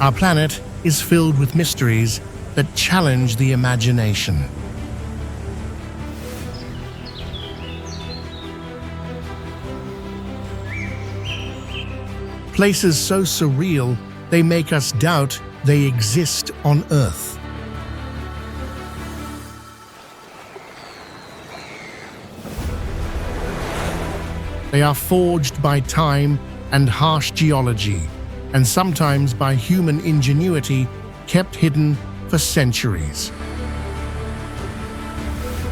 Our planet is filled with mysteries that challenge the imagination. Places so surreal, they make us doubt they exist on Earth. They are forged by time and harsh geology, and sometimes by human ingenuity kept hidden for centuries.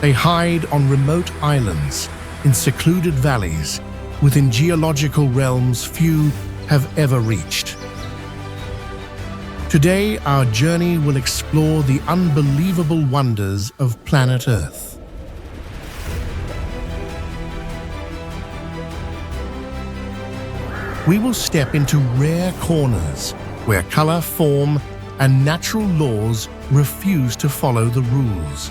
They hide on remote islands, in secluded valleys, within geological realms few have ever reached. Today, our journey will explore the unbelievable wonders of planet Earth. We will step into rare corners where color, form, and natural laws refuse to follow the rules.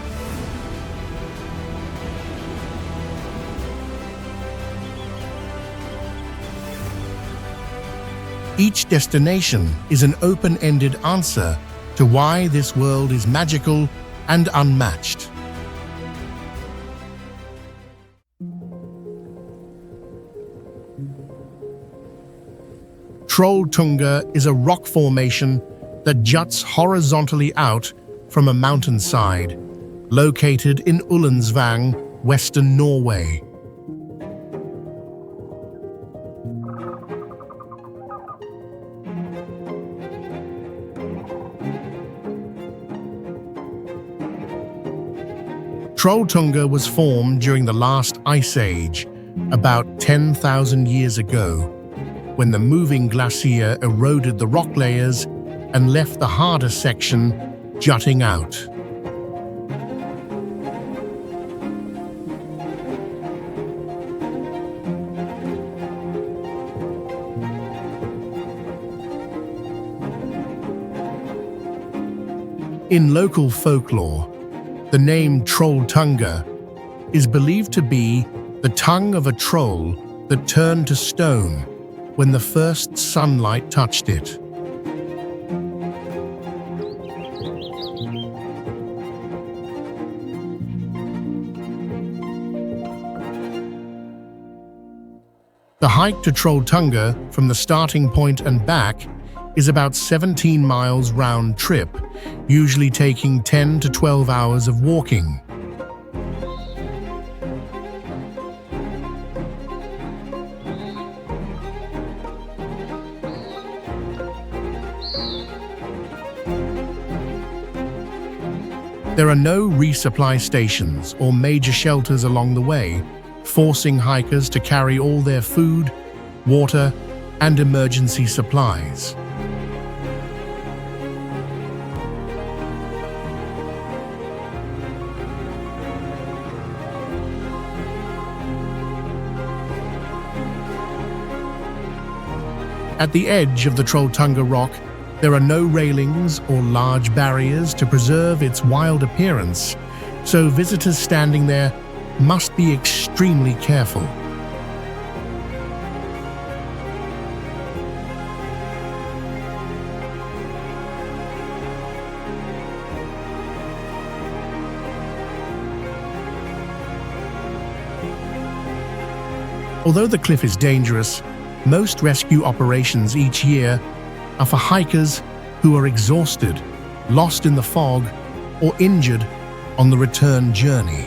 Each destination is an open-ended answer to why this world is magical and unmatched. Trolltunga is a rock formation that juts horizontally out from a mountainside, located in Ullensvang, western Norway. Trolltunga was formed during the last ice age, about 10,000 years ago, when the moving glacier eroded the rock layers and left the harder section jutting out. In local folklore, the name Trolltunga is believed to be the tongue of a troll that turned to stone when the first sunlight touched it. The hike to Trolltunga from the starting point and back is about 17 miles round trip, usually taking 10 to 12 hours of walking. There are no resupply stations or major shelters along the way, forcing hikers to carry all their food, water, and emergency supplies. At the edge of the Trolltunga rock, there are no railings or large barriers to preserve its wild appearance, so visitors standing there must be extremely careful. Although the cliff is dangerous, most rescue operations each year are for hikers who are exhausted, lost in the fog, or injured on the return journey.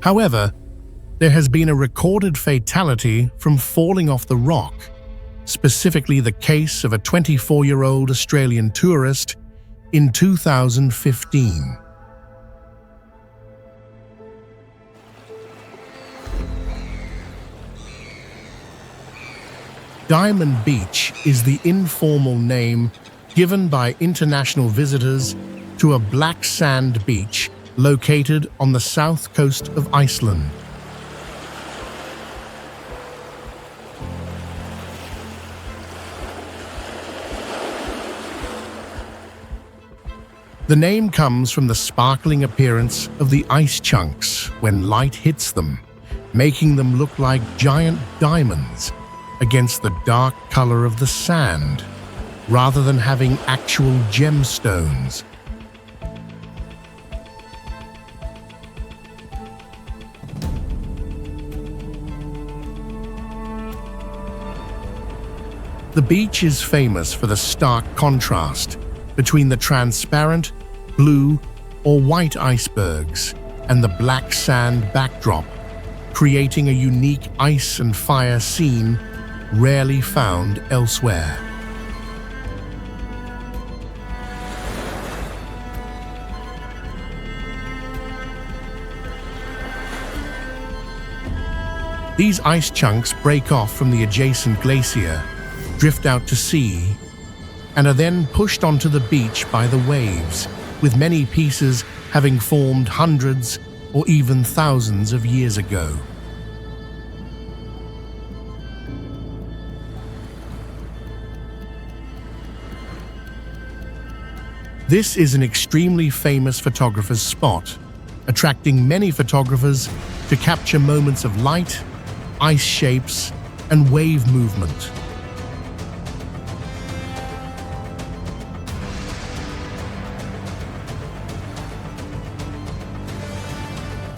However, there has been a recorded fatality from falling off the rock, specifically the case of a 24-year-old Australian tourist in 2015. Diamond Beach is the informal name given by international visitors to a black sand beach located on the south coast of Iceland. The name comes from the sparkling appearance of the ice chunks when light hits them, making them look like giant diamonds against the dark color of the sand, rather than having actual gemstones. The beach is famous for the stark contrast between the transparent, blue or white icebergs and the black sand backdrop, creating a unique ice and fire scene rarely found elsewhere. These ice chunks break off from the adjacent glacier, drift out to sea, and are then pushed onto the beach by the waves, with many pieces having formed hundreds or even thousands of years ago. This is an extremely famous photographer's spot, attracting many photographers to capture moments of light, ice shapes, and wave movement.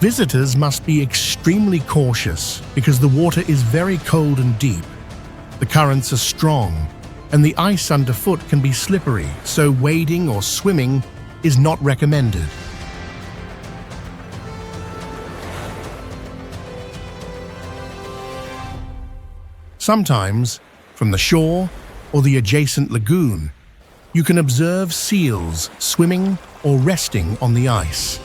Visitors must be extremely cautious because the water is very cold and deep. The currents are strong, and the ice underfoot can be slippery, so wading or swimming is not recommended. Sometimes, from the shore or the adjacent lagoon, you can observe seals swimming or resting on the ice.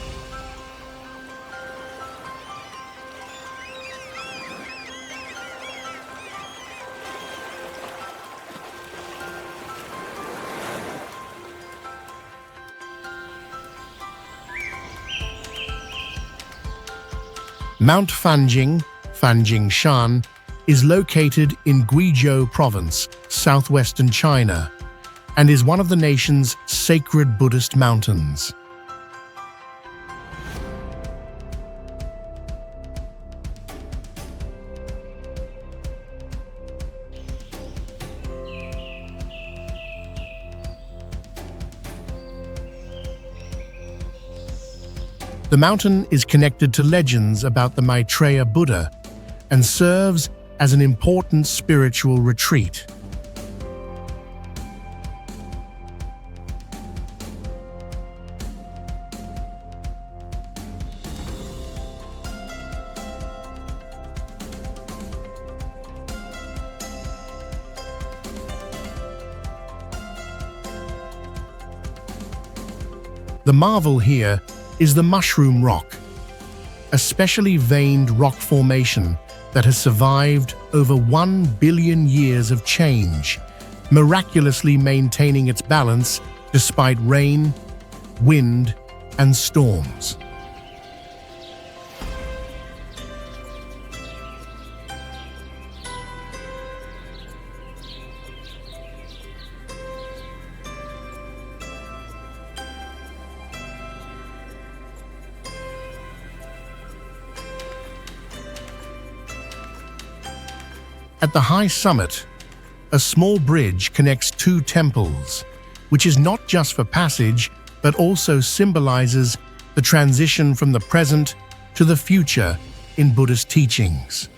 Mount Fanjing, Fanjingshan, is located in Guizhou Province, southwestern China, and is one of the nation's sacred Buddhist mountains. The mountain is connected to legends about the Maitreya Buddha and serves as an important spiritual retreat. The marvel here is the Mushroom Rock, a specially veined rock formation that has survived over 1 billion years of change, miraculously maintaining its balance despite rain, wind, and storms. At the high summit, a small bridge connects two temples, which is not just for passage, but also symbolizes the transition from the present to the future in Buddhist teachings.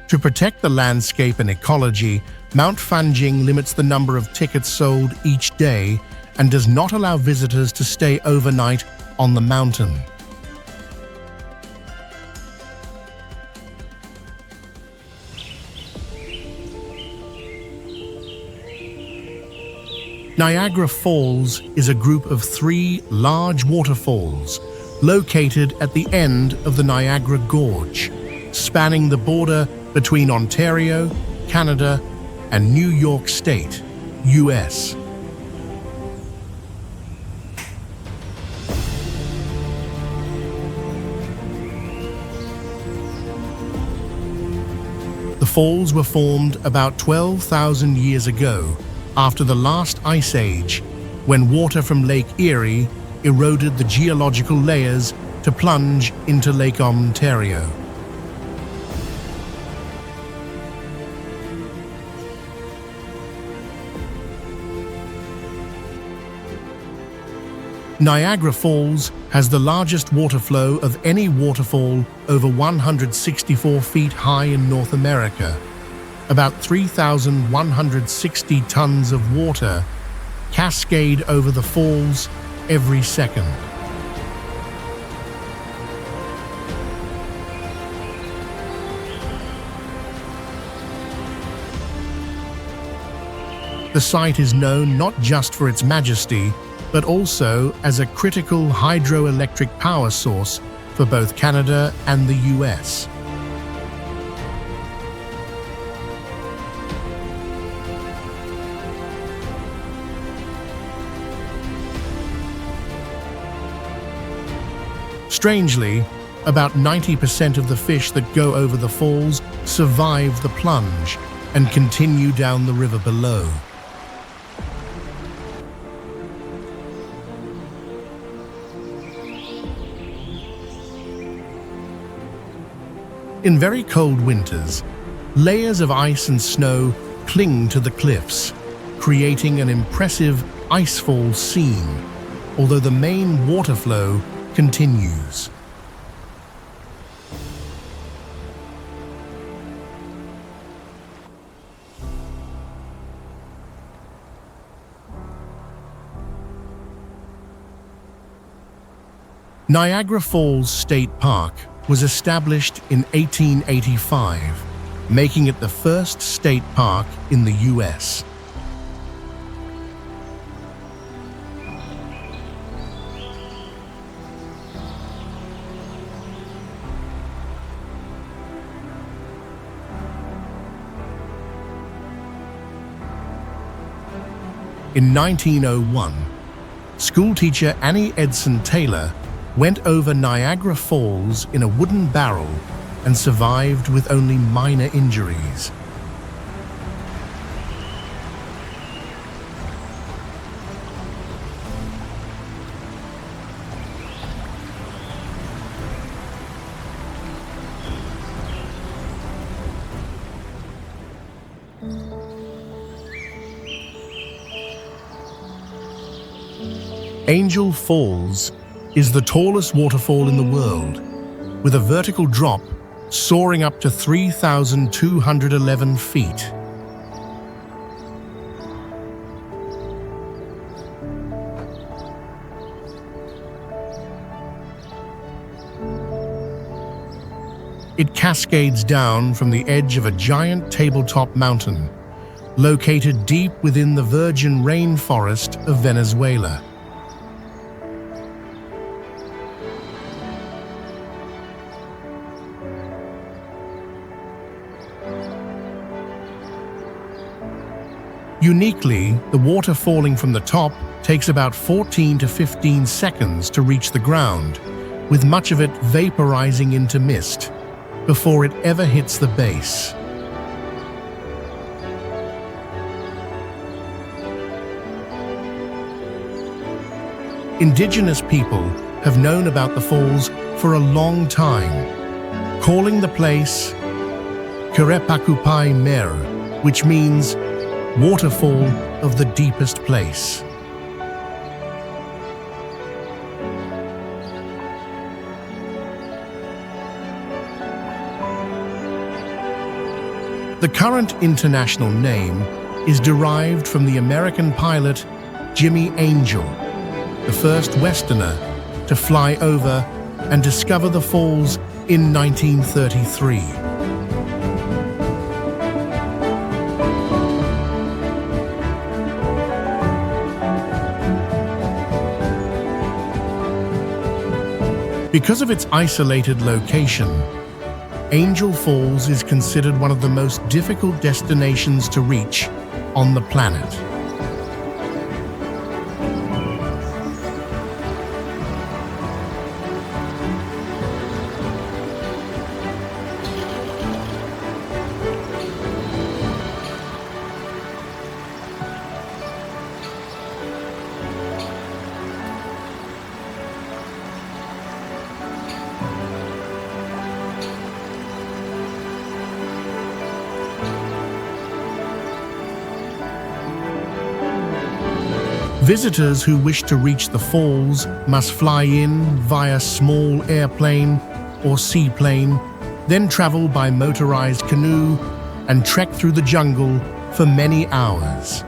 To protect the landscape and ecology, Mount Fanjing limits the number of tickets sold each day and does not allow visitors to stay overnight on the mountain. Niagara Falls is a group of 3 large waterfalls located at the end of the Niagara Gorge, spanning the border between Ontario, Canada, and New York State, US. The falls were formed about 12,000 years ago, after the last ice age, when water from Lake Erie eroded the geological layers to plunge into Lake Ontario. Niagara Falls has the largest water flow of any waterfall over 164 feet high in North America. About 3,160 tons of water cascade over the falls every second. The site is known not just for its majesty, but also as a critical hydroelectric power source for both Canada and the US. Strangely, about 90% of the fish that go over the falls survive the plunge and continue down the river below. In very cold winters, layers of ice and snow cling to the cliffs, creating an impressive icefall scene, although the main water flow continues. Niagara Falls State Park was established in 1885, making it the first state park in the US. In 1901, schoolteacher Annie Edson Taylor went over Niagara Falls in a wooden barrel and survived with only minor injuries. Angel Falls is the tallest waterfall in the world, with a vertical drop soaring up to 3,211 feet. It cascades down from the edge of a giant tabletop mountain, located deep within the virgin rainforest of Venezuela. Uniquely, the water falling from the top takes about 14 to 15 seconds to reach the ground, with much of it vaporizing into mist before it ever hits the base. Indigenous people have known about the falls for a long time, calling the place Kerepakupai Mer, which means waterfall of the deepest place. The current international name is derived from the American pilot Jimmy Angel, the first Westerner to fly over and discover the falls in 1933. Because of its isolated location, Ijen Falls is considered one of the most difficult destinations to reach on the planet. Visitors who wish to reach the falls must fly in via small airplane or seaplane, then travel by motorized canoe and trek through the jungle for many hours.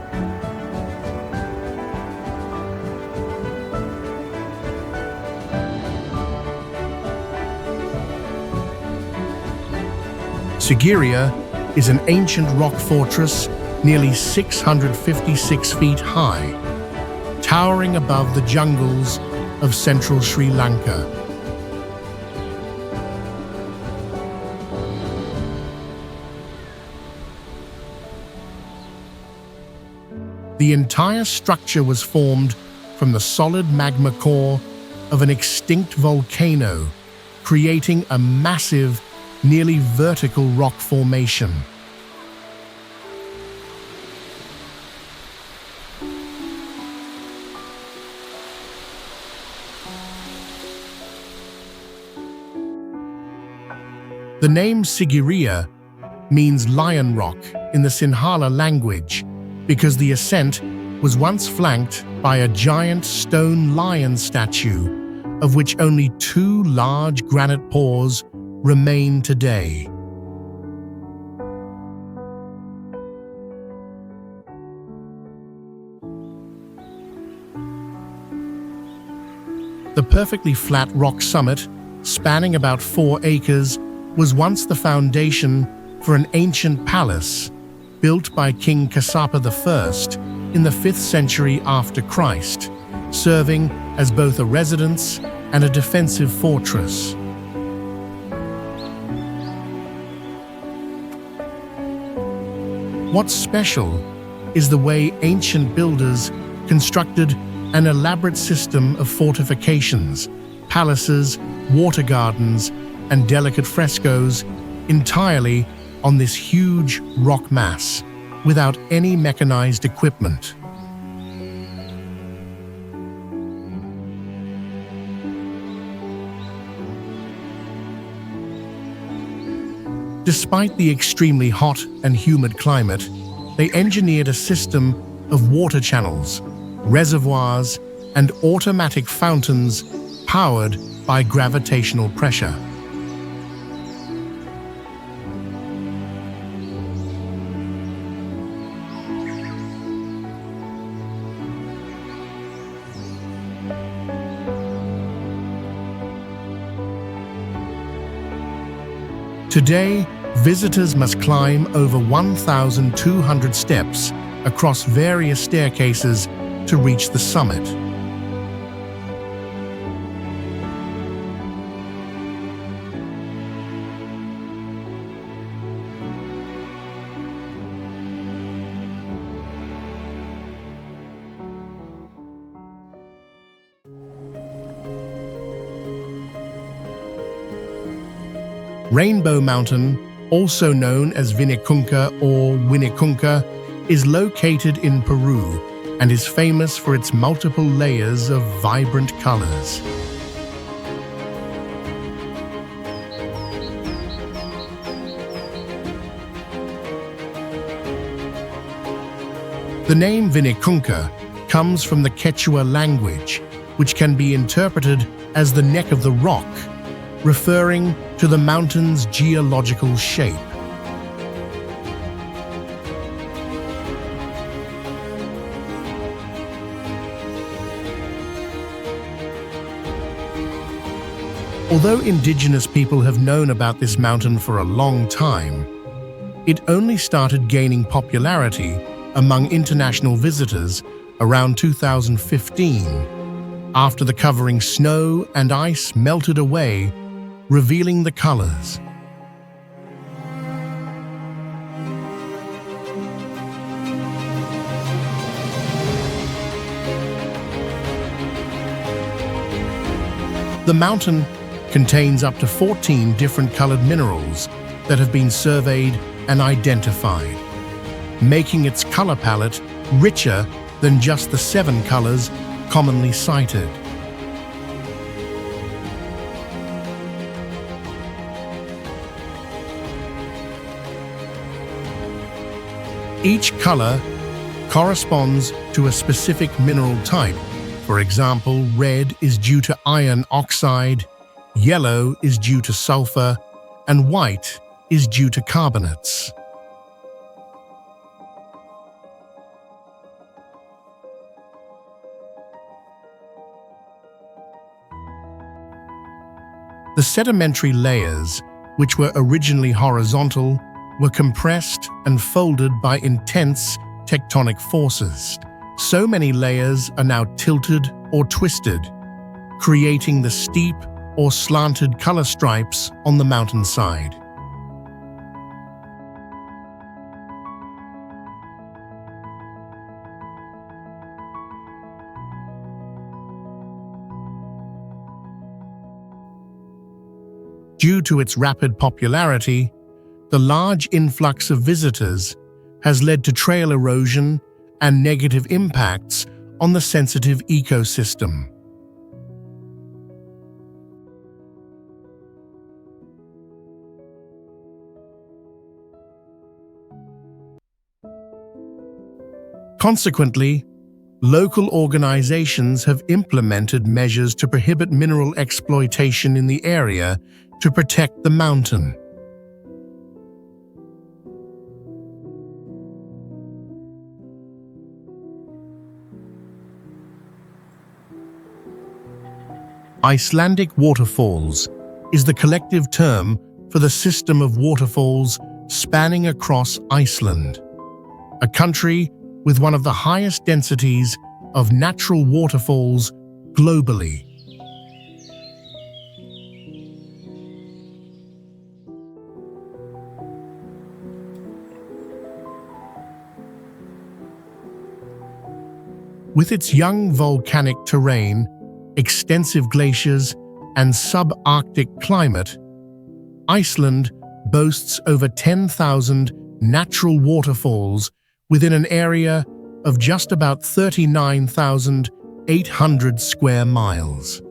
Sigiriya is an ancient rock fortress nearly 656 feet high, towering above the jungles of central Sri Lanka. The entire structure was formed from the solid magma core of an extinct volcano, creating a massive, nearly vertical rock formation. The name Sigiriya means lion rock in the Sinhala language because the ascent was once flanked by a giant stone lion statue, of which only 2 large granite paws remain today. The perfectly flat rock summit, spanning about 4 acres, was once the foundation for an ancient palace built by King Kassapa I in the 5th century after Christ, serving as both a residence and a defensive fortress. What's special is the way ancient builders constructed an elaborate system of fortifications, palaces, water gardens, and delicate frescoes entirely on this huge rock mass, without any mechanized equipment. Despite the extremely hot and humid climate, they engineered a system of water channels, reservoirs, and automatic fountains powered by gravitational pressure. Today, visitors must climb over 1,200 steps across various staircases to reach the summit. Rainbow Mountain, also known as Vinicunca or Winicunca, is located in Peru and is famous for its multiple layers of vibrant colors. The name Vinicunca comes from the Quechua language, which can be interpreted as the neck of the rock, referring to the mountain's geological shape. Although indigenous people have known about this mountain for a long time, it only started gaining popularity among international visitors around 2015, after the covering snow and ice melted away, revealing the colors. The mountain contains up to 14 different colored minerals that have been surveyed and identified, making its color palette richer than just the 7 colors commonly cited. Each color corresponds to a specific mineral type. For example, red is due to iron oxide, yellow is due to sulfur, and white is due to carbonates. The sedimentary layers, which were originally horizontal, were compressed and folded by intense tectonic forces. So many layers are now tilted or twisted, creating the steep or slanted color stripes on the mountainside. Due to its rapid popularity, the large influx of visitors has led to trail erosion and negative impacts on the sensitive ecosystem. Consequently, local organizations have implemented measures to prohibit mineral exploitation in the area to protect the mountain. Icelandic Waterfalls is the collective term for the system of waterfalls spanning across Iceland, a country with one of the highest densities of natural waterfalls globally. With its young volcanic terrain, extensive glaciers, and subarctic climate, Iceland boasts over 10,000 natural waterfalls within an area of just about 39,800 square miles.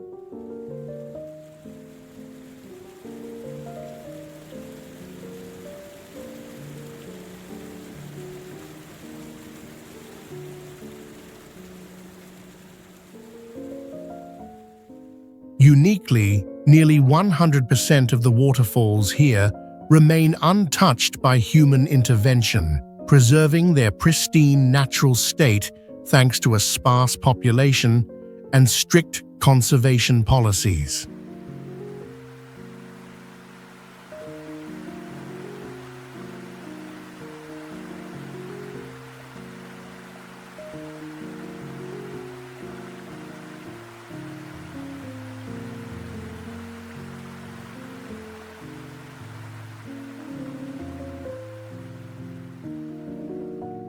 Uniquely, nearly 100% of the waterfalls here remain untouched by human intervention, preserving their pristine natural state thanks to a sparse population and strict conservation policies.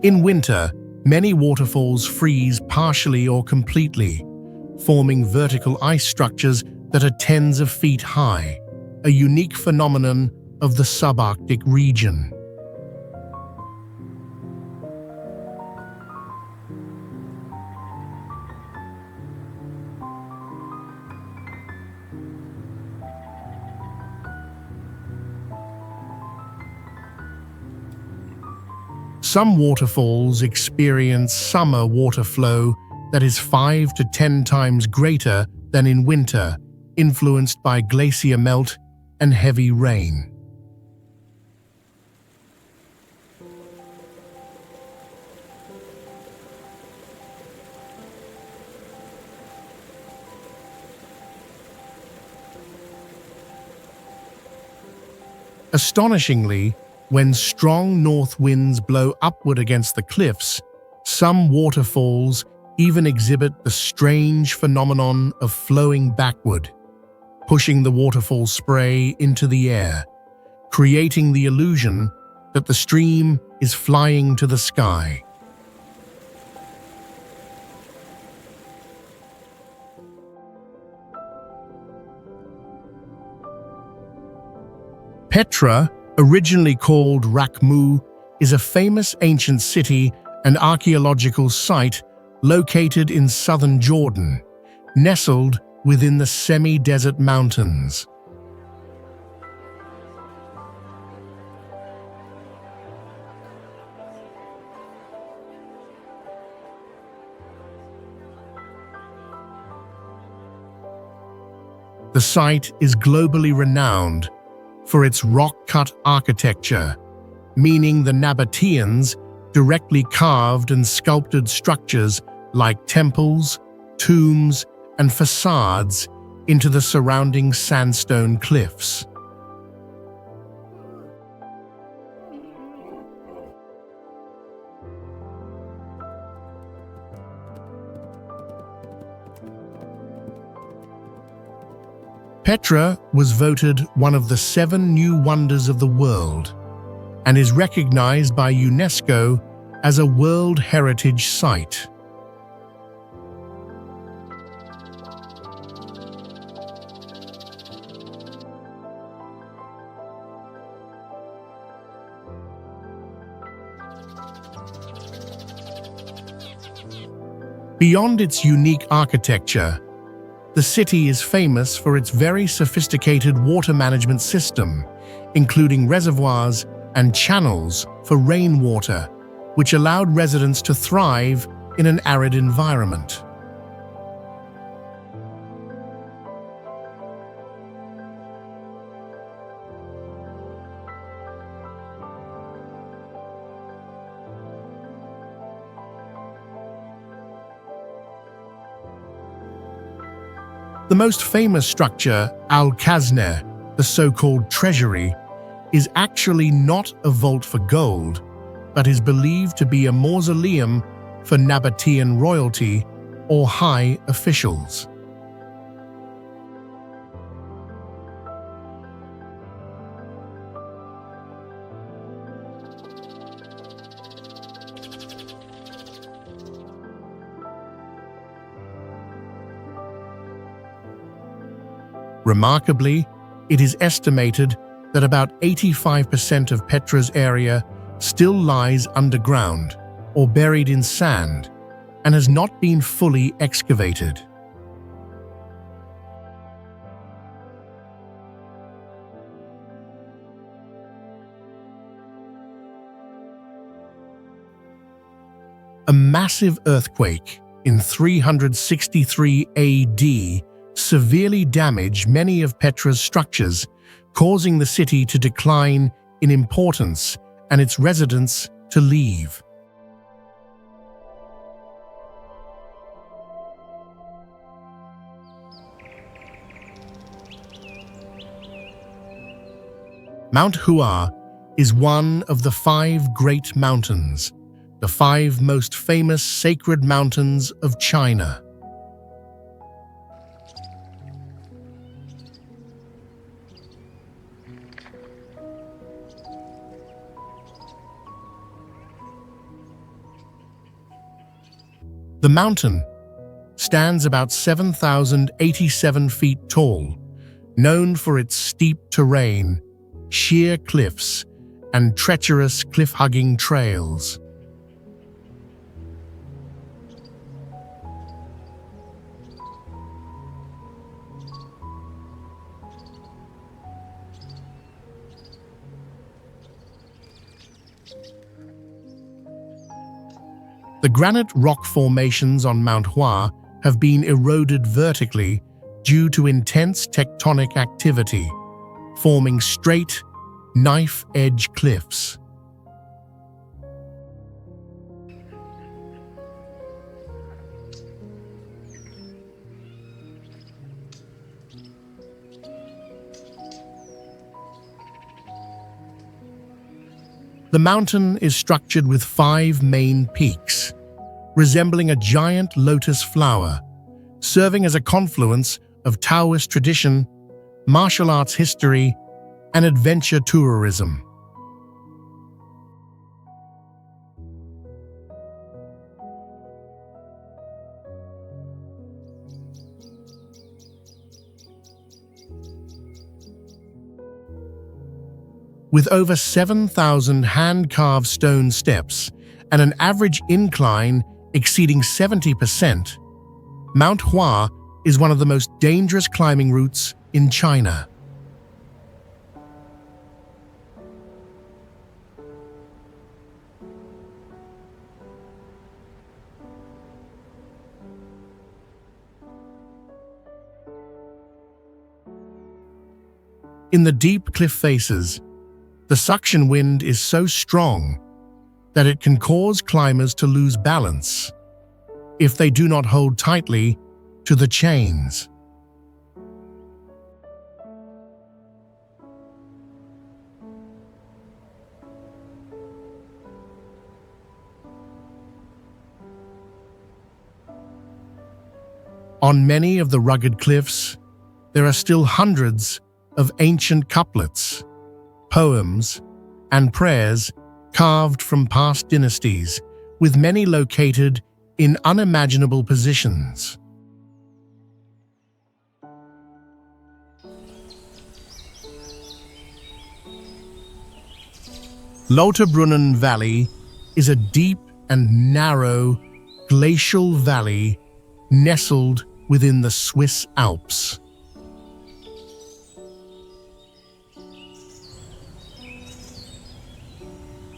In winter, many waterfalls freeze partially or completely, forming vertical ice structures that are tens of feet high, a unique phenomenon of the subarctic region. Some waterfalls experience summer water flow that is 5 to 10 times greater than in winter, influenced by glacier melt and heavy rain. Astonishingly, when strong north winds blow upward against the cliffs, some waterfalls even exhibit the strange phenomenon of flowing backward, pushing the waterfall spray into the air, creating the illusion that the stream is flying to the sky. Petra, originally called Rakmu, is a famous ancient city and archaeological site located in southern Jordan, nestled within the semi-desert mountains. The site is globally renowned for its rock-cut architecture, meaning the Nabateans directly carved and sculpted structures like temples, tombs, and facades into the surrounding sandstone cliffs. Petra was voted one of the 7 new wonders of the world and is recognized by UNESCO as a World Heritage Site. Beyond its unique architecture, the city is famous for its very sophisticated water management system, including reservoirs and channels for rainwater, which allowed residents to thrive in an arid environment. The most famous structure, Al-Kazner, the so-called treasury, is actually not a vault for gold, but is believed to be a mausoleum for Nabatean royalty or high officials. Remarkably, it is estimated that about 85% of Petra's area still lies underground or buried in sand and has not been fully excavated. A massive earthquake in 363 AD severely damaged many of Petra's structures, causing the city to decline in importance and its residents to leave. Mount Hua is one of the 5 Great Mountains, the 5 most famous sacred mountains of China. The mountain stands about 7,087 feet tall, known for its steep terrain, sheer cliffs, and treacherous cliff-hugging trails. The granite rock formations on Mount Hua have been eroded vertically due to intense tectonic activity, forming straight, knife-edge cliffs. The mountain is structured with 5 main peaks, resembling a giant lotus flower, serving as a confluence of Taoist tradition, martial arts history, and adventure tourism. With over 7,000 hand-carved stone steps and an average incline exceeding 70%, Mount Hua is one of the most dangerous climbing routes in China. In the deep cliff faces, the suction wind is so strong that it can cause climbers to lose balance if they do not hold tightly to the chains. On many of the rugged cliffs, there are still hundreds of ancient couplets, poems, and prayers carved from past dynasties, with many located in unimaginable positions. Lauterbrunnen Valley is a deep and narrow glacial valley nestled within the Swiss Alps.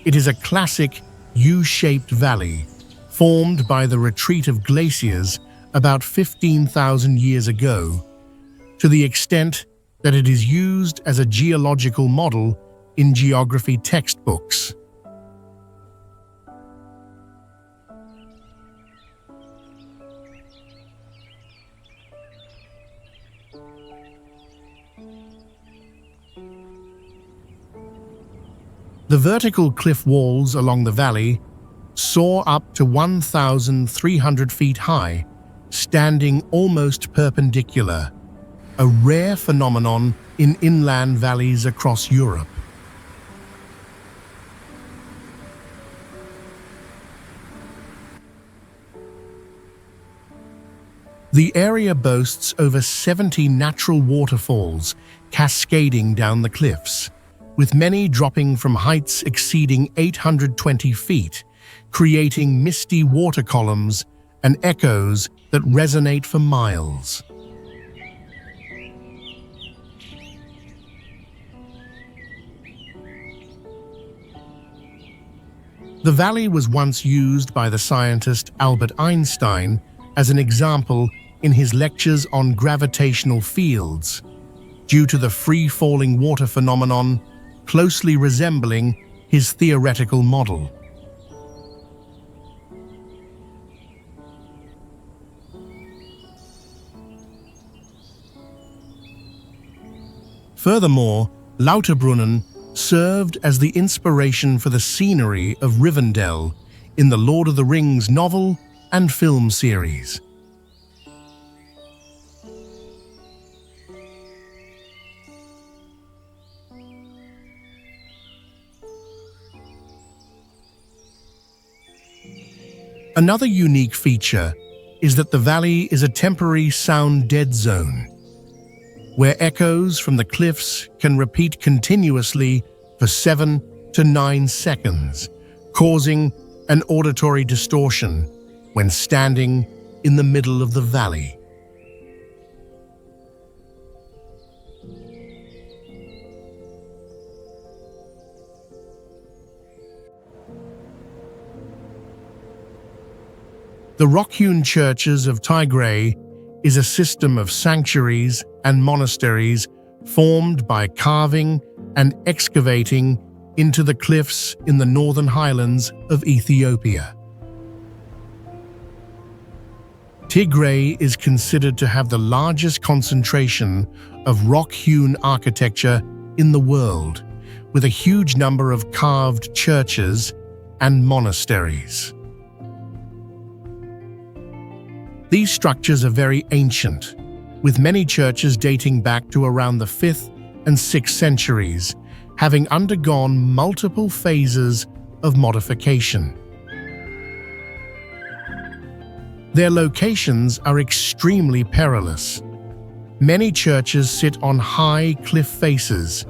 It is a classic U-shaped valley formed by the retreat of glaciers about 15,000 years ago, to the extent that it is used as a geological model in geography textbooks. The vertical cliff walls along the valley soar up to 1,300 feet high, standing almost perpendicular, a rare phenomenon in inland valleys across Europe. The area boasts over 70 natural waterfalls cascading down the cliffs, with many dropping from heights exceeding 820 feet, creating misty water columns and echoes that resonate for miles. The valley was once used by the scientist Albert Einstein as an example in his lectures on gravitational fields, due to the free-falling water phenomenon closely resembling his theoretical model. Furthermore, Lauterbrunnen served as the inspiration for the scenery of Rivendell in the Lord of the Rings novel and film series. Another unique feature is that the valley is a temporary sound dead zone, where echoes from the cliffs can repeat continuously for 7 to 9 seconds, causing an auditory distortion when standing in the middle of the valley. The rock-hewn churches of Tigray is a system of sanctuaries and monasteries formed by carving and excavating into the cliffs in the northern highlands of Ethiopia. Tigray is considered to have the largest concentration of rock-hewn architecture in the world, with a huge number of carved churches and monasteries. These structures are very ancient, with many churches dating back to around the 5th and 6th centuries, having undergone multiple phases of modification. Their locations are extremely perilous. Many churches sit on high cliff faces,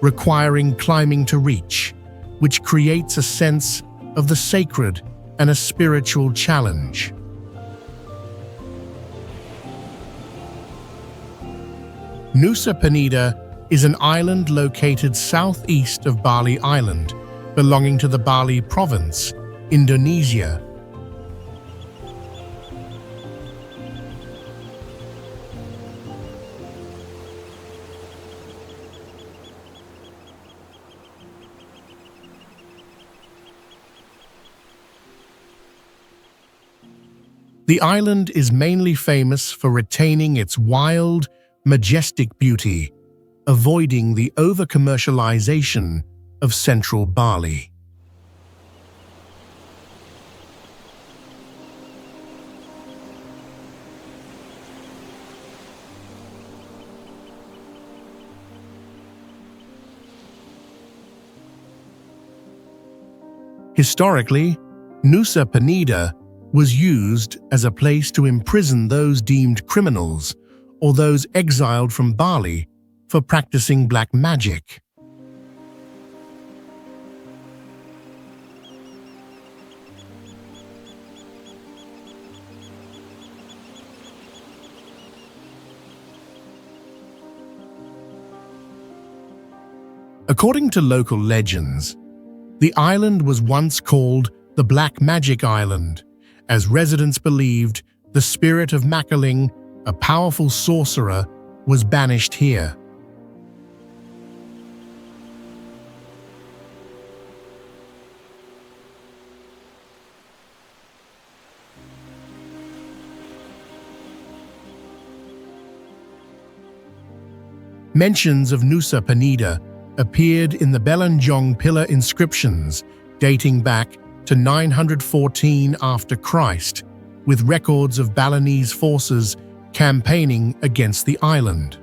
requiring climbing to reach, which creates a sense of the sacred and a spiritual challenge. Nusa Penida is an island located southeast of Bali Island, belonging to the Bali province, Indonesia. The island is mainly famous for retaining its wild, majestic beauty, avoiding the over-commercialization of central Bali. Historically, Nusa Penida was used as a place to imprison those deemed criminals or those exiled from Bali for practicing black magic. According to local legends, the island was once called the Black Magic Island, as residents believed the spirit of Nha-Ke, a powerful sorcerer, was banished here. Mentions of Nusa Penida appeared in the Belanjong pillar inscriptions dating back to 914 after Christ, with records of Balinese forces campaigning against the island.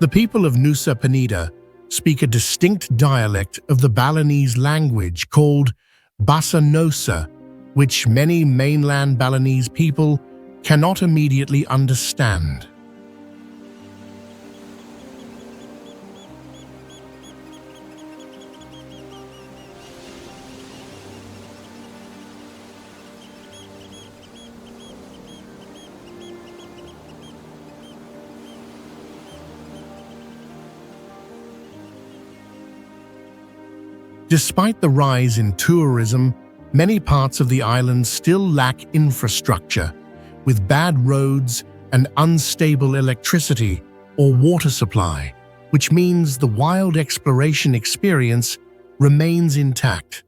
The people of Nusa Penida speak a distinct dialect of the Balinese language called Bahasa Nosa, which many mainland Balinese people cannot immediately understand. Despite the rise in tourism, many parts of the island still lack infrastructure, with bad roads and unstable electricity or water supply, which means the wild exploration experience remains intact.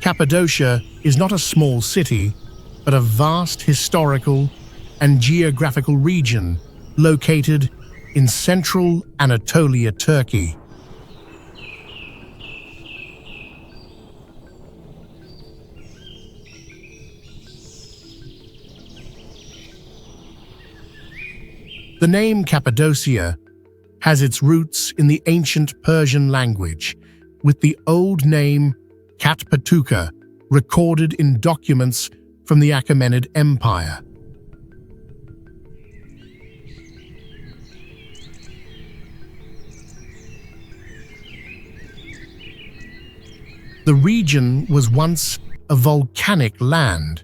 Cappadocia is not a small city, but a vast historical and geographical region located in central Anatolia, Turkey. The name Cappadocia has its roots in the ancient Persian language, with the old name Cappadocia recorded in documents from the Achaemenid Empire. The region was once a volcanic land,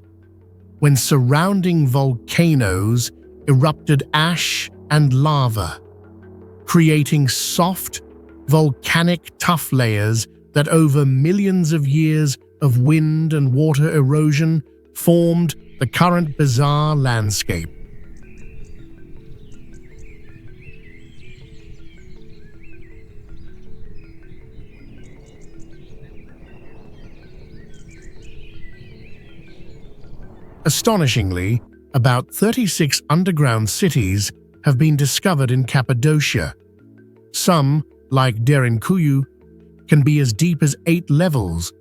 when surrounding volcanoes erupted ash and lava, creating soft, volcanic tuff layers that over millions of years of wind and water erosion formed the current bizarre landscape. Astonishingly, about 36 underground cities have been discovered in Cappadocia. Some, like Derinkuyu, can be as deep as 8 levels,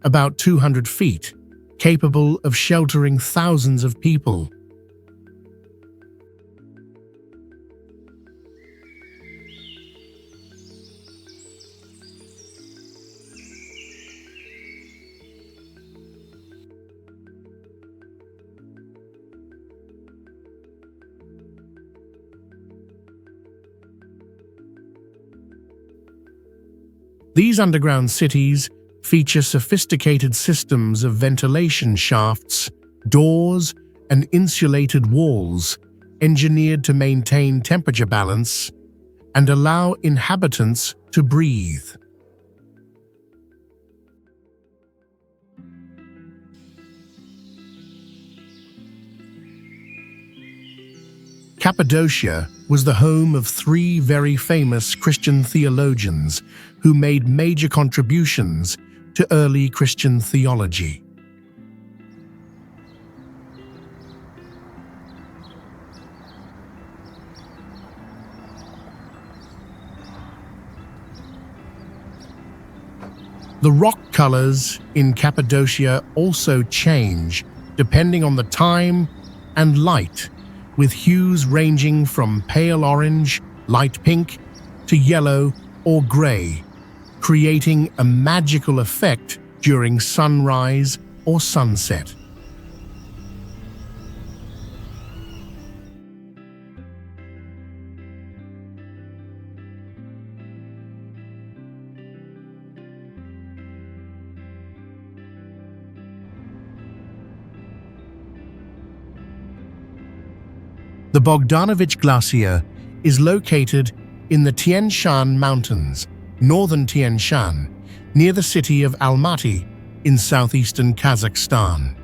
about 200 feet, capable of sheltering thousands of people. These underground cities feature sophisticated systems of ventilation shafts, doors, and insulated walls engineered to maintain temperature balance and allow inhabitants to breathe. Cappadocia was the home of 3 very famous Christian theologians who made major contributions to early Christian theology. The rock colors in Cappadocia also change depending on the time and light, with hues ranging from pale orange, light pink, to yellow or gray, creating a magical effect during sunrise or sunset. The Bogdanovich Glacier is located in the Tianmen Mountains, northern Tian Shan, near the city of Almaty in southeastern Kazakhstan.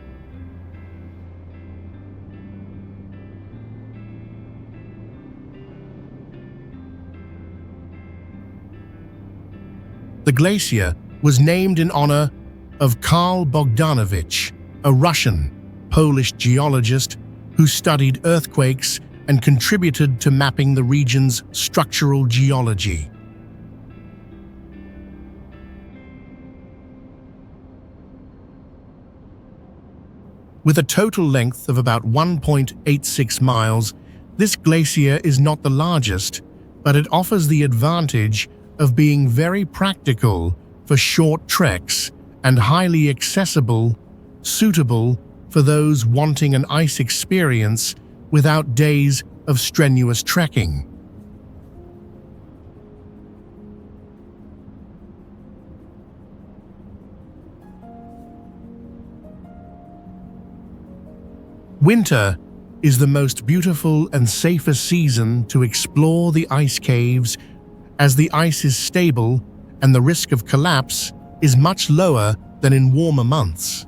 The glacier was named in honor of Karl Bogdanovich, a Russian, Polish geologist who studied earthquakes and contributed to mapping the region's structural geology. With a total length of about 1.86 miles, this glacier is not the largest, but it offers the advantage of being very practical for short treks and highly accessible, suitable for those wanting an ice experience without days of strenuous trekking. Winter is the most beautiful and safest season to explore the ice caves, as the ice is stable and the risk of collapse is much lower than in warmer months.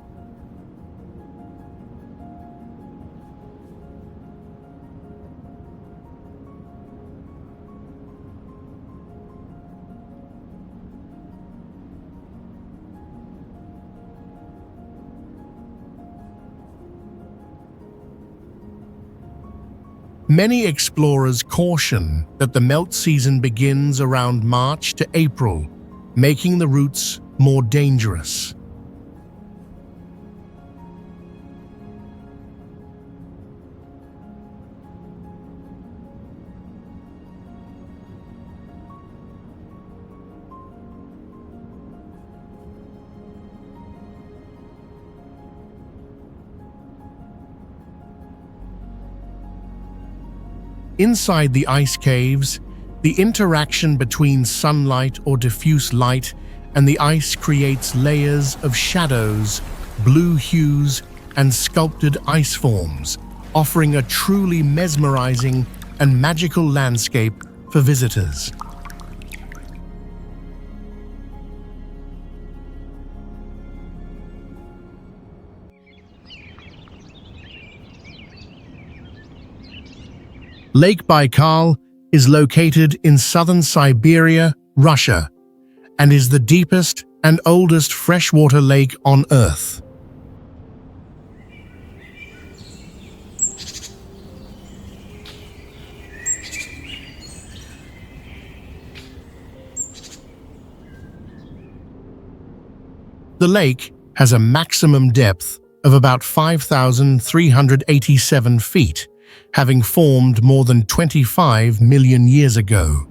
Many explorers caution that the melt season begins around March to April, making the routes more dangerous. Inside the ice caves, the interaction between sunlight or diffuse light and the ice creates layers of shadows, blue hues, and sculpted ice forms, offering a truly mesmerizing and magical landscape for visitors. Lake Baikal is located in southern Siberia, Russia, and is the deepest and oldest freshwater lake on Earth. The lake has a maximum depth of about 5,387 feet, having formed more than 25 million years ago.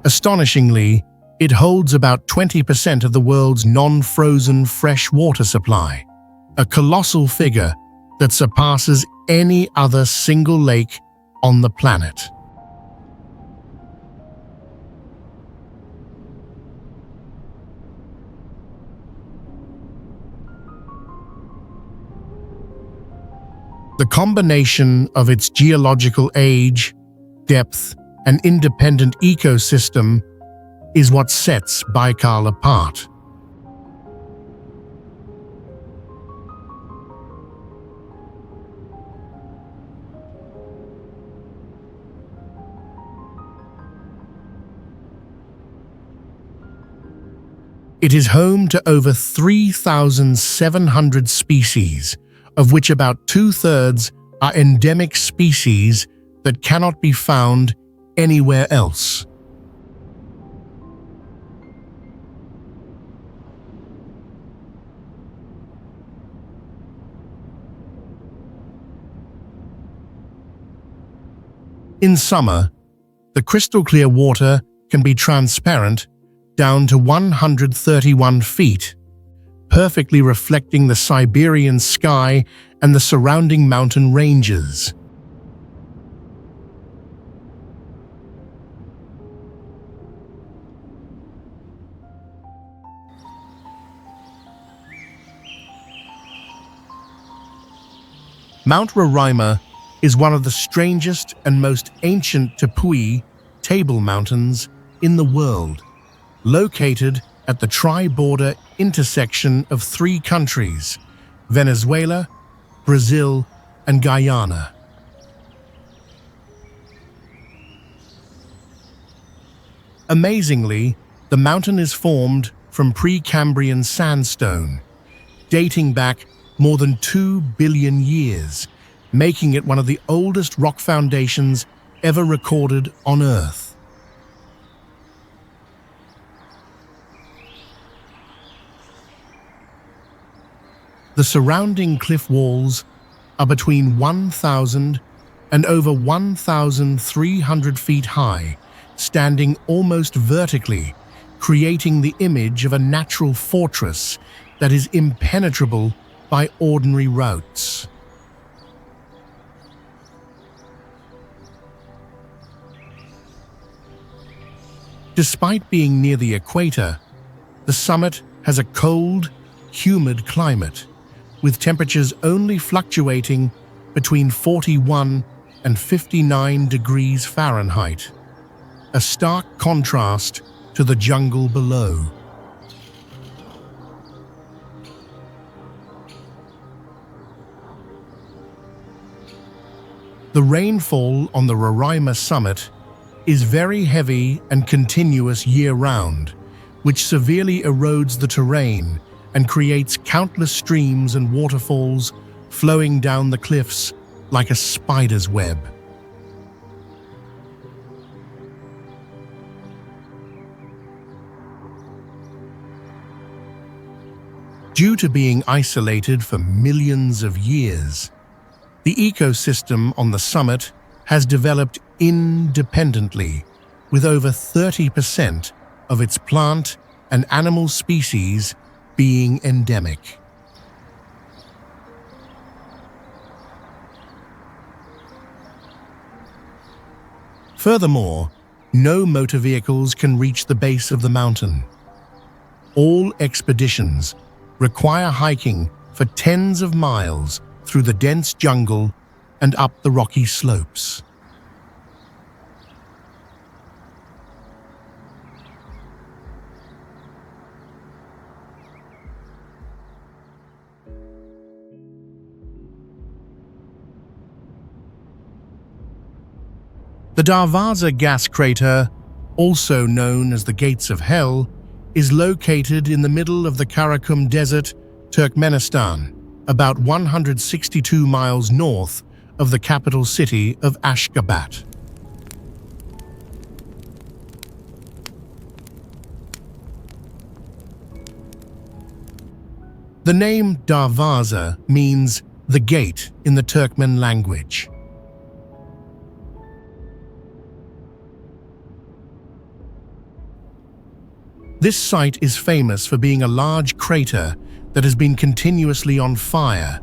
Astonishingly, it holds about 20% of the world's non-frozen fresh water supply, a colossal figure that surpasses any other single lake on the planet. The combination of its geological age, depth, and independent ecosystem is what sets Baikal apart. It is home to over 3,700 species, of which about two-thirds are endemic species that cannot be found anywhere else. In summer, the crystal-clear water can be transparent down to 131 feet, perfectly reflecting the Siberian sky and the surrounding mountain ranges. Mount Roraima is one of the strangest and most ancient tepui, table mountains, in the world, located at the tri-border intersection of three countries, Venezuela, Brazil, and Guyana. Amazingly, the mountain is formed from Precambrian sandstone, dating back more than 2 billion years, making it one of the oldest rock foundations ever recorded on Earth. The surrounding cliff walls are between 1,000 and over 1,300 feet high, standing almost vertically, creating the image of a natural fortress that is impenetrable by ordinary routes. Despite being near the equator, the summit has a cold, humid climate, with temperatures only fluctuating between 41 and 59 degrees Fahrenheit, a stark contrast to the jungle below. The rainfall on the Roraima summit is very heavy and continuous year-round, which severely erodes the terrain and creates countless streams and waterfalls flowing down the cliffs like a spider's web. Due to being isolated for millions of years, the ecosystem on the summit has developed independently, with over 30% of its plant and animal species being endemic. Furthermore, no motor vehicles can reach the base of the mountain. All expeditions require hiking for tens of miles through the dense jungle and up the rocky slopes. The Darvaza Gas Crater, also known as the Gates of Hell, is located in the middle of the Karakum Desert, Turkmenistan, about 162 miles north of the capital city of Ashgabat. The name Darvaza means the gate in the Turkmen language. This site is famous for being a large crater that has been continuously on fire.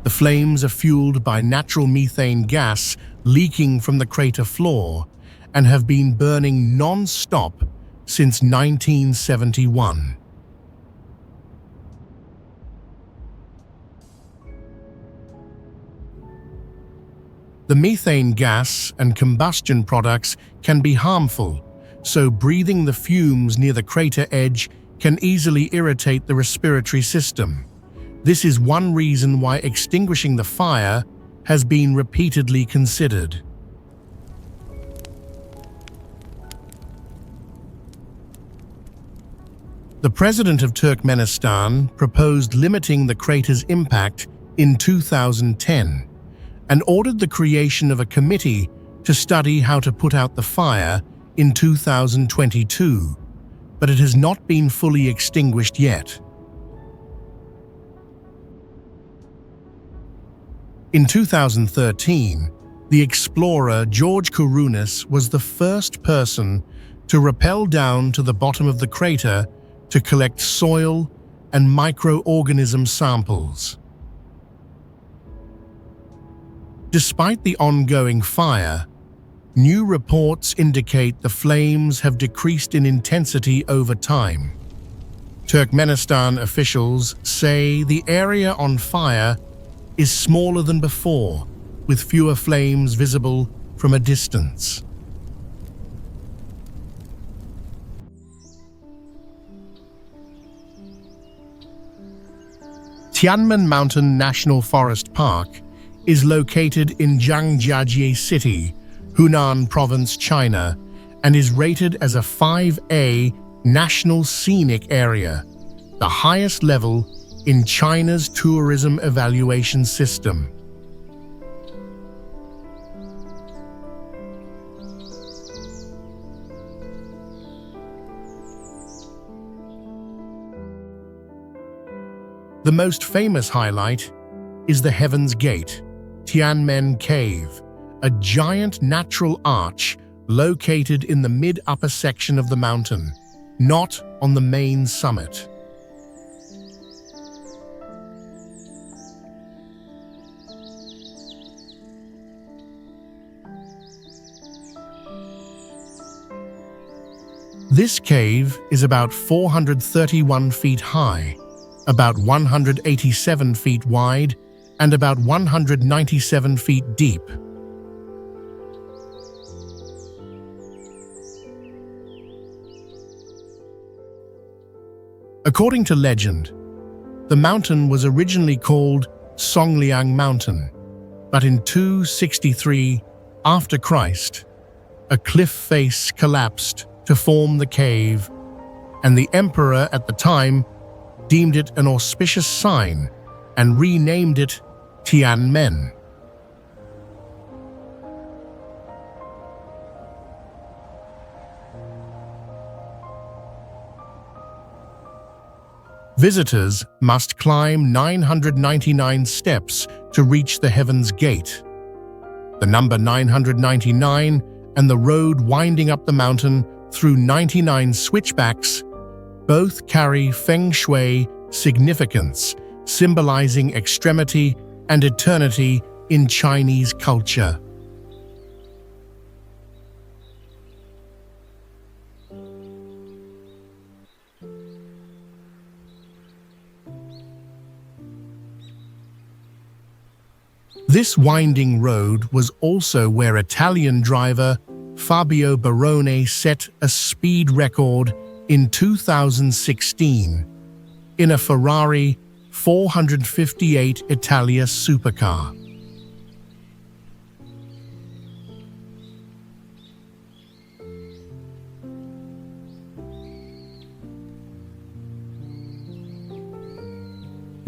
The flames are fueled by natural methane gas leaking from the crater floor and have been burning non-stop since 1971. The methane gas and combustion products can be harmful, so breathing the fumes near the crater edge can easily irritate the respiratory system. This is one reason why extinguishing the fire has been repeatedly considered. The president of Turkmenistan proposed limiting the crater's impact in 2010 and ordered the creation of a committee to study how to put out the fire in 2022, but it has not been fully extinguished yet. In 2013, the explorer George Kourounis was the first person to rappel down to the bottom of the crater to collect soil and microorganism samples. Despite the ongoing fire, new reports indicate the flames have decreased in intensity over time. Turkmenistan officials say the area on fire is smaller than before, with fewer flames visible from a distance. Tianmen Mountain National Forest Park is located in Zhangjiajie City, Hunan Province, China, and is rated as a 5A National Scenic Area, the highest level in China's tourism evaluation system. The most famous highlight is the Heaven's Gate, Tianmen Cave, a giant natural arch located in the mid-upper section of the mountain, not on the main summit. This cave is about 431 feet high, about 187 feet wide, and about 197 feet deep. According to legend, the mountain was originally called Songliang Mountain, but in 263 after Christ, a cliff face collapsed to form the cave, and the emperor at the time deemed it an auspicious sign and renamed it Tianmen. Visitors must climb 999 steps to reach the Heaven's Gate. The number 999 and the road winding up the mountain through 99 switchbacks both carry feng shui significance, symbolizing extremity and eternity in Chinese culture. This winding road was also where Italian driver Fabio Barone set a speed record in 2016 in a Ferrari 458 Italia supercar.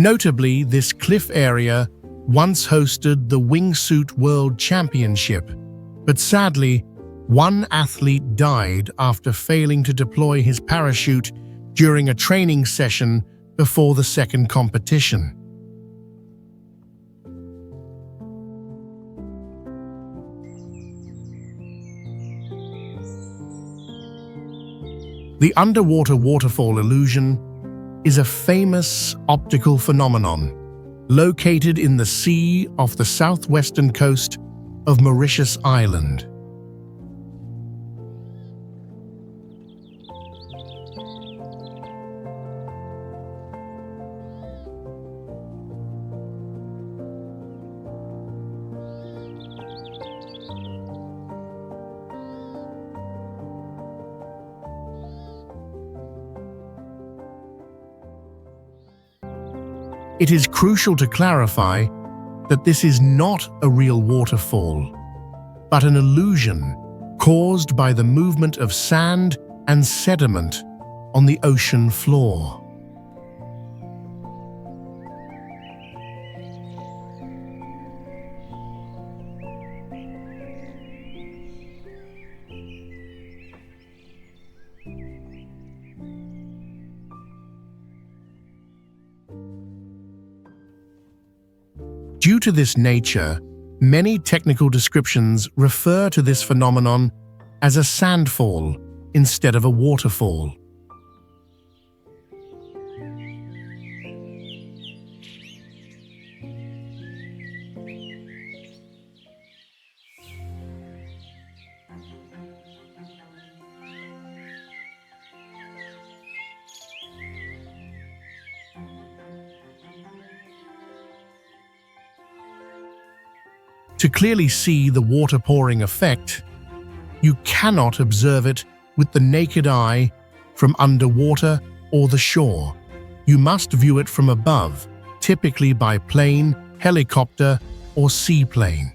Notably, this cliff area once hosted the Wingsuit World Championship, but sadly, one athlete died after failing to deploy his parachute during a training session before the second competition. The underwater waterfall illusion is a famous optical phenomenon located in the sea off the southwestern coast of Mauritius Island. It is crucial to clarify that this is not a real waterfall, but an illusion caused by the movement of sand and sediment on the ocean floor. Due to this nature, many technical descriptions refer to this phenomenon as a sandfall instead of a waterfall. To clearly see the water pouring effect, you cannot observe it with the naked eye from underwater or the shore. You must view it from above, typically by plane, helicopter, or seaplane.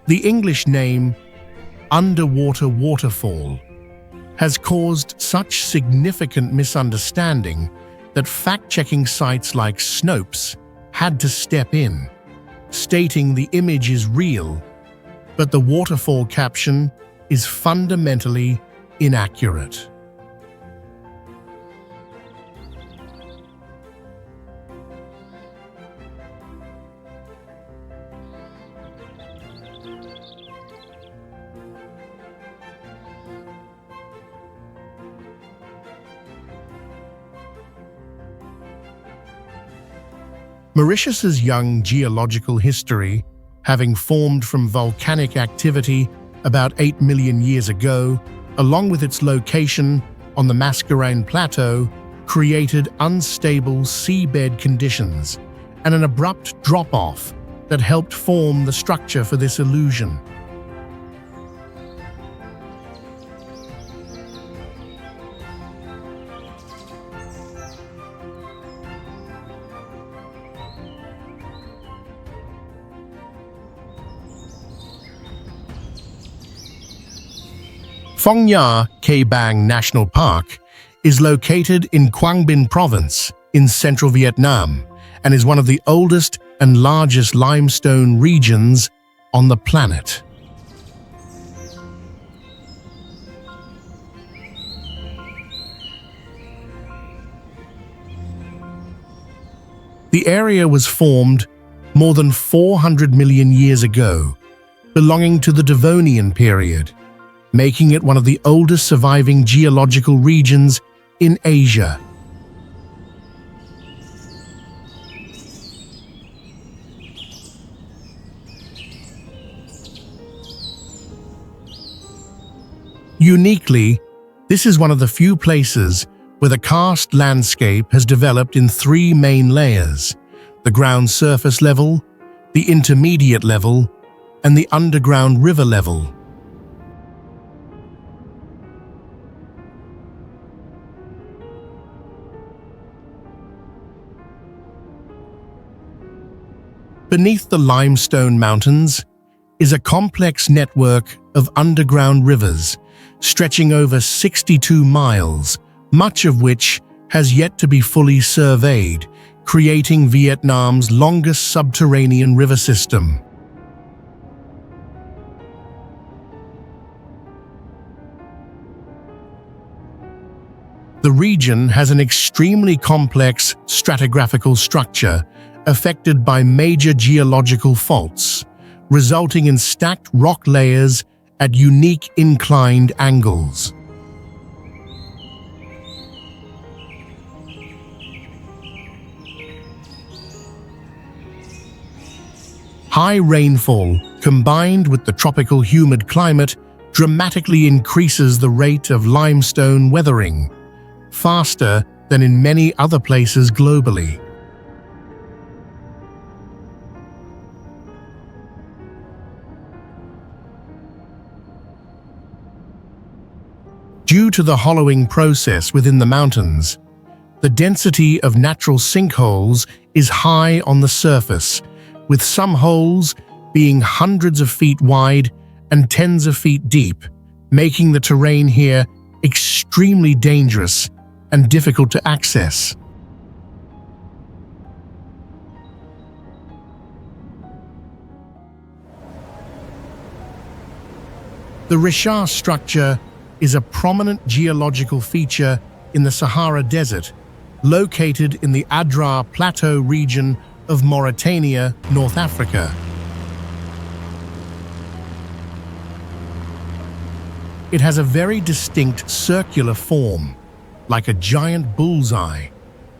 The English name, underwater waterfall, has caused such significant misunderstanding that fact-checking sites like Snopes had to step in, stating the image is real, but the waterfall caption is fundamentally inaccurate. Mauritius's young geological history, having formed from volcanic activity about 8 million years ago, along with its location on the Mascarene Plateau, created unstable seabed conditions and an abrupt drop-off that helped form the structure for this illusion. Phong Nha-Ke Bang National Park is located in Quang Binh Province in central Vietnam and is one of the oldest and largest limestone regions on the planet. The area was formed more than 400 million years ago, belonging to the Devonian period, making it one of the oldest surviving geological regions in Asia. Uniquely, this is one of the few places where the karst landscape has developed in 3 main layers: the ground surface level, the intermediate level, and the underground river level. Beneath the limestone mountains is a complex network of underground rivers stretching over 62 miles, much of which has yet to be fully surveyed, creating Vietnam's longest subterranean river system. The region has an extremely complex stratigraphical structure affected by major geological faults, resulting in stacked rock layers at unique inclined angles. High rainfall, combined with the tropical humid climate, dramatically increases the rate of limestone weathering, faster than in many other places globally. Due to the hollowing process within the mountains, the density of natural sinkholes is high on the surface, with some holes being hundreds of feet wide and tens of feet deep, making the terrain here extremely dangerous and difficult to access. The Richat Structure is a prominent geological feature in the Sahara Desert, located in the Adrar Plateau region of Mauritania, North Africa. It has a very distinct circular form, like a giant bullseye,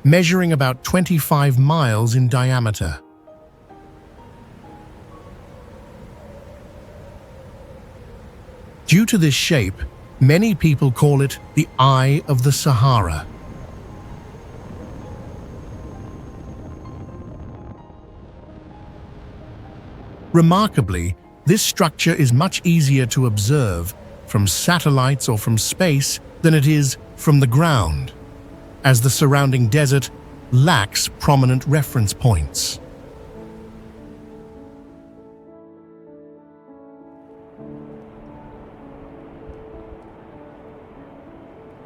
measuring about 25 miles in diameter. Due to this shape, many people call it the Eye of the Sahara. Remarkably, this structure is much easier to observe from satellites or from space than it is from the ground, as the surrounding desert lacks prominent reference points.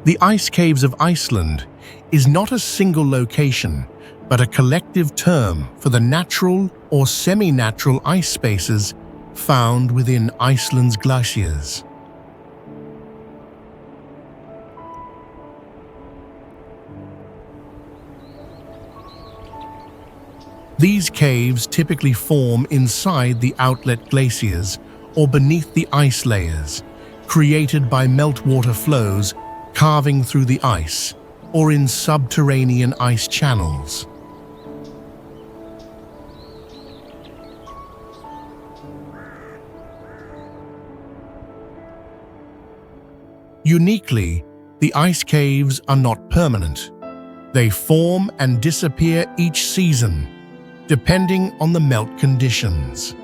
The Ice Caves of Iceland is not a single location, but a collective term for the natural or semi-natural ice spaces found within Iceland's glaciers. These caves typically form inside the outlet glaciers or beneath the ice layers, created by meltwater flows carving through the ice, or in subterranean ice channels. Uniquely, the ice caves are not permanent. They form and disappear each season, depending on the melt conditions.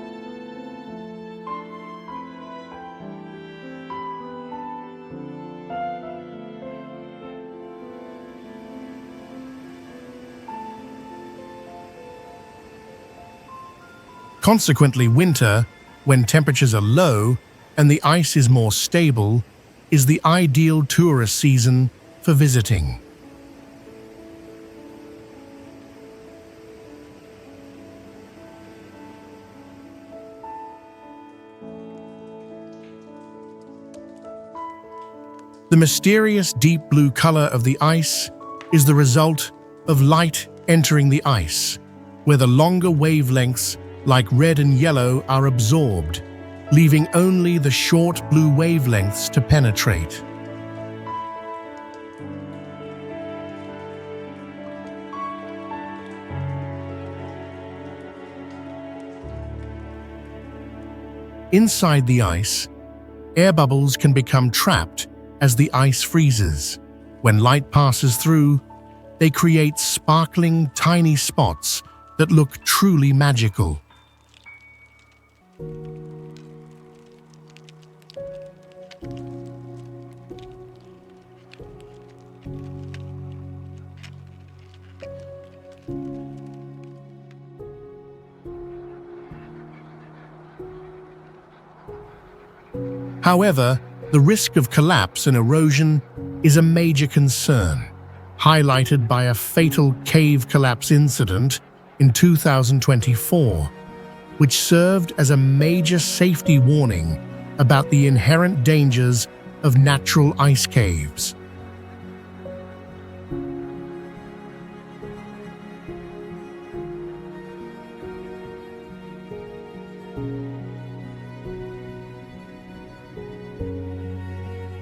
Consequently, winter, when temperatures are low and the ice is more stable, is the ideal tourist season for visiting. The mysterious deep blue color of the ice is the result of light entering the ice, where the longer wavelengths like red and yellow are absorbed, leaving only the short blue wavelengths to penetrate. Inside the ice, air bubbles can become trapped as the ice freezes. When light passes through, they create sparkling, tiny spots that look truly magical. However, the risk of collapse and erosion is a major concern, highlighted by a fatal cave collapse incident in 2024, which served as a major safety warning about the inherent dangers of natural ice caves.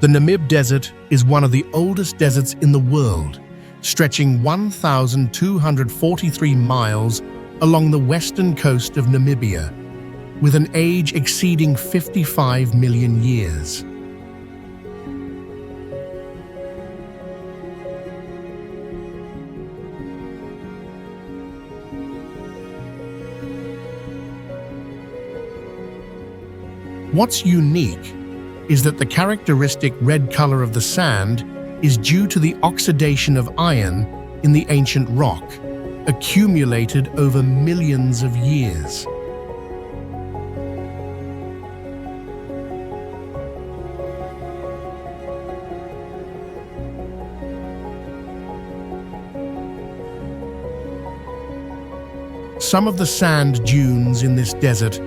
The Namib Desert is one of the oldest deserts in the world, stretching 1,243 miles along the western coast of Namibia, with an age exceeding 55 million years. What's unique is that the characteristic red color of the sand is due to the oxidation of iron in the ancient rock, accumulated over millions of years. Some of the sand dunes in this desert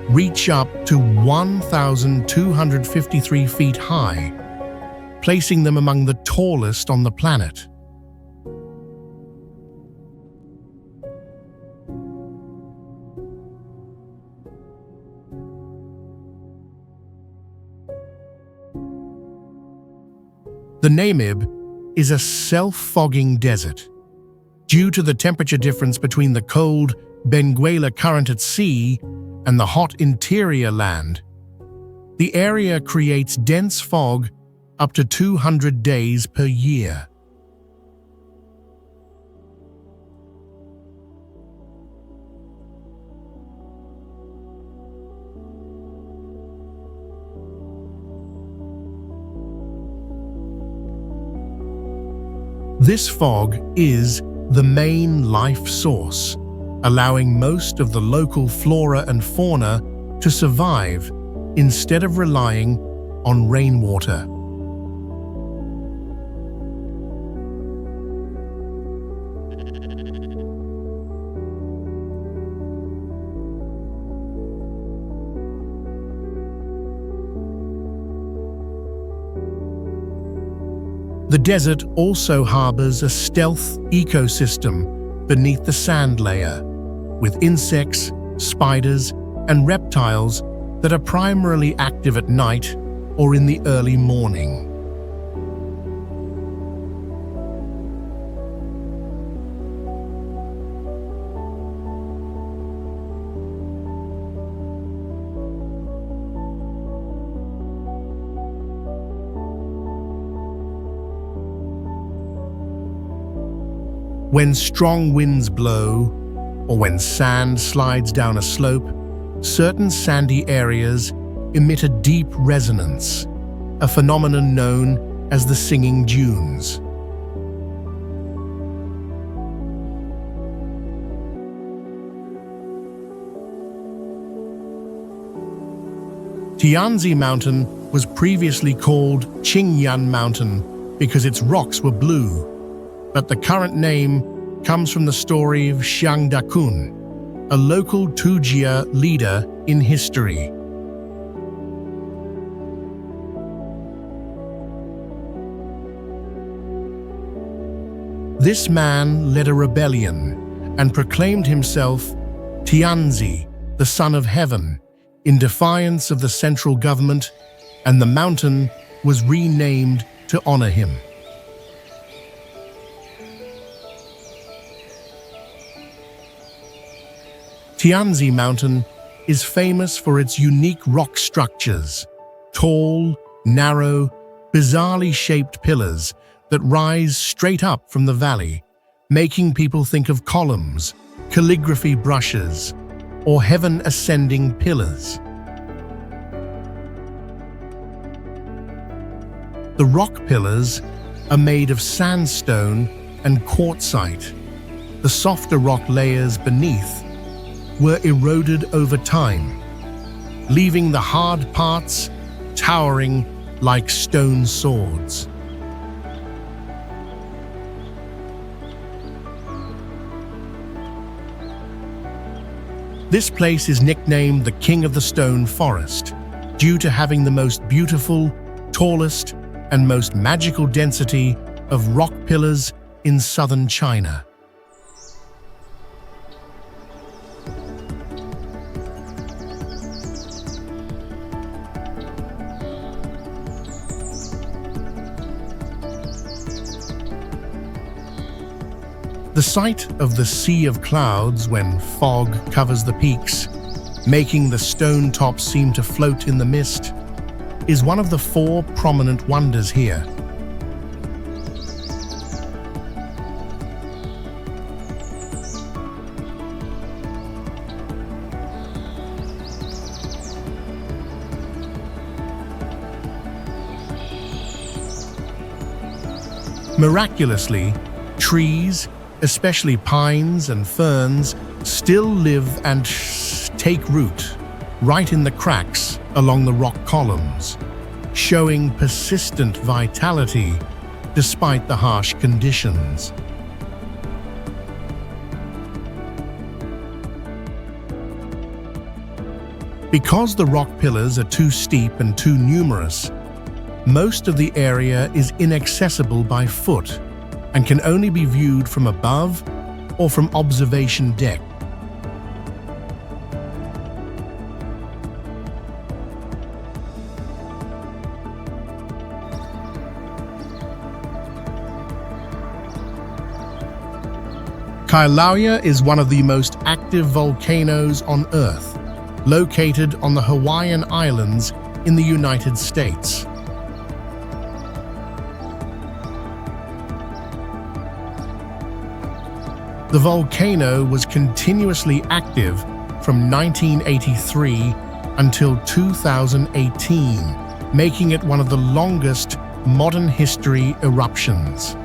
reach up to 1,253 feet high, placing them among the tallest on the planet. The Namib is a self-fogging desert. Due to the temperature difference between the cold Benguela Current at sea and the hot interior land, the area creates dense fog up to 200 days per year. This fog is the main life source, allowing most of the local flora and fauna to survive instead of relying on rainwater. The desert also harbors a stealth ecosystem beneath the sand layer, with insects, spiders, and reptiles that are primarily active at night or in the early morning. When strong winds blow, or when sand slides down a slope, certain sandy areas emit a deep resonance, a phenomenon known as the singing dunes. Tianmen Mountain was previously called Qingyan Mountain because its rocks were blue, but the current name comes from the story of Zhangjiajie, a local Tujia leader in history. This man led a rebellion and proclaimed himself Tianzi, the son of heaven, in defiance of the central government, and the mountain was renamed to honor him. Tianmen Mountain is famous for its unique rock structures, tall, narrow, bizarrely shaped pillars that rise straight up from the valley, making people think of columns, calligraphy brushes, or heaven-ascending pillars. The rock pillars are made of sandstone and quartzite. The softer rock layers beneath were eroded over time, leaving the hard parts towering like stone swords. This place is nicknamed the King of the Stone Forest due to having the most beautiful, tallest, and most magical density of rock pillars in southern China. The sight of the Sea of Clouds when fog covers the peaks, making the stone tops seem to float in the mist, is one of the 4 prominent wonders here. Miraculously, trees, especially pines and ferns, still live and take root right in the cracks along the rock columns, showing persistent vitality despite the harsh conditions. Because the rock pillars are too steep and too numerous, most of the area is inaccessible by foot and can only be viewed from above or from observation deck. Kilauea is one of the most active volcanoes on Earth, located on the Hawaiian Islands in the United States. The volcano was continuously active from 1983 until 2018, making it one of the longest modern history eruptions.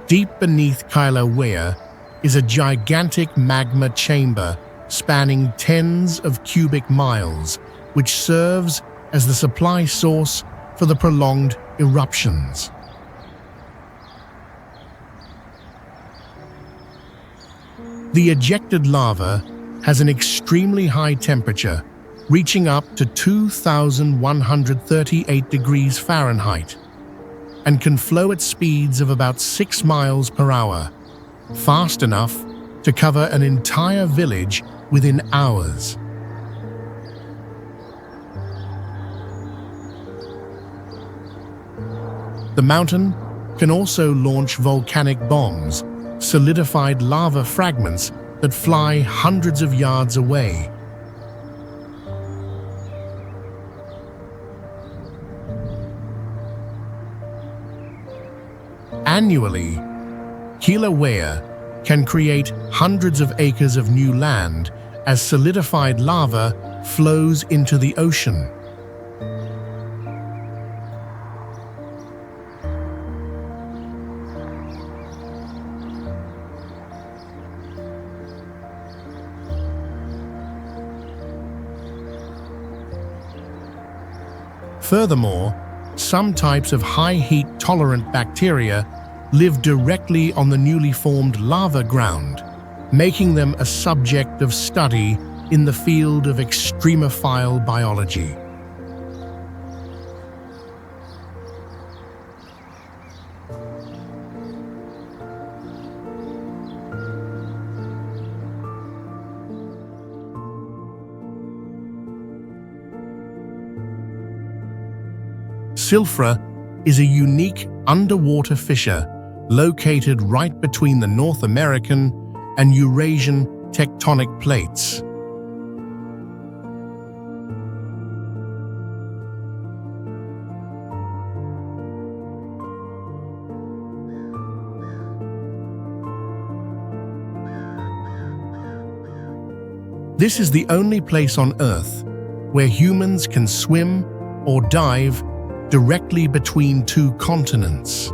Deep beneath Kilauea is a gigantic magma chamber spanning tens of cubic miles, which serves as the supply source for the prolonged eruptions. The ejected lava has an extremely high temperature, reaching up to 2,138 degrees Fahrenheit, and can flow at speeds of about 6 miles per hour, fast enough to cover an entire village within hours. The mountain can also launch volcanic bombs, solidified lava fragments that fly hundreds of yards away. Annually, Kilauea can create hundreds of acres of new land as solidified lava flows into the ocean. Furthermore, some types of high heat-tolerant bacteria live directly on the newly formed lava ground, making them a subject of study in the field of extremophile biology. Silfra is a unique underwater fissure located right between the North American and Eurasian tectonic plates. This is the only place on Earth where humans can swim or dive directly between two continents.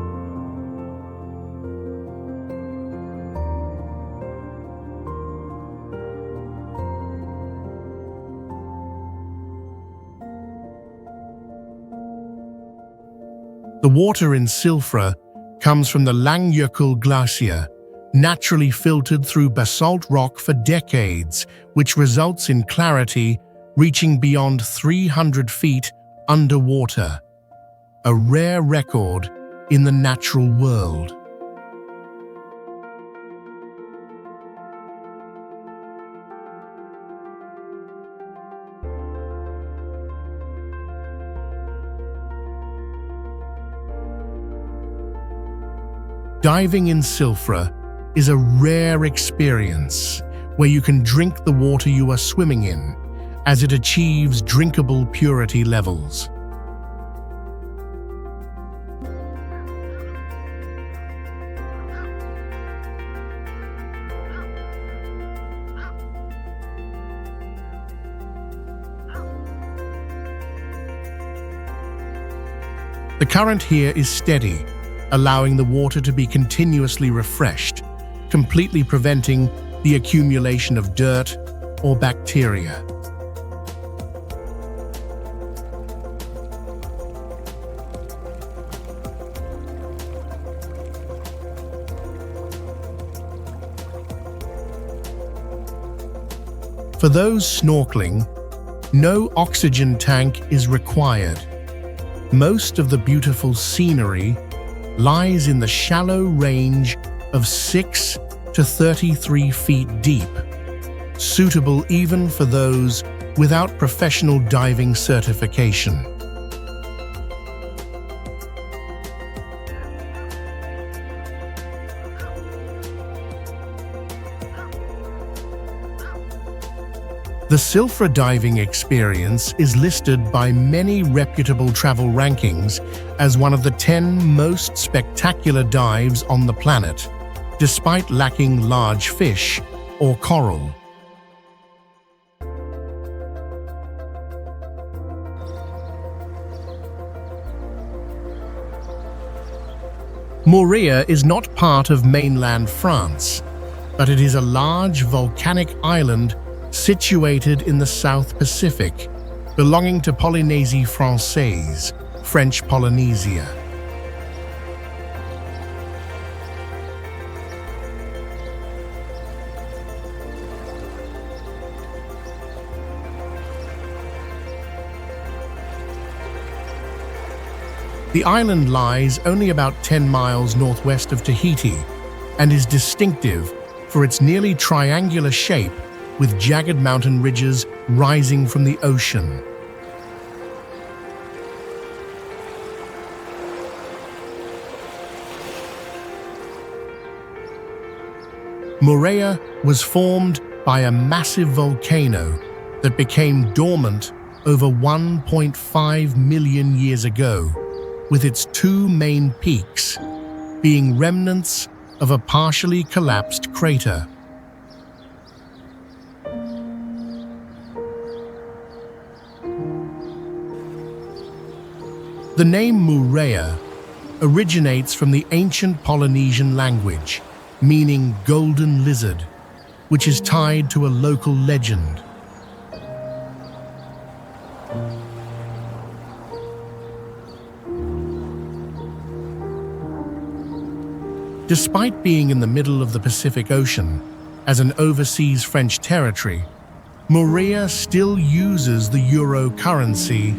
The water in Silfra comes from the Zhangjiajie Glacier, naturally filtered through basalt rock for decades, which results in clarity reaching beyond 300 feet underwater, a rare record in the natural world. Diving in Silfra is a rare experience where you can drink the water you are swimming in, as it achieves drinkable purity levels. The current here is steady, allowing the water to be continuously refreshed, completely preventing the accumulation of dirt or bacteria. For those snorkeling, no oxygen tank is required. Most of the beautiful scenery lies in the shallow range of 6 to 33 feet deep, suitable even for those without professional diving certification. The Silfra diving experience is listed by many reputable travel rankings as one of the 10 most spectacular dives on the planet, despite lacking large fish or coral. Moorea is not part of mainland France, but it is a large volcanic island situated in the South Pacific, belonging to Polynésie Française, French Polynesia. The island lies only about 10 miles northwest of Tahiti and is distinctive for its nearly triangular shape with jagged mountain ridges rising from the ocean. Moorea was formed by a massive volcano that became dormant over 1.5 million years ago, with its two main peaks being remnants of a partially collapsed crater. The name Moorea originates from the ancient Polynesian language, meaning golden lizard, which is tied to a local legend. Despite being in the middle of the Pacific Ocean, as an overseas French territory, Moorea still uses the euro currency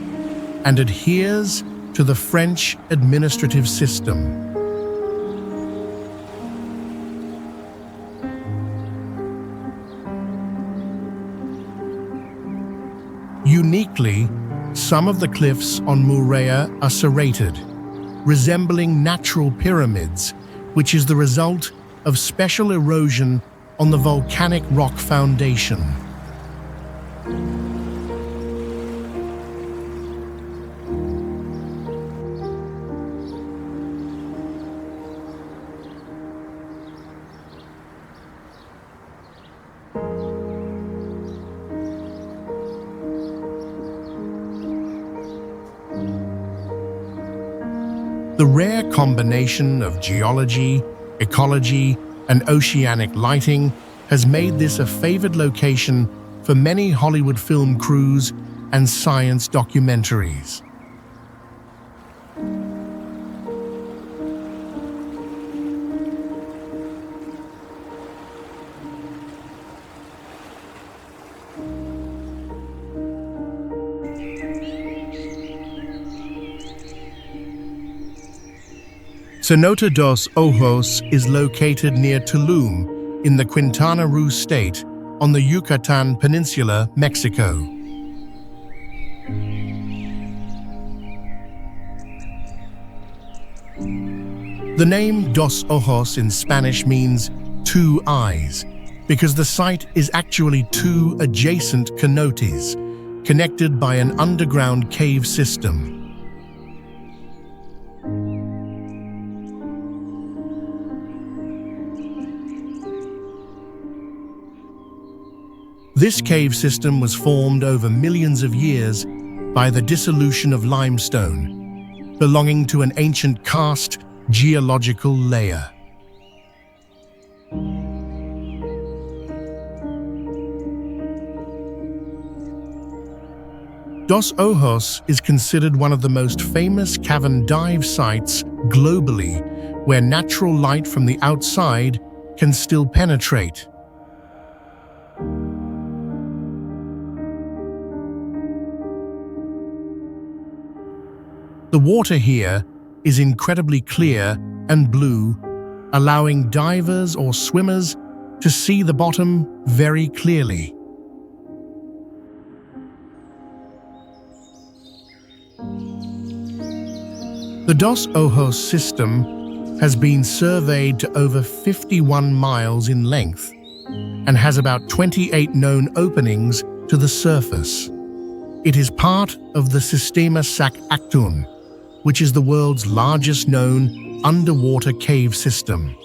and adheres to the French administrative system. Uniquely, some of the cliffs on Moorea are serrated, resembling natural pyramids, which is the result of special erosion on the volcanic rock foundation. The rare combination of geology, ecology, and oceanic lighting has made this a favored location for many Hollywood film crews and science documentaries. Cenote dos Ojos is located near Tulum in the Quintana Roo state on the Yucatan Peninsula, Mexico. The name Dos Ojos in Spanish means two eyes, because the site is actually two adjacent cenotes, connected by an underground cave system. This cave system was formed over millions of years by the dissolution of limestone, belonging to an ancient karst geological layer. Dos Ojos is considered one of the most famous cavern dive sites globally, where natural light from the outside can still penetrate. The water here is incredibly clear and blue, allowing divers or swimmers to see the bottom very clearly. The Dos Ojos system has been surveyed to over 51 miles in length and has about 28 known openings to the surface. It is part of the Sistema Sac Actun, which is the world's largest known underwater cave system.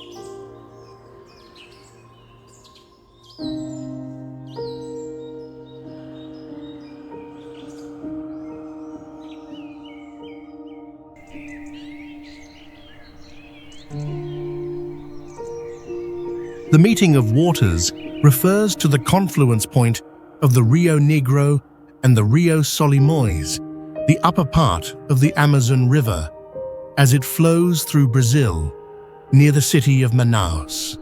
The meeting of waters refers to the confluence point of the Rio Negro and the Rio Solimões, the upper part of the Amazon River, as it flows through Brazil, near the city of Manaus.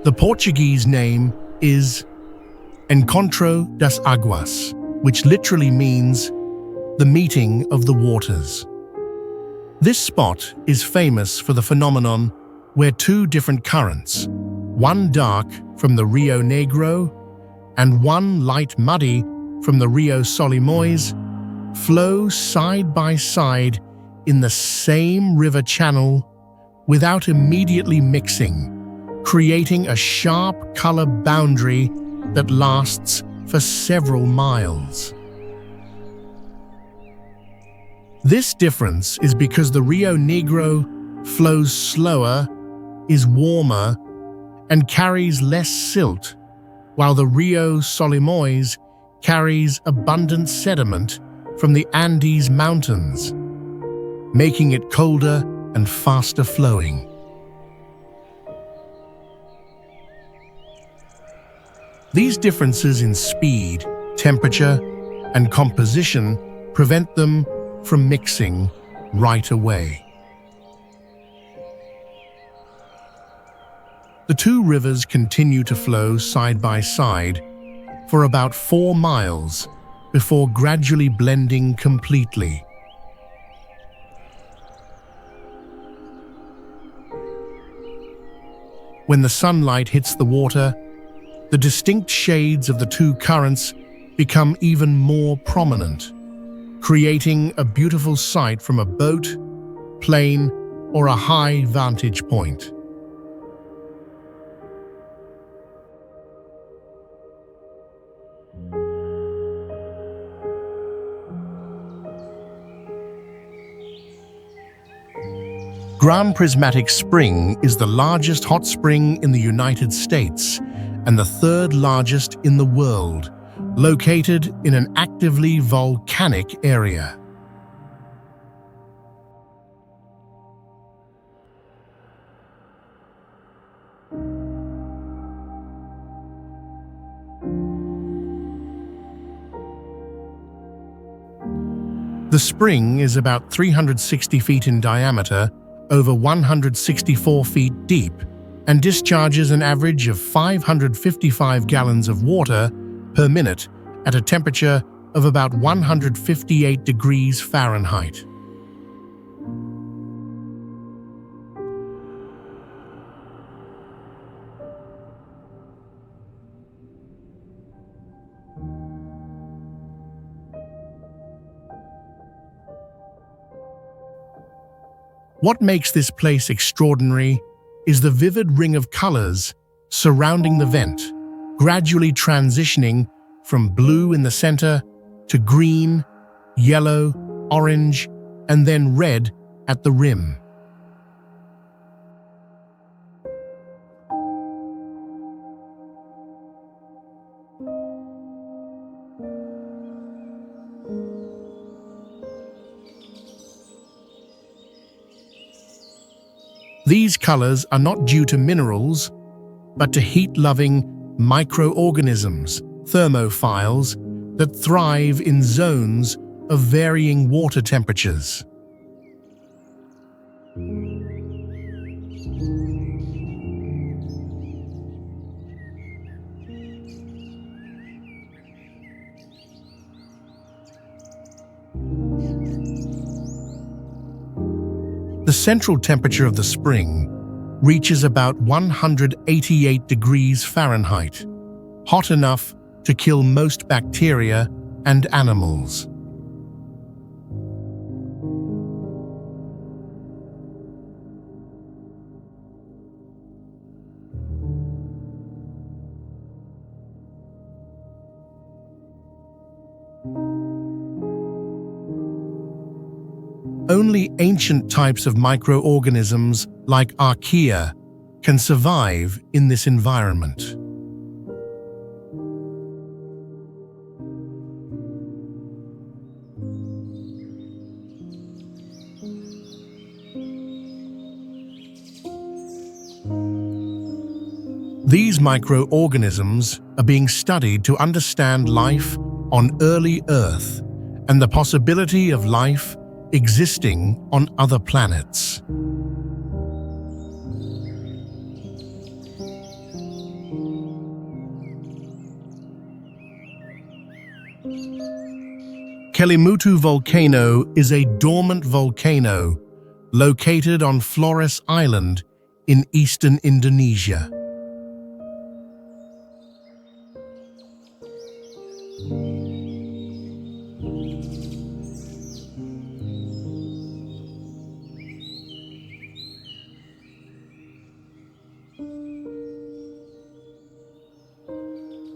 The Portuguese name is Encontro das Águas, which literally means the meeting of the waters. This spot is famous for the phenomenon where two different currents, one dark from the Rio Negro and one light muddy from the Rio Solimões, flow side by side in the same river channel without immediately mixing, creating a sharp color boundary that lasts for several miles. This difference is because the Rio Negro flows slower, is warmer, and carries less silt, while the Rio Solimões carries abundant sediment from the Andes Mountains, making it colder and faster flowing. These differences in speed, temperature, and composition prevent them from mixing right away. The two rivers continue to flow side by side for about 4 miles before gradually blending completely. When the sunlight hits the water, the distinct shades of the two currents become even more prominent, creating a beautiful sight from a boat, plane, or a high vantage point. Grand Prismatic Spring is the largest hot spring in the United States and the third largest in the world, located in an actively volcanic area. The spring is about 360 feet in diameter, over 164 feet deep, and discharges an average of 555 gallons of water per minute at a temperature of about 158 degrees Fahrenheit. What makes this place extraordinary is the vivid ring of colors surrounding the vent, gradually transitioning from blue in the center to green, yellow, orange, and then red at the rim. These colors are not due to minerals, but to heat-loving microorganisms, thermophiles, that thrive in zones of varying water temperatures. The central temperature of the spring reaches about 188 degrees Fahrenheit, hot enough to kill most bacteria and animals. Only ancient types of microorganisms like archaea can survive in this environment. These microorganisms are being studied to understand life on early Earth and the possibility of life existing on other planets. Kelimutu Volcano is a dormant volcano located on Flores Island in eastern Indonesia.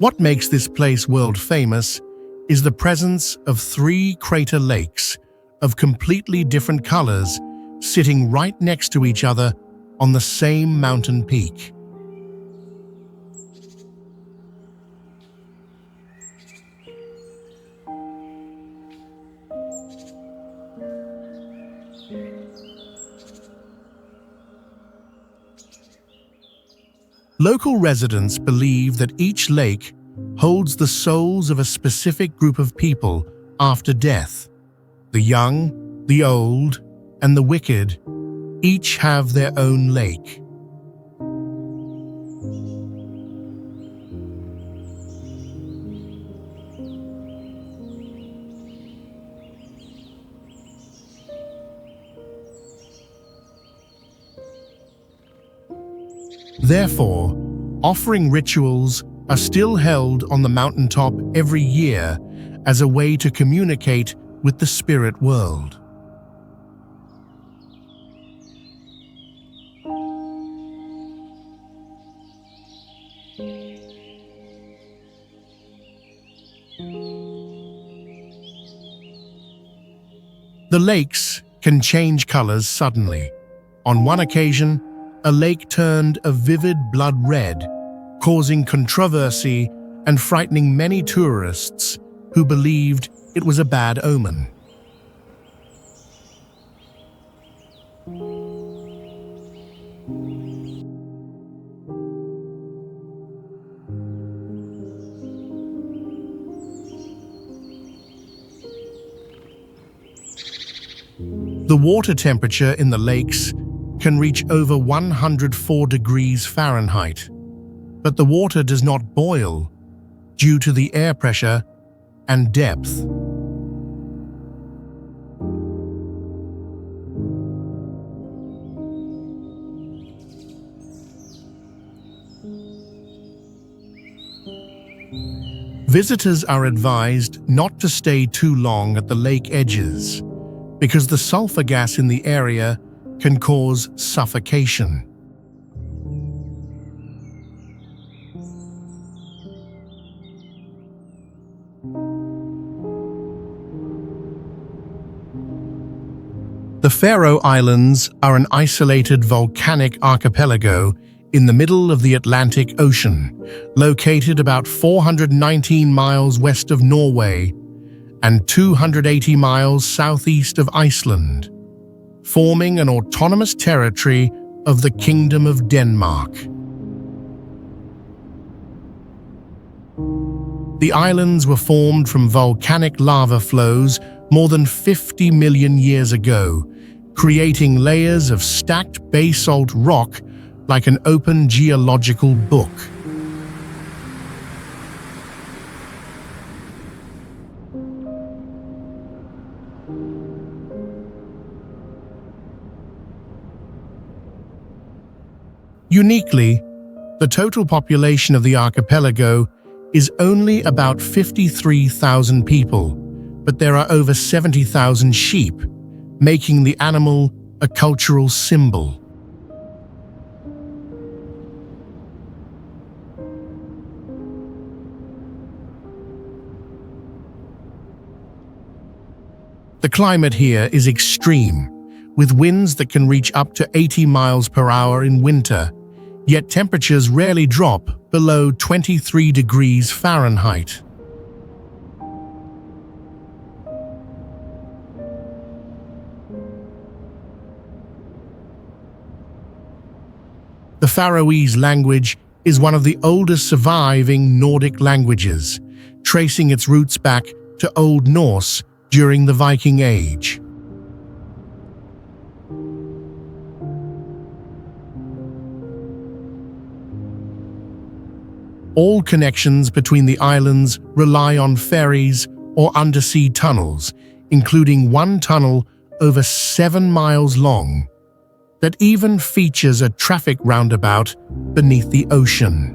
What makes this place world famous is the presence of 3 crater lakes of completely different colors sitting right next to each other on the same mountain peak. Local residents believe that each lake holds the souls of a specific group of people after death. The young, the old, and the wicked each have their own lake. Therefore, offering rituals are still held on the mountaintop every year as a way to communicate with the spirit world. The lakes can change colors suddenly. On one occasion, a lake turned a vivid blood red, causing controversy and frightening many tourists who believed it was a bad omen. The water temperature in the lakes can reach over 104 degrees Fahrenheit, but the water does not boil due to the air pressure and depth. Visitors are advised not to stay too long at the lake edges, because the sulfur gas in the area can cause suffocation. The Faroe Islands are an isolated volcanic archipelago in the middle of the Atlantic Ocean, located about 419 miles west of Norway and 280 miles southeast of Iceland, forming an autonomous territory of the Kingdom of Denmark. The islands were formed from volcanic lava flows more than 50 million years ago, creating layers of stacked basalt rock like an open geological book. Uniquely, the total population of the archipelago is only about 53,000 people, but there are over 70,000 sheep, making the animal a cultural symbol. The climate here is extreme, with winds that can reach up to 80 miles per hour in winter, yet temperatures rarely drop below 23 degrees Fahrenheit. The Faroese language is one of the oldest surviving Nordic languages, tracing its roots back to Old Norse during the Viking Age. All connections between the islands rely on ferries or undersea tunnels, including one tunnel over 7 miles long that even features a traffic roundabout beneath the ocean.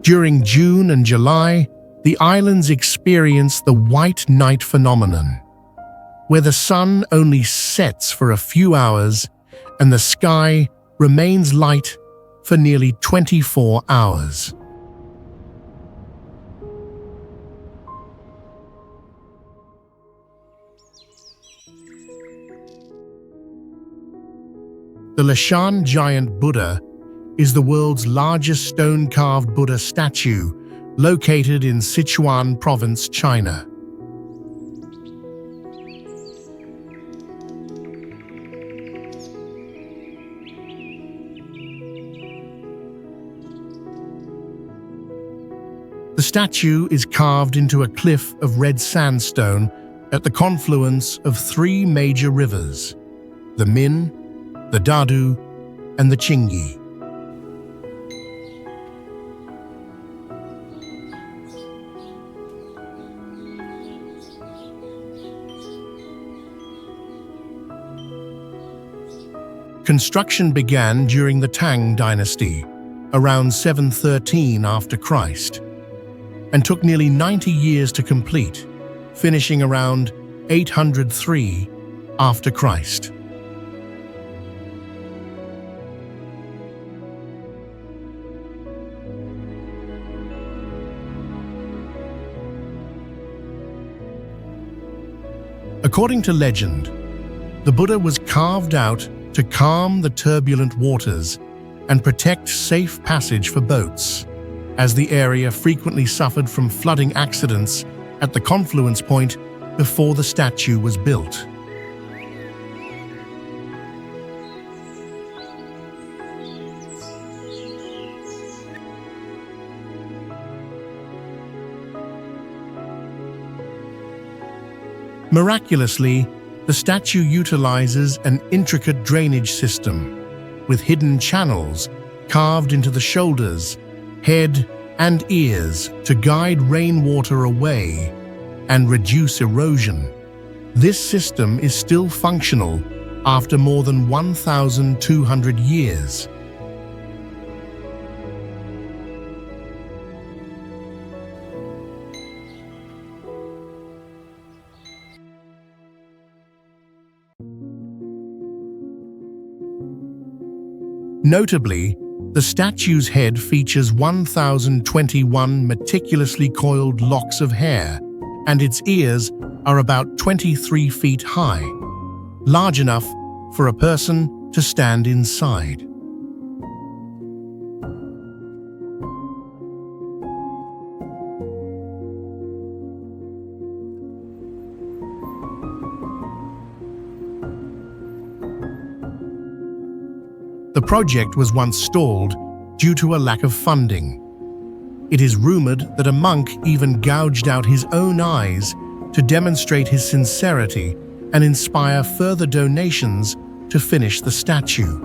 During June and July, the islands experience the white night phenomenon, where the sun only sets for a few hours and the sky remains light for nearly 24 hours. The Lashan giant Buddha is the world's largest stone-carved Buddha statue, located in Sichuan Province, China. The statue is carved into a cliff of red sandstone at the confluence of 3 major rivers, the Min, the Dadu, and the Chingi. Construction began during the Tang dynasty, around 713 after Christ, and took nearly 90 years to complete, finishing around 803 after Christ. According to legend, The Buddha was carved out to calm the turbulent waters and protect safe passage for boats, as the area frequently suffered from flooding accidents at the confluence point before the statue was built. Miraculously, the statue utilizes an intricate drainage system, with hidden channels carved into the shoulders, head, and ears to guide rainwater away and reduce erosion. This system is still functional after more than 1,200 years. Notably, the statue's head features 1,021 meticulously coiled locks of hair, and its ears are about 23 feet high, large enough for a person to stand inside. The project was once stalled due to a lack of funding. It is rumored that a monk even gouged out his own eyes to demonstrate his sincerity and inspire further donations to finish the statue.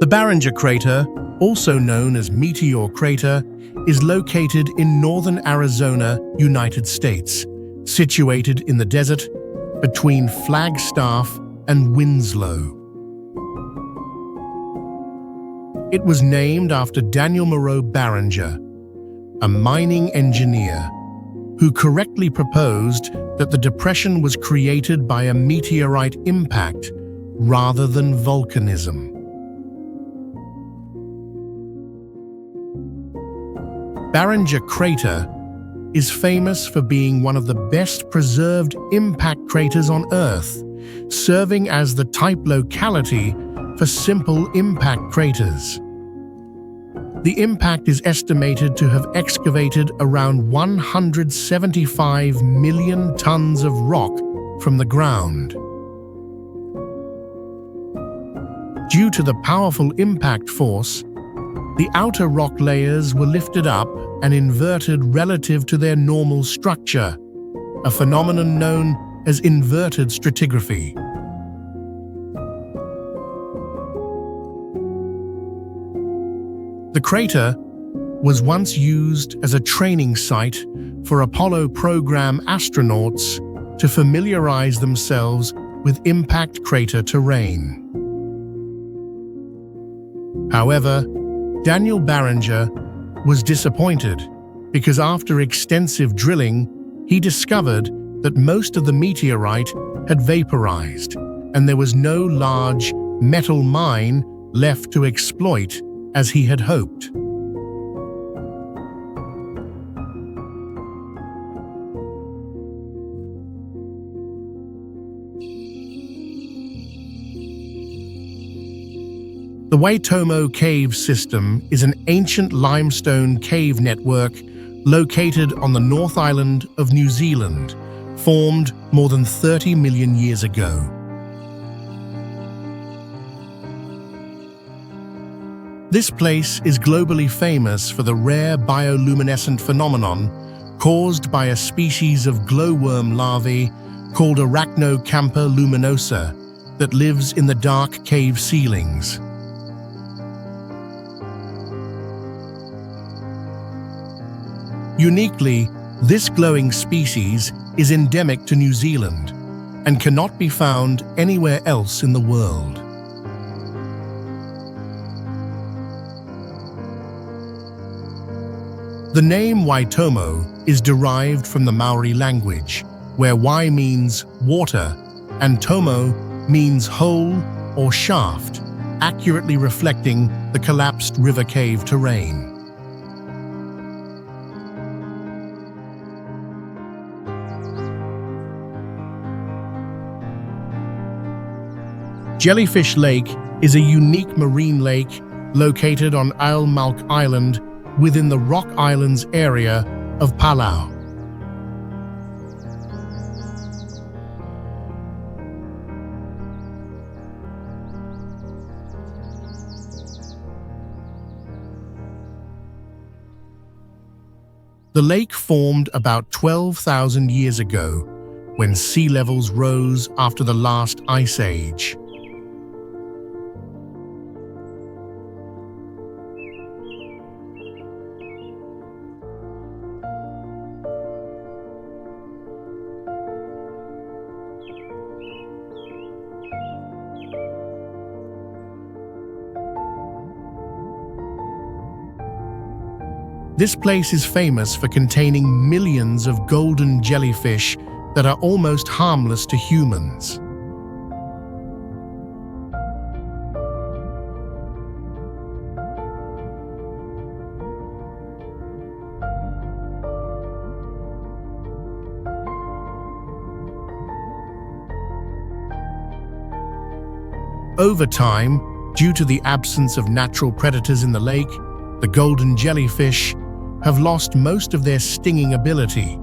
The Barringer crater, also known as Meteor Crater, is located in northern Arizona, United States, situated in the desert between Flagstaff and Winslow. It was named after Daniel Moreau Barringer, a mining engineer, who correctly proposed that the depression was created by a meteorite impact rather than volcanism. Barringer Crater is famous for being one of the best preserved impact craters on Earth, serving as the type locality for simple impact craters. The impact is estimated to have excavated around 175 million tons of rock from the ground. Due to the powerful impact force, the outer rock layers were lifted up and inverted relative to their normal structure, a phenomenon known as inverted stratigraphy. The crater was once used as a training site for Apollo program astronauts to familiarize themselves with impact crater terrain. However, Daniel Barringer was disappointed because after extensive drilling, he discovered that most of the meteorite had vaporized and there was no large metal mine left to exploit as he had hoped. The Waitomo Caves system is an ancient limestone cave network located on the North Island of New Zealand, formed more than 30 million years ago. This place is globally famous for the rare bioluminescent phenomenon caused by a species of glowworm larvae called Arachnocampa luminosa that lives in the dark cave ceilings. Uniquely, this glowing species is endemic to New Zealand and cannot be found anywhere else in the world. The name Waitomo is derived from the Maori language, where Wai means water and Tomo means hole or shaft, accurately reflecting the collapsed river cave terrain. Jellyfish Lake is a unique marine lake located on Malk Island within the Rock Islands area of Palau. The lake formed about 12,000 years ago when sea levels rose after the last ice age. This place is famous for containing millions of golden jellyfish that are almost harmless to humans. Over time, due to the absence of natural predators in the lake, the golden jellyfish have lost most of their stinging ability.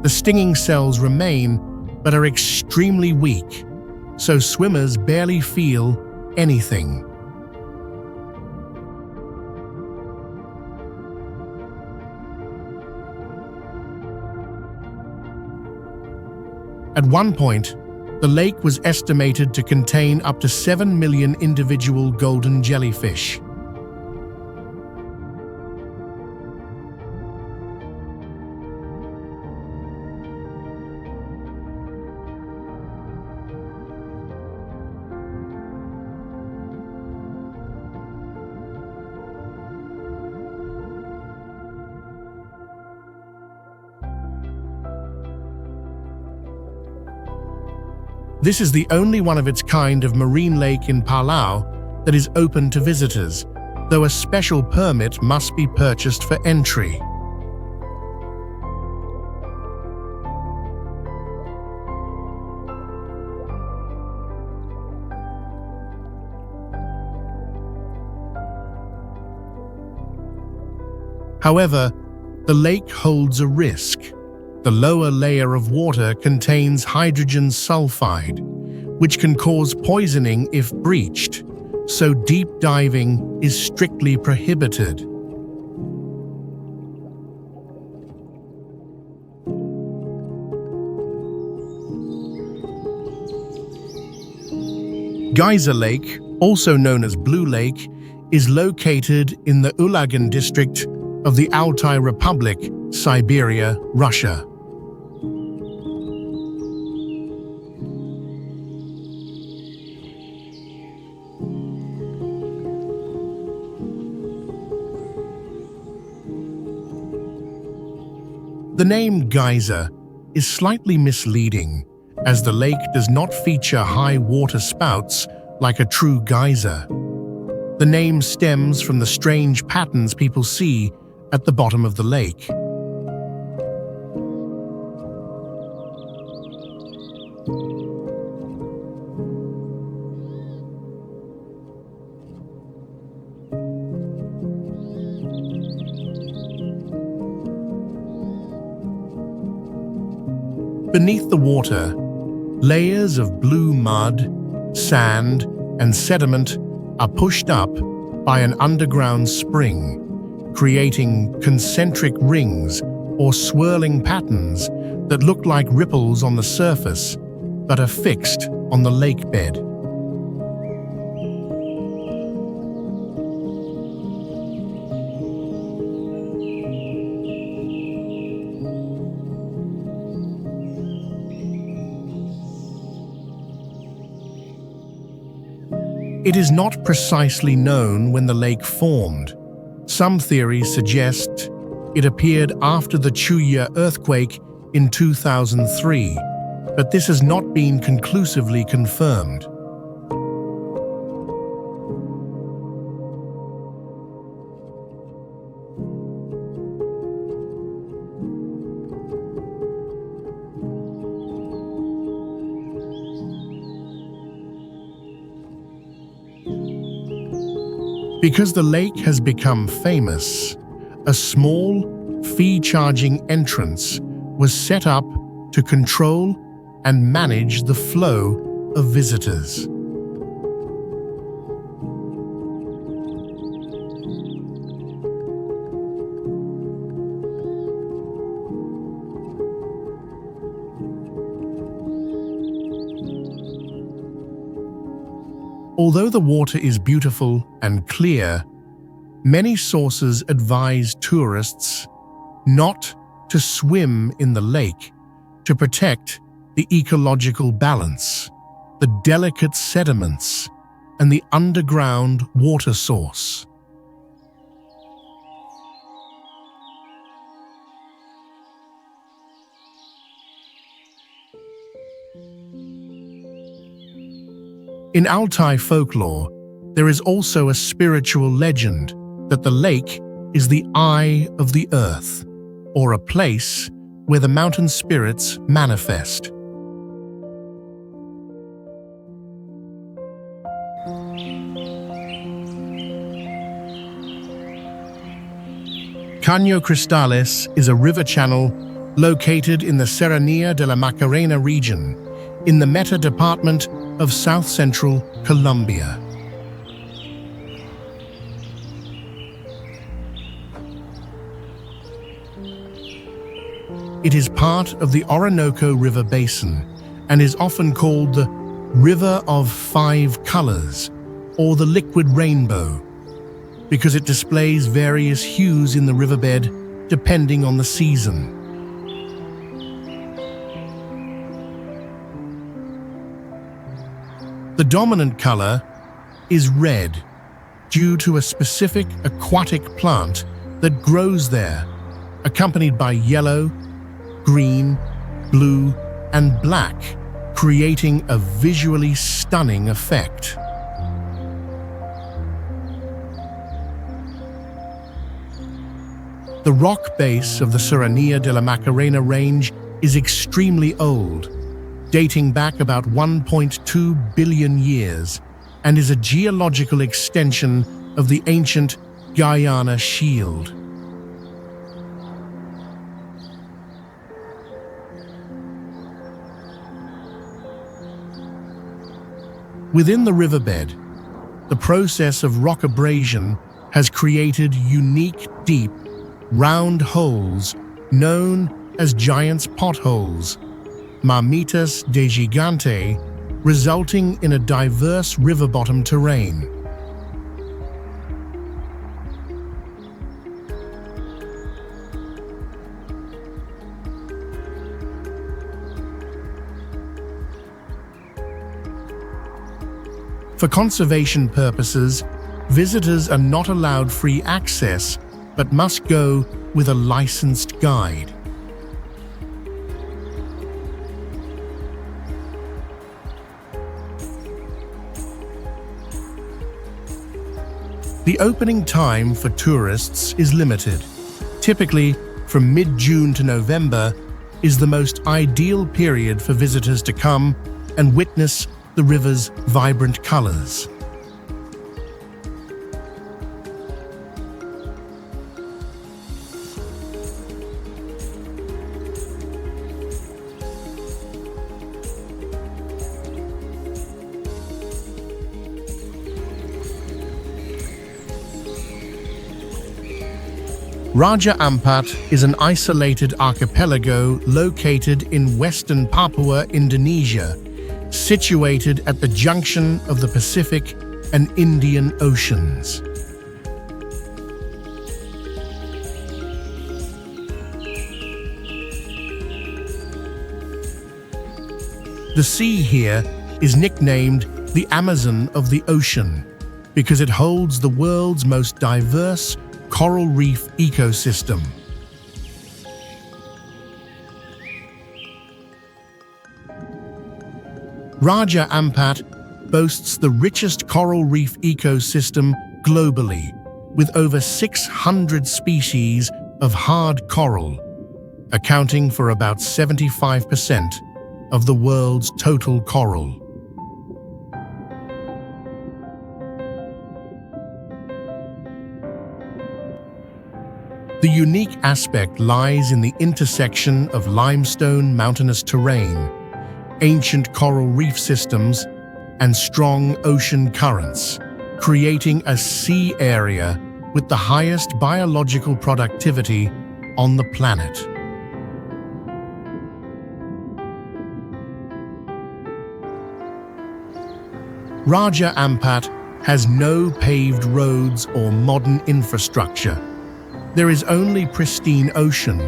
The stinging cells remain, but are extremely weak, so swimmers barely feel anything. At one point, the lake was estimated to contain up to 7 million individual golden jellyfish. This is the only one of its kind of marine lake in Palau that is open to visitors, though a special permit must be purchased for entry. However, the lake holds a risk. The lower layer of water contains hydrogen sulfide, which can cause poisoning if breached, so deep diving is strictly prohibited. Geyser Lake, also known as Blue Lake, is located in the Ulagan district of the Altai Republic, Siberia, Russia. The name geyser is slightly misleading, as the lake does not feature high water spouts like a true geyser. The name stems from the strange patterns people see at the bottom of the lake. Beneath the water, layers of blue mud, sand, and sediment are pushed up by an underground spring, creating concentric rings or swirling patterns that look like ripples on the surface but are fixed on the lake bed. It is not precisely known when the lake formed. Some theories suggest it appeared after the Chuya earthquake in 2003, but this has not been conclusively confirmed. Because the lake has become famous, a small, fee-charging entrance was set up to control and manage the flow of visitors. Although the water is beautiful and clear, many sources advise tourists not to swim in the lake to protect the ecological balance, the delicate sediments, and the underground water source. In Altai folklore, there is also a spiritual legend that the lake is the eye of the earth, or a place where the mountain spirits manifest. Caño Cristales is a river channel located in the Serranía de la Macarena region, in the Meta department of south-central Colombia. It is part of the Orinoco River Basin and is often called the River of Five Colors or the Liquid Rainbow, because it displays various hues in the riverbed depending on the season. The dominant color is red due to a specific aquatic plant that grows there, accompanied by yellow, green, blue, and black, creating a visually stunning effect. The rock base of the Serranía de la Macarena range is extremely old, dating back about 1.2 billion years, and is a geological extension of the ancient Guyana Shield. Within the riverbed, the process of rock abrasion has created unique, deep, round holes known as giant's potholes, Marmitas de Gigante, resulting in a diverse river bottom terrain. For conservation purposes, visitors are not allowed free access, but must go with a licensed guide. The opening time for tourists is limited. Typically, from mid-June to November is the most ideal period for visitors to come and witness the river's vibrant colors. Raja Ampat is an isolated archipelago located in western Papua, Indonesia, situated at the junction of the Pacific and Indian Oceans. The sea here is nicknamed the Amazon of the ocean because it holds the world's most diverse coral reef ecosystem. Raja Ampat boasts the richest coral reef ecosystem globally, with over 600 species of hard coral, accounting for about 75% of the world's total coral. The unique aspect lies in the intersection of limestone mountainous terrain, ancient coral reef systems, and strong ocean currents, creating a sea area with the highest biological productivity on the planet. Raja Ampat has no paved roads or modern infrastructure. There is only pristine ocean,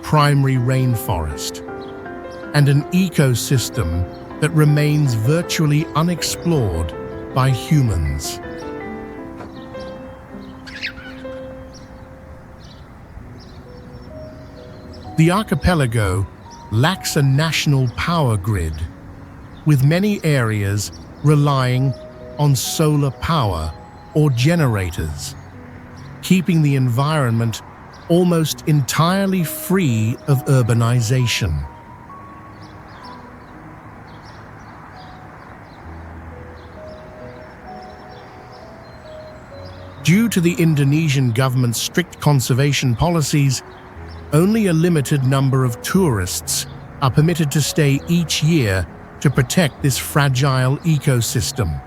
primary rainforest, and an ecosystem that remains virtually unexplored by humans. The archipelago lacks a national power grid, with many areas relying on solar power or generators, keeping the environment almost entirely free of urbanization. Due to the Indonesian government's strict conservation policies, only a limited number of tourists are permitted to stay each year to protect this fragile ecosystem.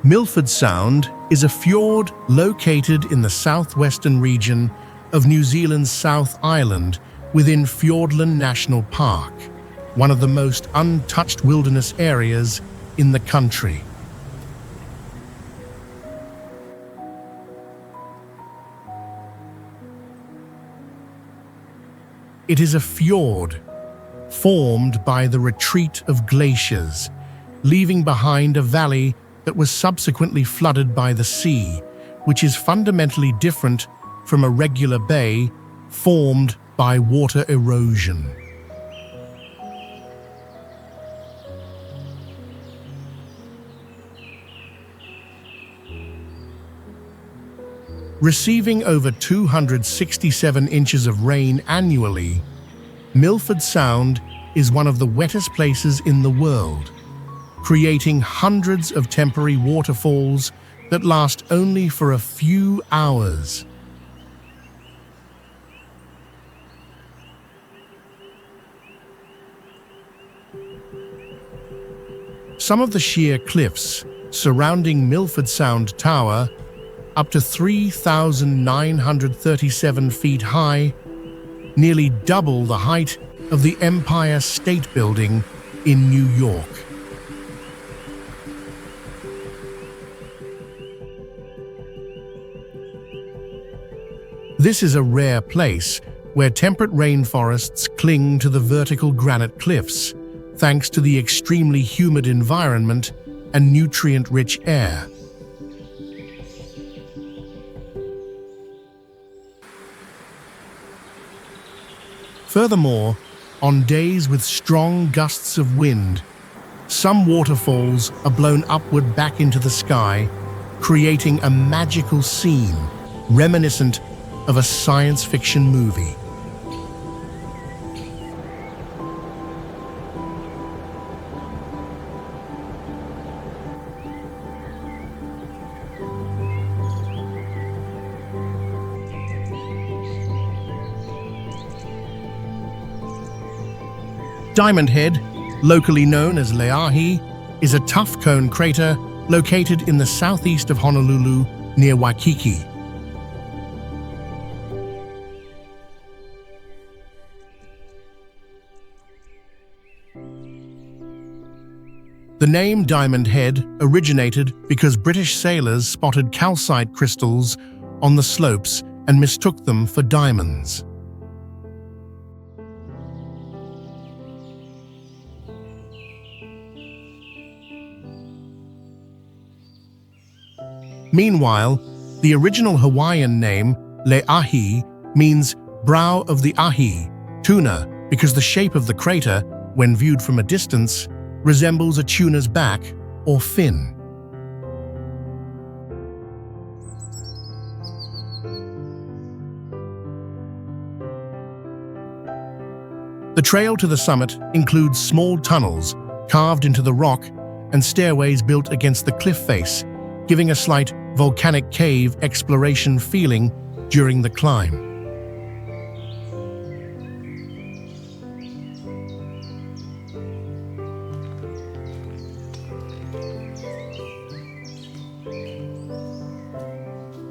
Milford Sound is a fjord located in the southwestern region of New Zealand's South Island within Fiordland National Park, one of the most untouched wilderness areas in the country. It is a fjord formed by the retreat of glaciers, leaving behind a valley that was subsequently flooded by the sea, which is fundamentally different from a regular bay formed by water erosion. Receiving over 267 inches of rain annually, Milford Sound is one of the wettest places in the world, creating hundreds of temporary waterfalls that last only for a few hours. Some of the sheer cliffs surrounding Milford Sound Tower, up to 3,937 feet high, nearly double the height of the Empire State Building in New York. This is a rare place where temperate rainforests cling to the vertical granite cliffs, thanks to the extremely humid environment and nutrient-rich air. Furthermore, on days with strong gusts of wind, some waterfalls are blown upward back into the sky, creating a magical scene reminiscent of a science fiction movie. Diamond Head, locally known as Nha-Ke, is a tough cone crater located in the southeast of Honolulu near Waikiki. The name Diamond Head originated because British sailors spotted calcite crystals on the slopes and mistook them for diamonds. Meanwhile, the original Hawaiian name, Le'ahi, means brow of the ahi, tuna, because the shape of the crater, when viewed from a distance, resembles a tuna's back or fin. The trail to the summit includes small tunnels carved into the rock and stairways built against the cliff face, giving a slight volcanic cave exploration feeling during the climb.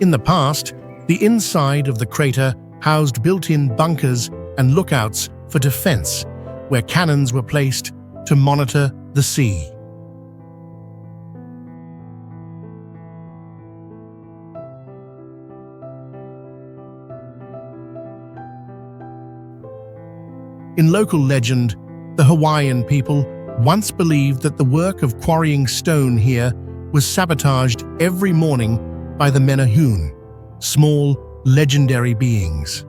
In the past, the inside of the crater housed built-in bunkers and lookouts for defense, where cannons were placed to monitor the sea. In local legend, the Hawaiian people once believed that the work of quarrying stone here was sabotaged every morning by the Menehune, small, legendary beings.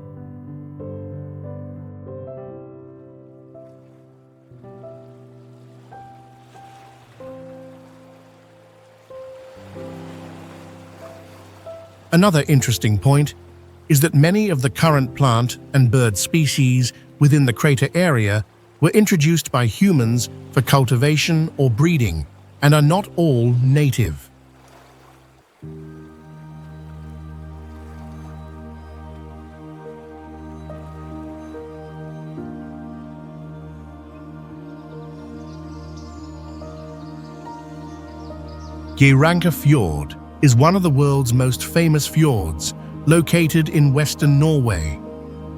Another interesting point is that many of the current plant and bird species within the crater area were introduced by humans for cultivation or breeding and are not all native. Geirange Fjord is one of the world's most famous fjords, located in western Norway,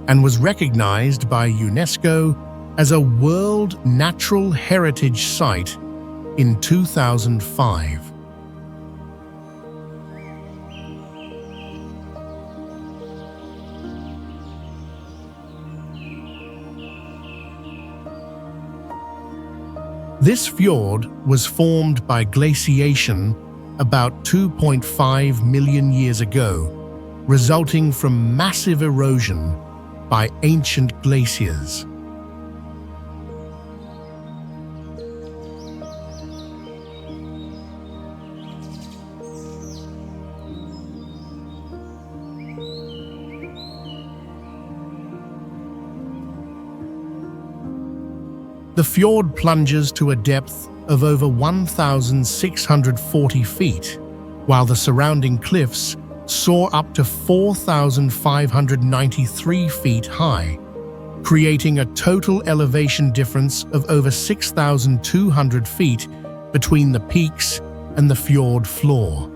and was recognized by UNESCO as a World Natural Heritage Site in 2005. This fjord was formed by glaciation about 2.5 million years ago, resulting from massive erosion by ancient glaciers. The fjord plunges to a depth of over 1,640 feet, while the surrounding cliffs soar up to 4,593 feet high, creating a total elevation difference of over 6,200 feet between the peaks and the fjord floor.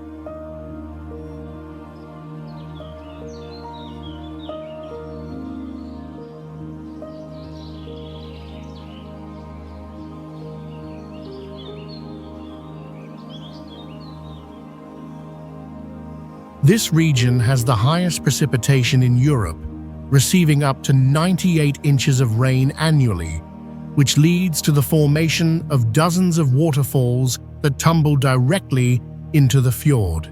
This region has the highest precipitation in Europe, receiving up to 98 inches of rain annually, which leads to the formation of dozens of waterfalls that tumble directly into the fjord.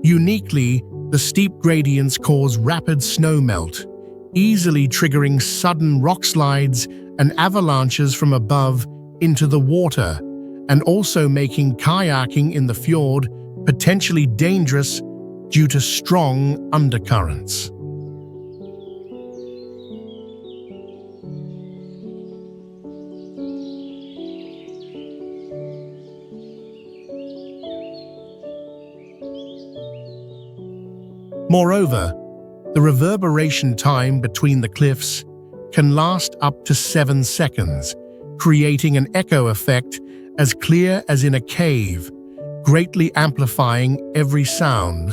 Uniquely, the steep gradients cause rapid snowmelt, easily triggering sudden rock slides and avalanches from above into the water, and also making kayaking in the fjord potentially dangerous due to strong undercurrents. Moreover, the reverberation time between the cliffs can last up to 7 seconds, creating an echo effect as clear as in a cave, greatly amplifying every sound.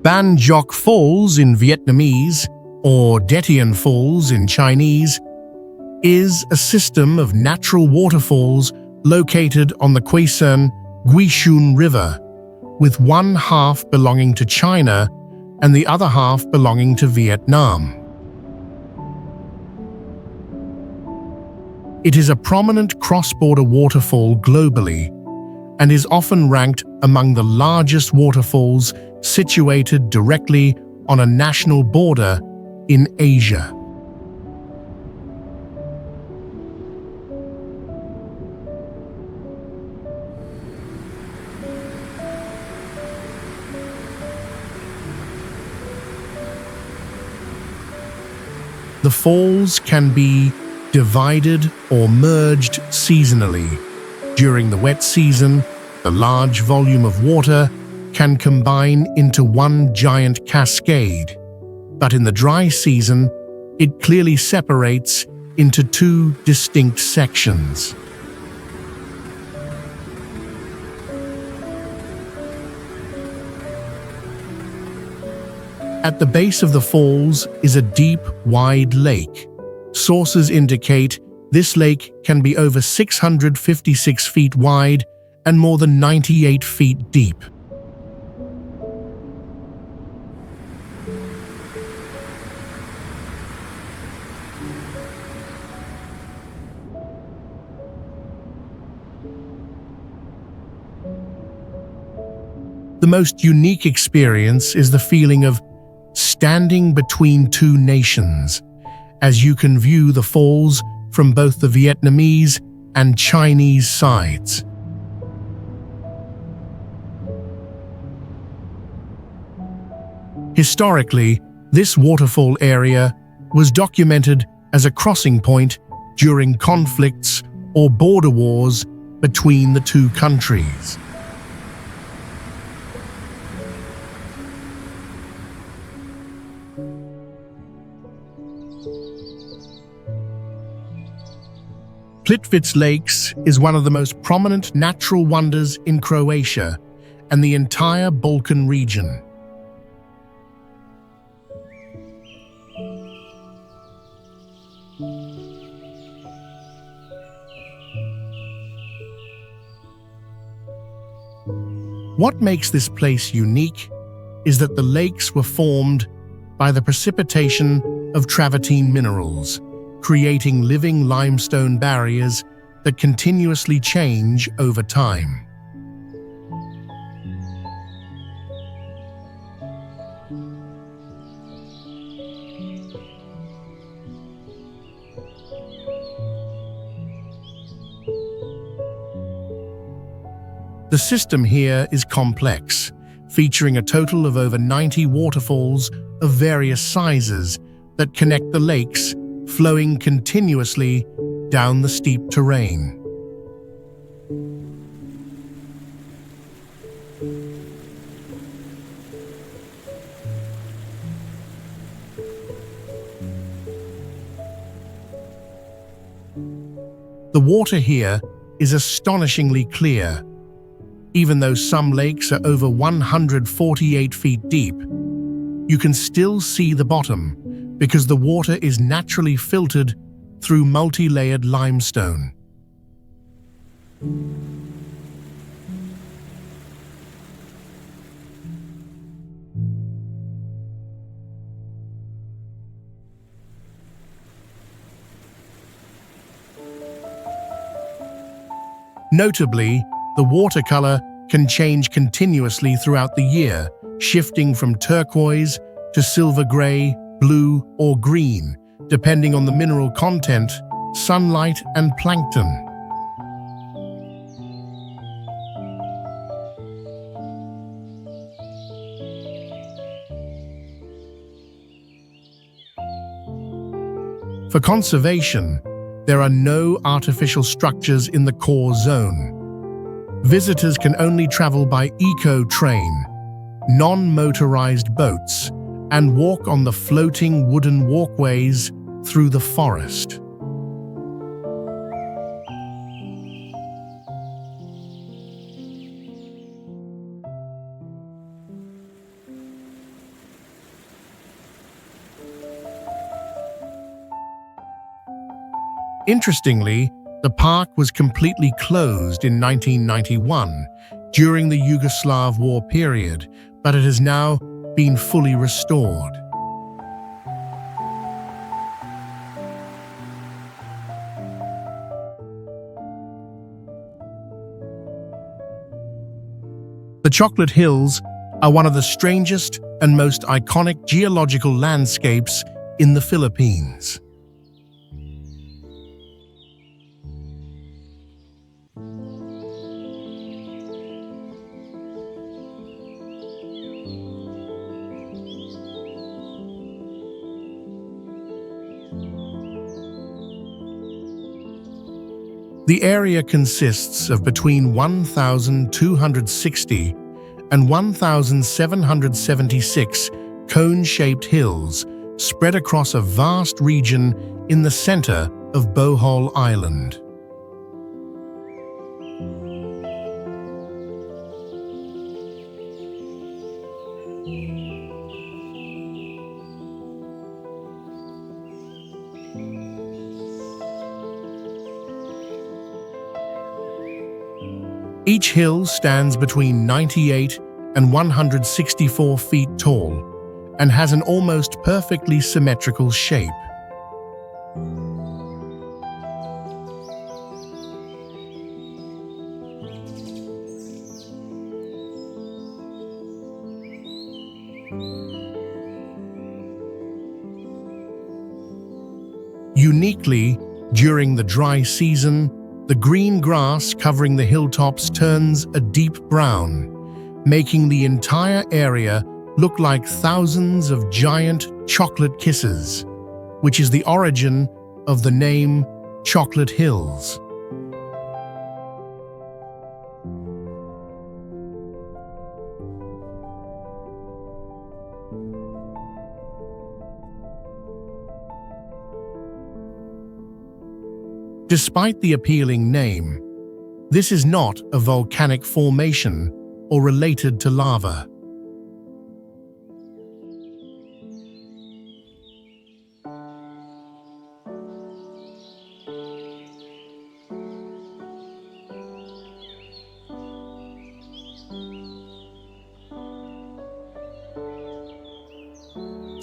Ban Gioc Falls in Vietnamese, or Detien Falls in Chinese, is a system of natural waterfalls located on the Quezon Guishun River, with one half belonging to China and the other half belonging to Vietnam. It is a prominent cross-border waterfall globally and is often ranked among the largest waterfalls situated directly on a national border in Asia. The falls can be divided or merged seasonally. During the wet season, the large volume of water can combine into one giant cascade, but in the dry season, it clearly separates into two distinct sections. At the base of the falls is a deep, wide lake. Sources indicate this lake can be over 656 feet wide and more than 98 feet deep. The most unique experience is the feeling of standing between two nations, as you can view the falls from both the Vietnamese and Chinese sides. Historically, this waterfall area was documented as a crossing point during conflicts or border wars between the two countries. Plitvice Lakes is one of the most prominent natural wonders in Croatia and the entire Balkan region. What makes this place unique is that the lakes were formed by the precipitation of travertine minerals, creating living limestone barriers that continuously change over time. The system here is complex, featuring a total of over 90 waterfalls of various sizes that connect the lakes, flowing continuously down the steep terrain. The water here is astonishingly clear. Even though some lakes are over 148 feet deep, you can still see the bottom because the water is naturally filtered through multi-layered limestone. Notably, the water color can change continuously throughout the year, shifting from turquoise to silver gray, blue, or green, depending on the mineral content, sunlight, and plankton. For conservation, there are no artificial structures in the core zone. Visitors can only travel by eco-train, non-motorized boats, and walk on the floating wooden walkways through the forest. Interestingly, the park was completely closed in 1991 during the Yugoslav war period, but it has now been fully restored. The Chocolate Hills are one of the strangest and most iconic geological landscapes in the Philippines. The area consists of between 1,260 and 1,776 cone-shaped hills spread across a vast region in the center of Bohol Island. Each hill stands between 98 and 164 feet tall and has an almost perfectly symmetrical shape. Uniquely, during the dry season, the green grass covering the hilltops turns a deep brown, making the entire area look like thousands of giant chocolate kisses, which is the origin of the name Chocolate Hills. Despite the appealing name, this is not a volcanic formation or related to lava.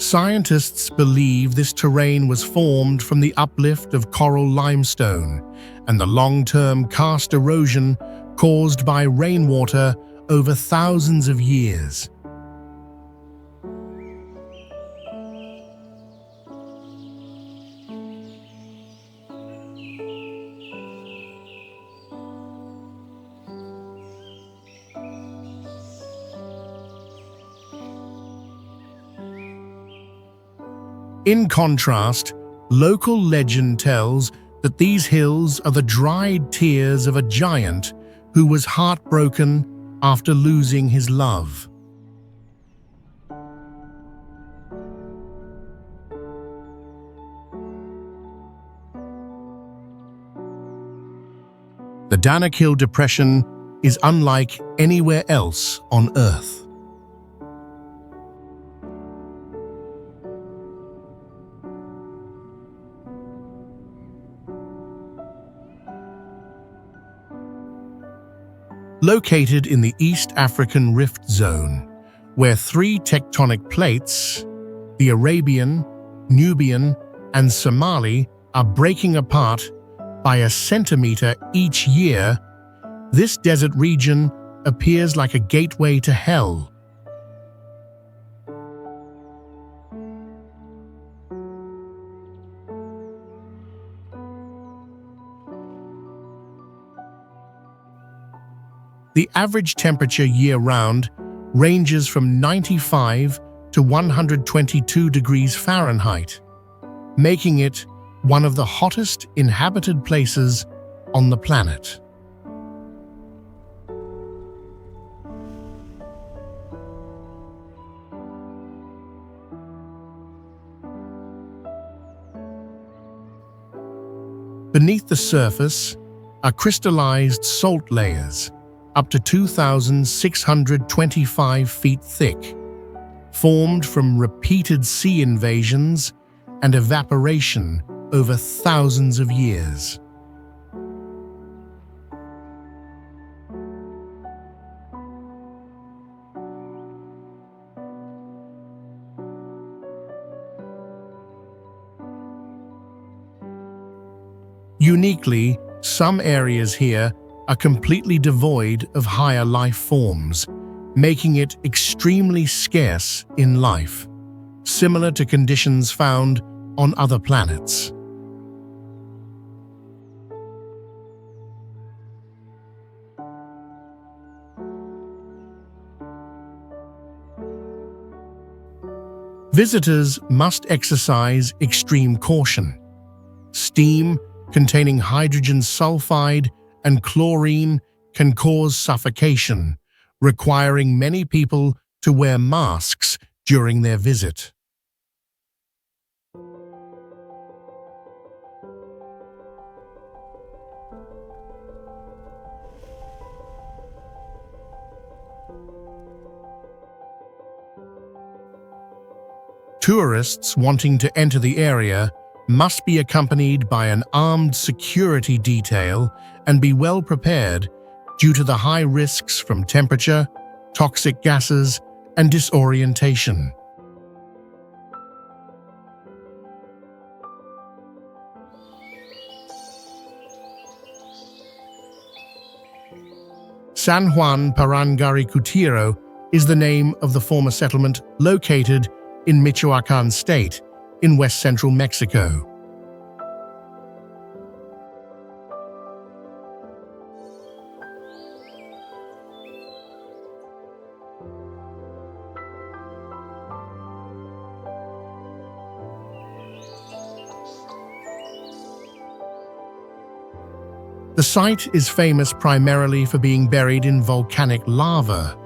Scientists believe this terrain was formed from the uplift of coral limestone and the long-term karst erosion caused by rainwater over thousands of years. In contrast, local legend tells that these hills are the dried tears of a giant who was heartbroken after losing his love. The Danakil Depression is unlike anywhere else on Earth. Located in the East African Rift Zone, where three tectonic plates, the Arabian, Nubian, and Somali, are breaking apart by a centimeter each year, this desert region appears like a gateway to hell. The average temperature year-round ranges from 95 to 122 degrees Fahrenheit, making it one of the hottest inhabited places on the planet. Beneath the surface are crystallized salt layers, up to 2,625 feet thick, formed from repeated sea invasions and evaporation over thousands of years. Uniquely, some areas here are completely devoid of higher life forms, making it extremely scarce in life, similar to conditions found on other planets. Visitors must exercise extreme caution. Steam containing hydrogen sulfide and chlorine can cause suffocation, requiring many people to wear masks during their visit. Tourists wanting to enter the area must be accompanied by an armed security detail and be well prepared due to the high risks from temperature, toxic gases, and disorientation. San Juan Parangaricutiro is the name of the former settlement located in Michoacán State, in west-central Mexico. The site is famous primarily for being buried in volcanic lava,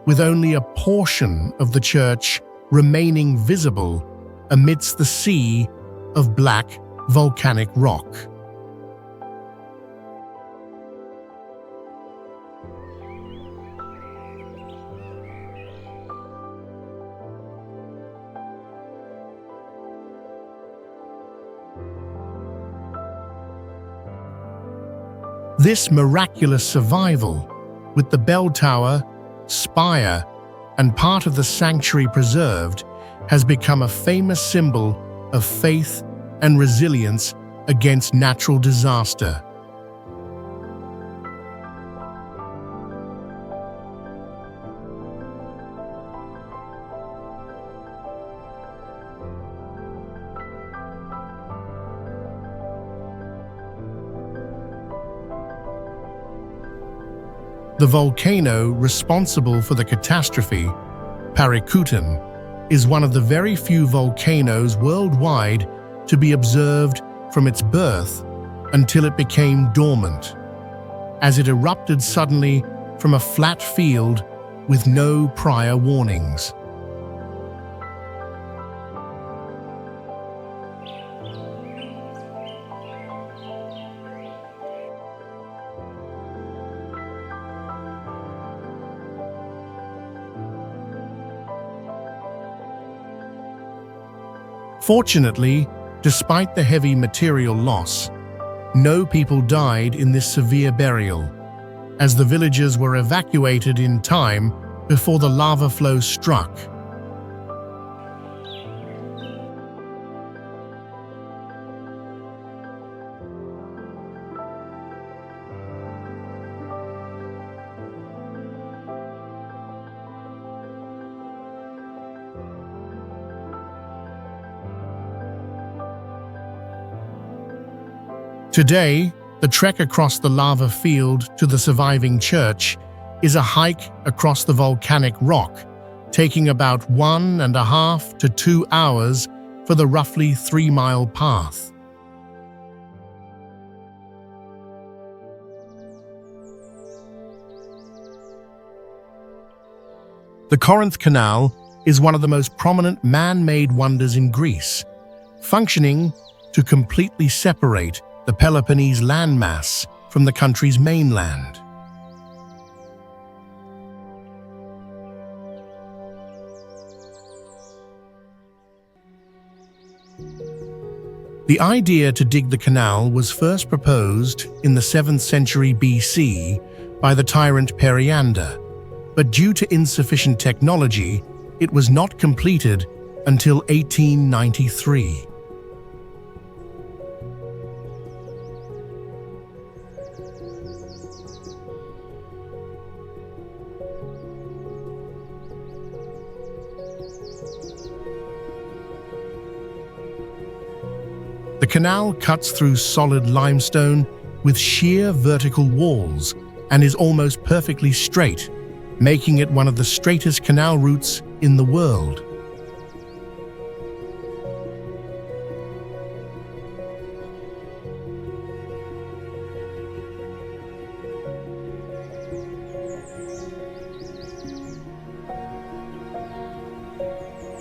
with only a portion of the church remaining visible amidst the sea of black volcanic rock. This miraculous survival, with the bell tower, spire, and part of the sanctuary preserved, has become a famous symbol of faith and resilience against natural disaster. The volcano responsible for the catastrophe, Parikutan, is one of the very few volcanoes worldwide to be observed from its birth until it became dormant, as it erupted suddenly from a flat field with no prior warnings. Fortunately, despite the heavy material loss, no people died in this severe burial, as the villagers were evacuated in time before the lava flow struck. Today, the trek across the lava field to the surviving church is a hike across the volcanic rock, taking about 1.5 to 2 hours for the roughly 3-mile path. The Corinth Canal is one of the most prominent man-made wonders in Greece, functioning to completely separate the Peloponnese landmass from the country's mainland. The idea to dig the canal was first proposed in the 7th century BC by the tyrant Periander, but due to insufficient technology, it was not completed until 1893. canal cuts through solid limestone with sheer vertical walls and is almost perfectly straight, making it one of the straightest canal routes in the world.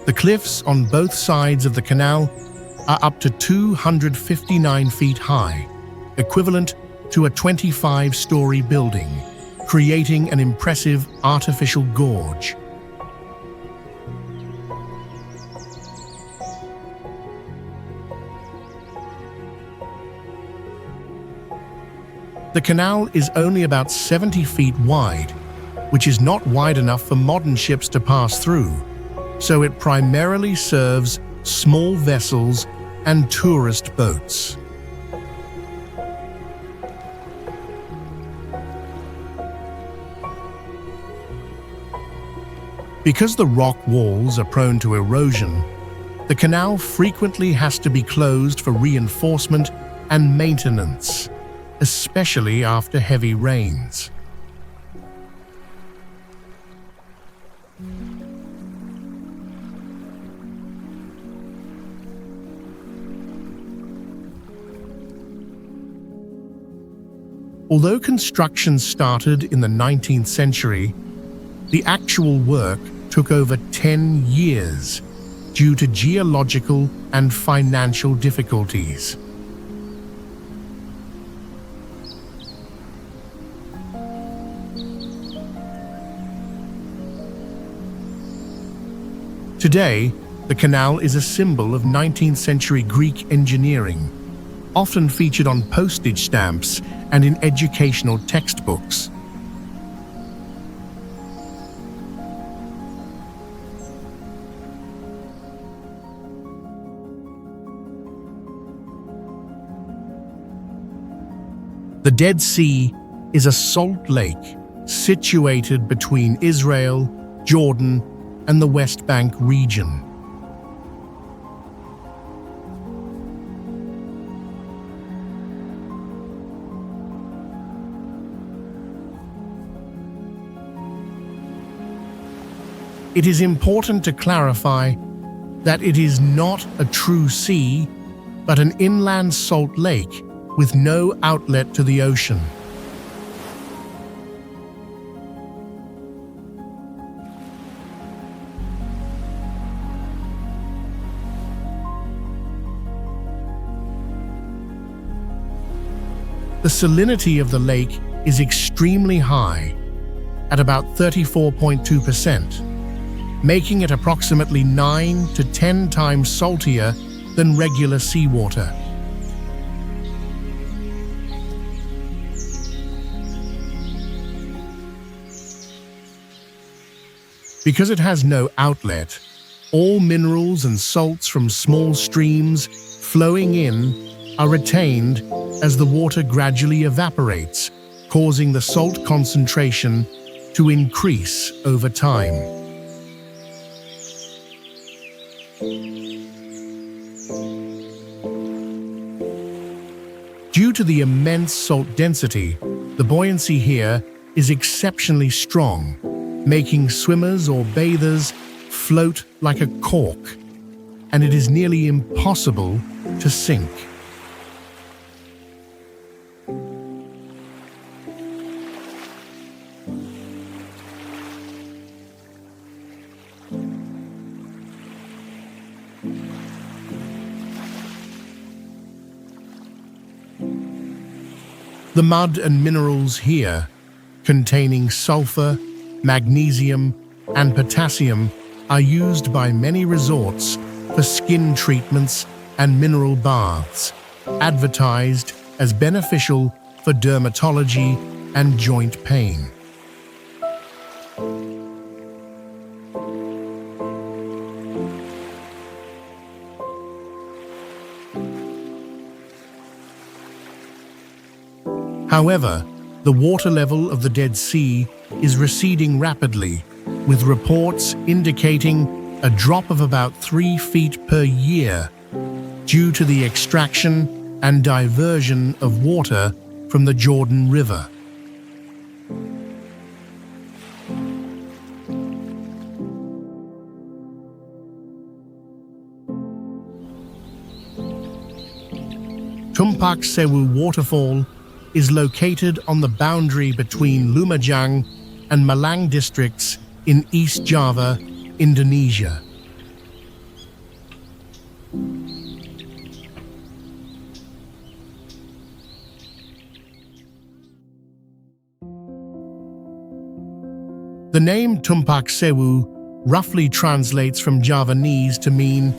The cliffs on both sides of the canal are up to 259 feet high, equivalent to a 25-story building, creating an impressive artificial gorge. The canal is only about 70 feet wide, which is not wide enough for modern ships to pass through, so it primarily serves small vessels and tourist boats. Because the rock walls are prone to erosion, the canal frequently has to be closed for reinforcement and maintenance, especially after heavy rains. Although construction started in the 19th century, the actual work took over 10 years due to geological and financial difficulties. Today, the canal is a symbol of 19th century Greek engineering, often featured on postage stamps and in educational textbooks. The Dead Sea is a salt lake situated between Israel, Jordan, and the West Bank region. It is important to clarify that it is not a true sea, but an inland salt lake with no outlet to the ocean. The salinity of the lake is extremely high, at about 34.2%. Making it approximately 9 to 10 times saltier than regular seawater. Because it has no outlet, all minerals and salts from small streams flowing in are retained as the water gradually evaporates, causing the salt concentration to increase over time. Due to the immense salt density, the buoyancy here is exceptionally strong, making swimmers or bathers float like a cork, and it is nearly impossible to sink. The mud and minerals here, containing sulfur, magnesium, and potassium, are used by many resorts for skin treatments and mineral baths, advertised as beneficial for dermatology and joint pain. However, the water level of the Dead Sea is receding rapidly, with reports indicating a drop of about 3 feet per year due to the extraction and diversion of water from the Jordan River. Tumpak Sewu Waterfall is located on the boundary between Lumajang and Malang districts in East Java, Indonesia. The name Tumpak Sewu roughly translates from Javanese to mean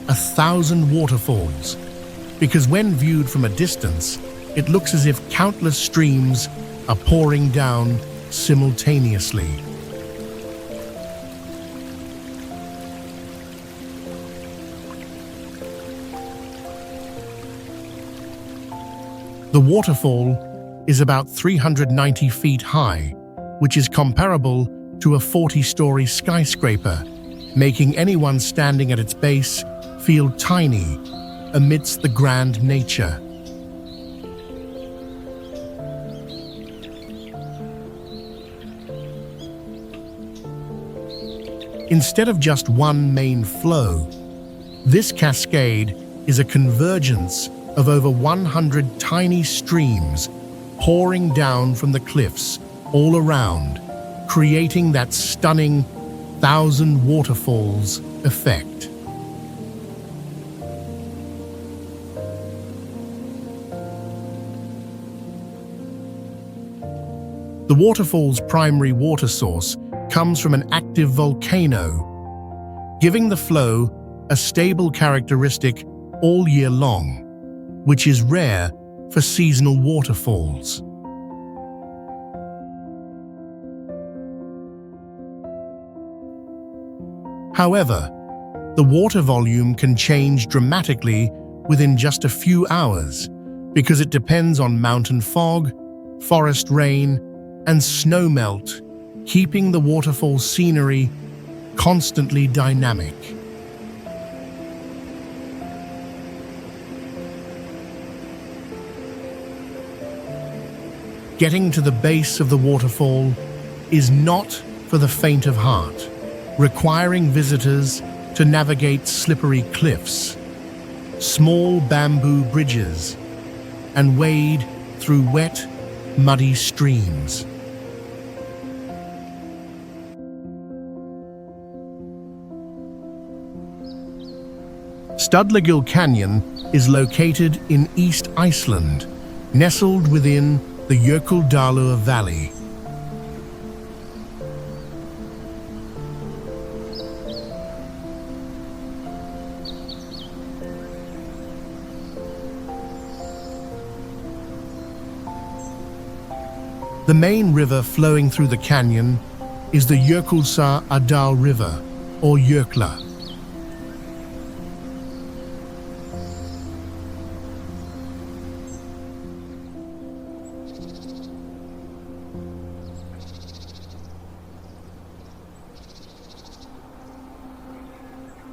1,000 waterfalls, because when viewed from a distance, it looks as if countless streams are pouring down simultaneously. The waterfall is about 390 feet high, which is comparable to a 40-story skyscraper, making anyone standing at its base feel tiny amidst the grand nature. Instead of just one main flow, this cascade is a convergence of over 100 tiny streams pouring down from the cliffs all around, creating that stunning 1,000 waterfalls effect. The waterfall's primary water source comes from an active volcano, giving the flow a stable characteristic all year long, which is rare for seasonal waterfalls. However, the water volume can change dramatically within just a few hours because it depends on mountain fog, forest rain, and snowmelt, keeping the waterfall scenery constantly dynamic. Getting to the base of the waterfall is not for the faint of heart, requiring visitors to navigate slippery cliffs, small bamboo bridges, and wade through wet, muddy streams. Studlagil Canyon is located in East Iceland, nestled within the Jökuldalur Valley. The main river flowing through the canyon is the Jökulsá á Dal River, or Jökla.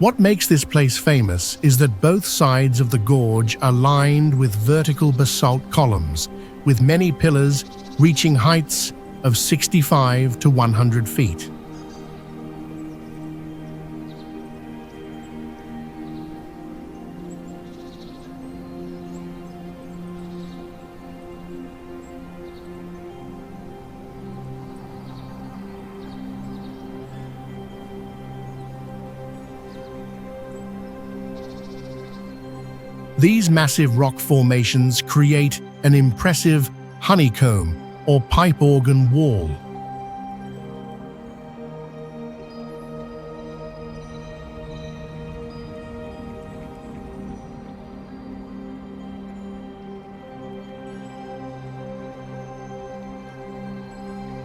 What makes this place famous is that both sides of the gorge are lined with vertical basalt columns, with many pillars reaching heights of 65 to 100 feet. These massive rock formations create an impressive honeycomb or pipe organ wall.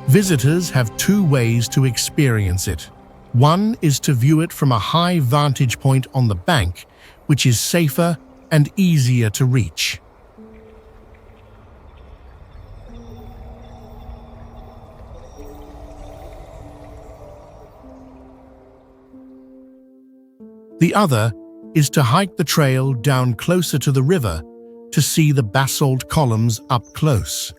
Visitors have two ways to experience it. One is to view it from a high vantage point on the bank, which is safer and easier to reach. The other is to hike the trail down closer to the river to see the basalt columns up close.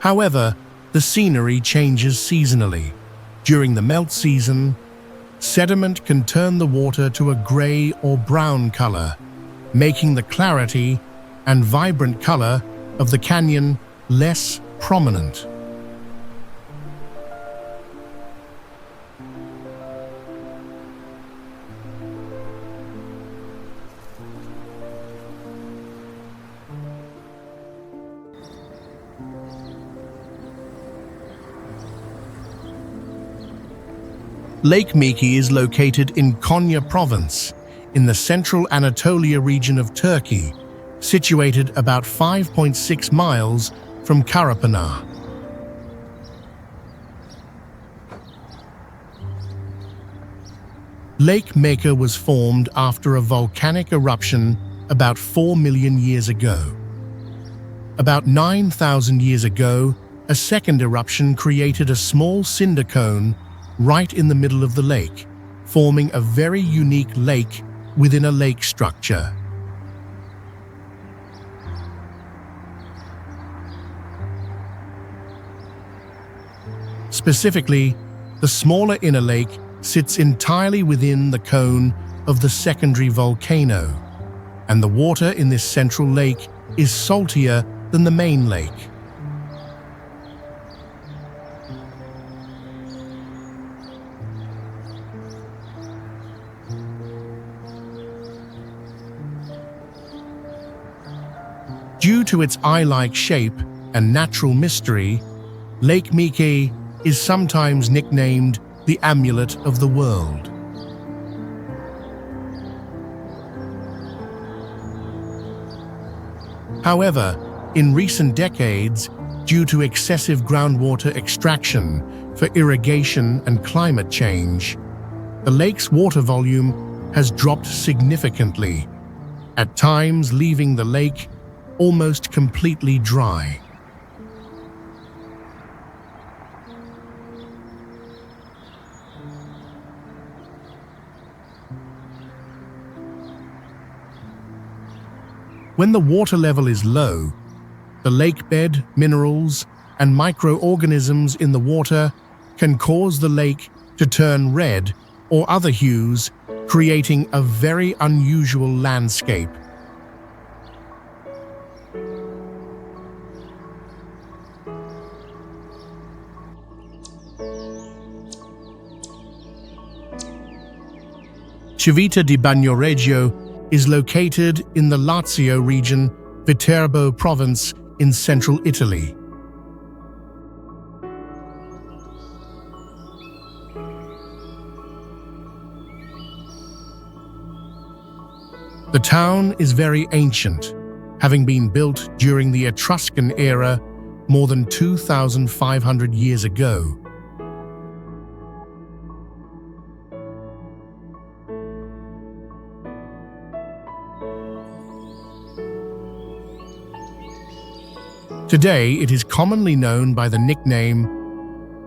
However, the scenery changes seasonally. During the melt season, sediment can turn the water to a gray or brown color, making the clarity and vibrant color of the canyon less prominent. Lake Nha-Ke is located in Konya province, in the central Anatolia region of Turkey, situated about 5.6 miles from Karapınar. Lake Nha-Ke was formed after a volcanic eruption about 4 million years ago. About 9,000 years ago, a second eruption created a small cinder cone right in the middle of the lake, forming a very unique lake within a lake structure. Specifically, the smaller inner lake sits entirely within the cone of the secondary volcano, and the water in this central lake is saltier than the main lake. Due to its eye-like shape and natural mystery, Lake Nha-Ke is sometimes nicknamed the Amulet of the World. However, in recent decades, due to excessive groundwater extraction for irrigation and climate change, the lake's water volume has dropped significantly, at times leaving the lake almost completely dry. When the water level is low, the lake bed, minerals, and microorganisms in the water can cause the lake to turn red or other hues, creating a very unusual landscape. Civita di Bagnoregio is located in the Lazio region, Viterbo province in central Italy. The town is very ancient, having been built during the Etruscan era more than 2,500 years ago. Today, it is commonly known by the nickname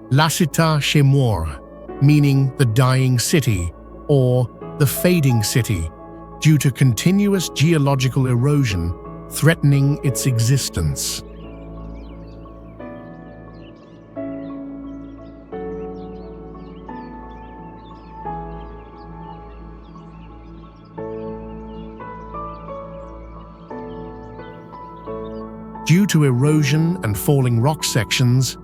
La Città che muore, meaning the dying city or the fading city, due to continuous geological erosion threatening its existence. Due to erosion and falling rock sections,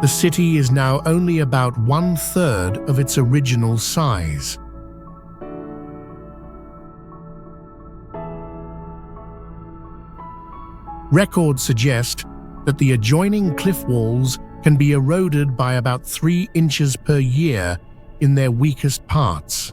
the city is now only about 1/3 of its original size. Records suggest that the adjoining cliff walls can be eroded by about 3 inches per year in their weakest parts.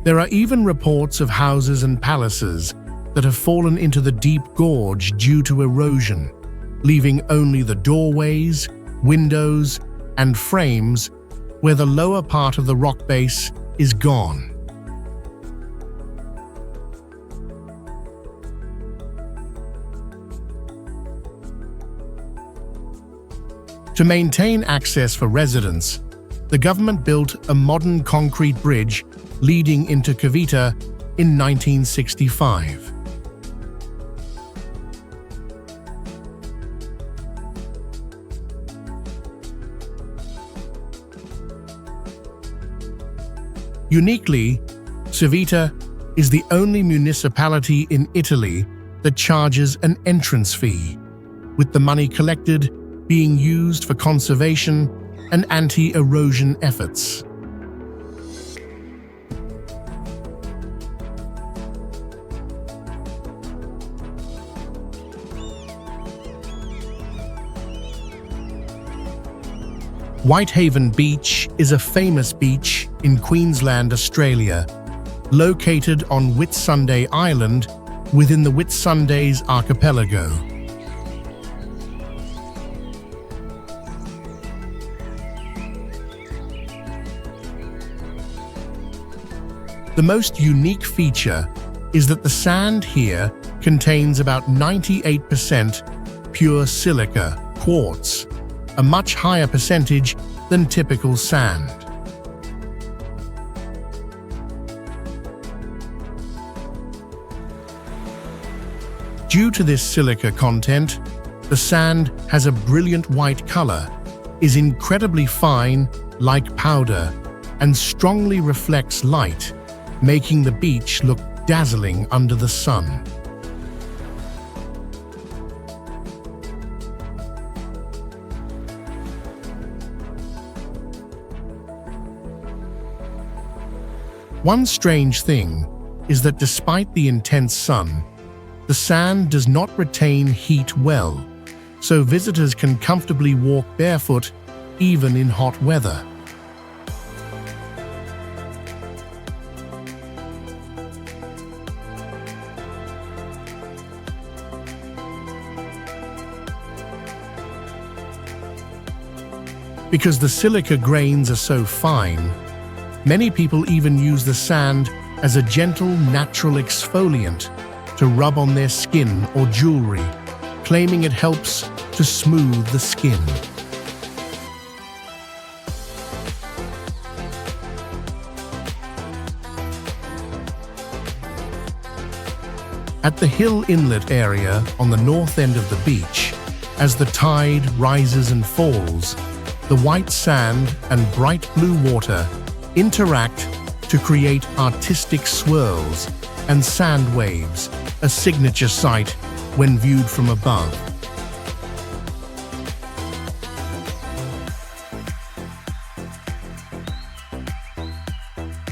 There are even reports of houses and palaces that have fallen into the deep gorge due to erosion, leaving only the doorways, windows, and frames where the lower part of the rock base is gone. To maintain access for residents, the government built a modern concrete bridge leading into Kivita in 1965. Uniquely, Civita is the only municipality in Italy that charges an entrance fee, with the money collected being used for conservation and anti-erosion efforts. Whitehaven Beach is a famous beach in Queensland, Australia, located on Whitsunday Island within the Whitsundays archipelago. The most unique feature is that the sand here contains about 98% pure silica, quartz, a much higher percentage than typical sand. Due to this silica content, the sand has a brilliant white color, is incredibly fine like powder, and strongly reflects light, making the beach look dazzling under the sun. One strange thing is that despite the intense sun, the sand does not retain heat well, so visitors can comfortably walk barefoot even in hot weather. Because the silica grains are so fine, many people even use the sand as a gentle, natural exfoliant to rub on their skin or jewelry, claiming it helps to smooth the skin. At the Hill Inlet area on the north end of the beach, as the tide rises and falls, the white sand and bright blue water interact to create artistic swirls and sand waves, a signature sight when viewed from above.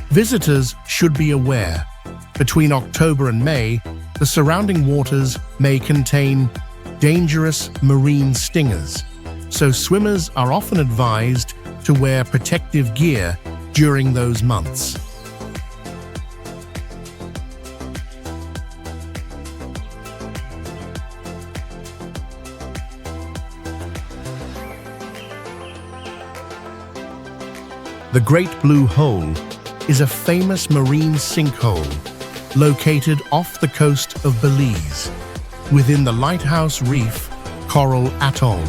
Visitors should be aware, between October and May, the surrounding waters may contain dangerous marine stingers, so swimmers are often advised to wear protective gear during those months. The Great Blue Hole is a famous marine sinkhole located off the coast of Belize, within the Lighthouse Reef Coral Atoll.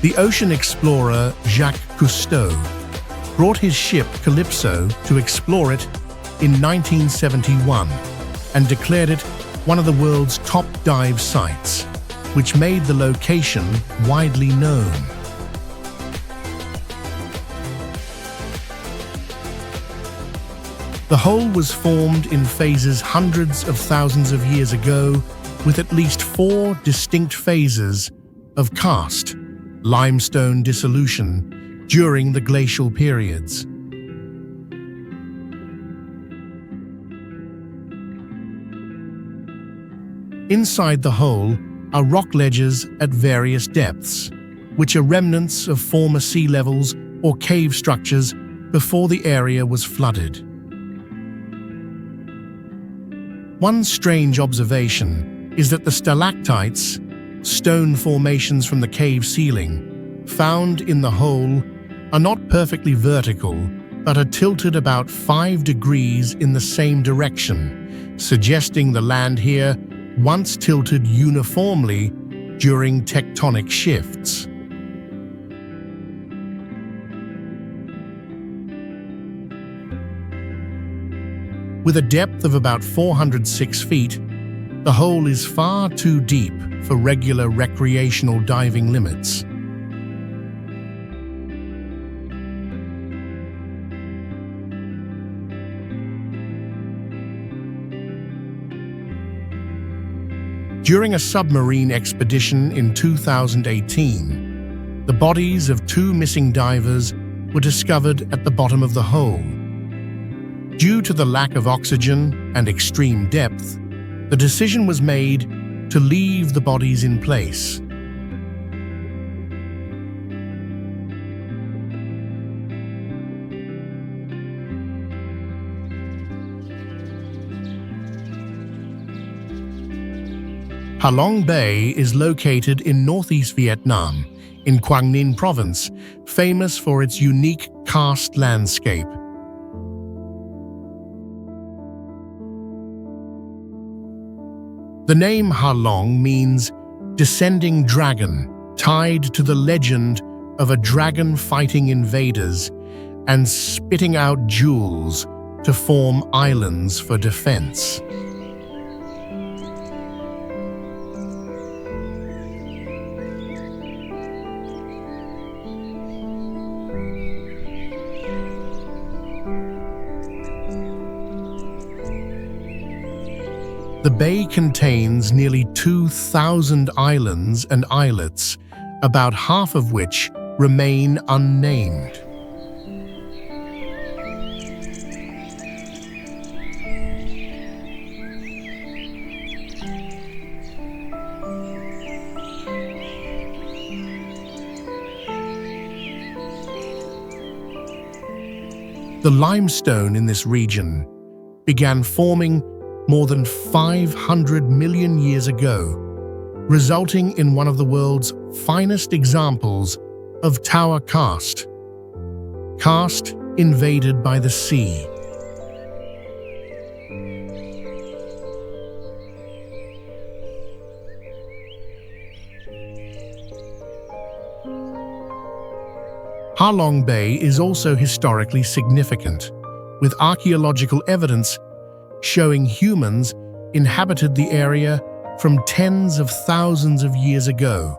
The ocean explorer Jacques Cousteau brought his ship Calypso to explore it in 1971 and declared it one of the world's top dive sites, which made the location widely known. The hole was formed in phases hundreds of thousands of years ago, with at least 4 distinct phases of karst, limestone dissolution, during the glacial periods. Inside the hole are rock ledges at various depths, which are remnants of former sea levels or cave structures before the area was flooded. One strange observation is that the stalactites, stone formations from the cave ceiling, found in the hole are not perfectly vertical, but are tilted about 5 degrees in the same direction, suggesting the land here once tilted uniformly during tectonic shifts. With a depth of about 406 feet, the hole is far too deep for regular recreational diving limits. During a submarine expedition in 2018, the bodies of 2 missing divers were discovered at the bottom of the hole. Due to the lack of oxygen and extreme depth, the decision was made to leave the bodies in place. Ha Long Bay is located in northeast Vietnam, in Quang Ninh Province, famous for its unique karst landscape. The name Ha Long means descending dragon, tied to the legend of a dragon fighting invaders and spitting out jewels to form islands for defense. The bay contains nearly 2,000 islands and islets, about half of which remain unnamed. The limestone in this region began forming more than 500 million years ago, resulting in one of the world's finest examples of tower karst, karst invaded by the sea. Ha Long Bay is also historically significant, with archaeological evidence showing humans inhabited the area from tens of thousands of years ago,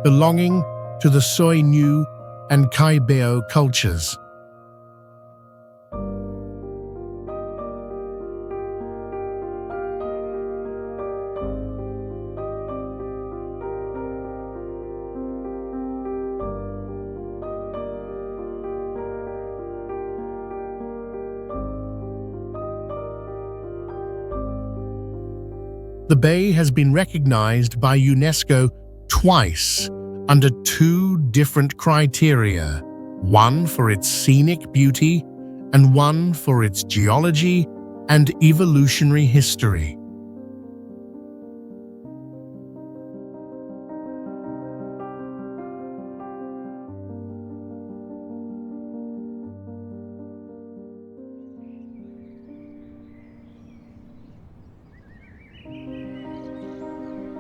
belonging to the Soi Nu and Kai Beo cultures. The bay has been recognized by UNESCO twice under 2 different criteria, one for its scenic beauty and one for its geology and evolutionary history.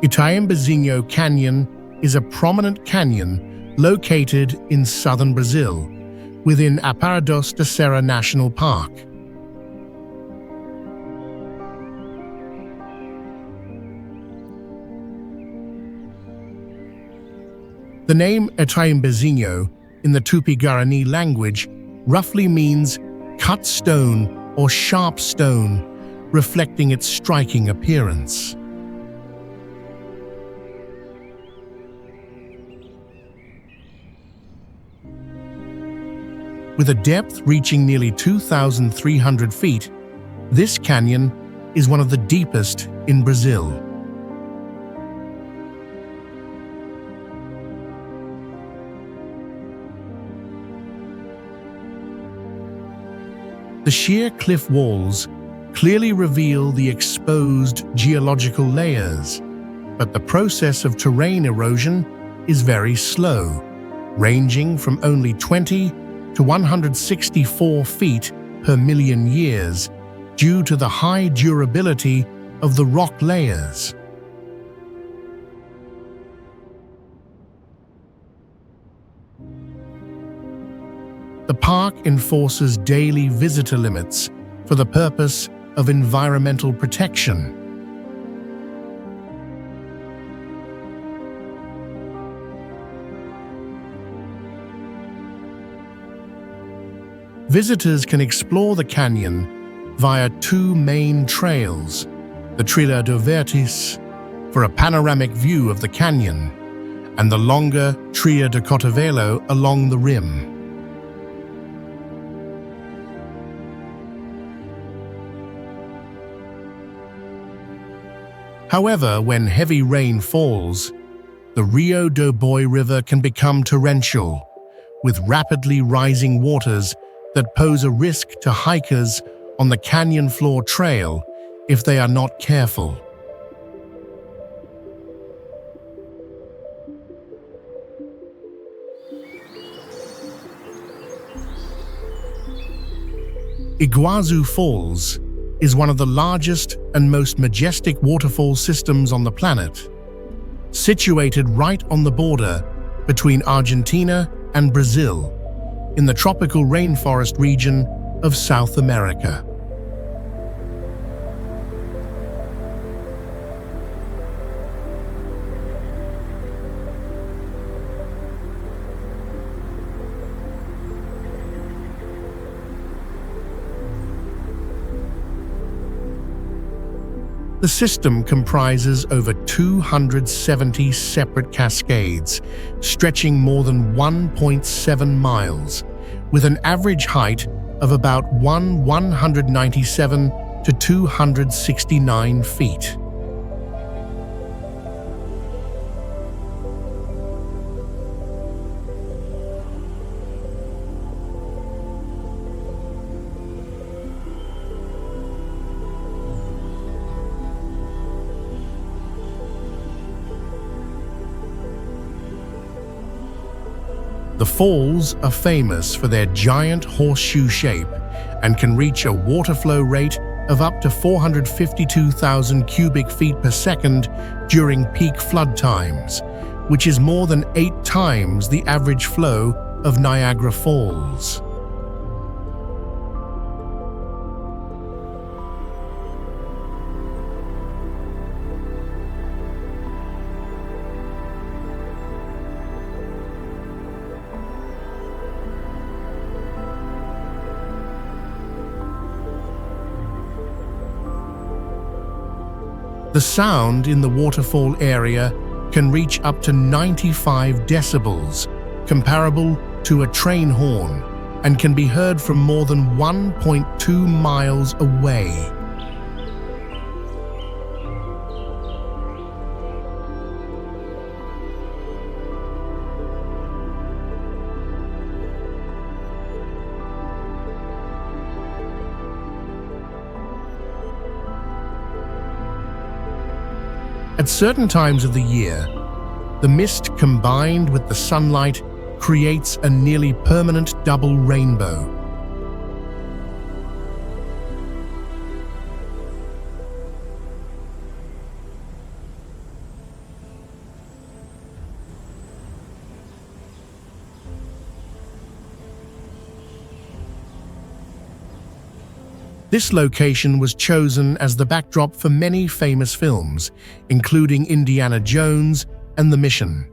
Itaiambezinho Canyon is a prominent canyon located in southern Brazil, within Aparados da Serra National Park. The name Itaiambezinho in the Tupi-Guarani language roughly means cut stone or sharp stone, reflecting its striking appearance. With a depth reaching nearly 2,300 feet, this canyon is one of the deepest in Brazil. The sheer cliff walls clearly reveal the exposed geological layers, but the process of terrain erosion is very slow, ranging from only 20 to 164 feet per million years due to the high durability of the rock layers. The park enforces daily visitor limits for the purpose of environmental protection. Visitors can explore the canyon via two main trails, the Trilla do Vertis for a panoramic view of the canyon, and the longer Tria de Cotovelo along the rim. However, when heavy rain falls, the Rio do Boi River can become torrential, with rapidly rising waters that pose a risk to hikers on the canyon floor trail if they are not careful. Iguazu Falls is one of the largest and most majestic waterfall systems on the planet, situated right on the border between Argentina and Brazil, in the tropical rainforest region of South America. The system comprises over 270 separate cascades, stretching more than 1.7 miles, with an average height of about 197 to 269 feet. The falls are famous for their giant horseshoe shape and can reach a water flow rate of up to 452,000 cubic feet per second during peak flood times, which is more than 8 times the average flow of Niagara Falls. The sound in the waterfall area can reach up to 95 decibels, comparable to a train horn, and can be heard from more than 1.2 miles away. At certain times of the year, the mist combined with the sunlight creates a nearly permanent double rainbow. This location was chosen as the backdrop for many famous films, including Indiana Jones and The Mission.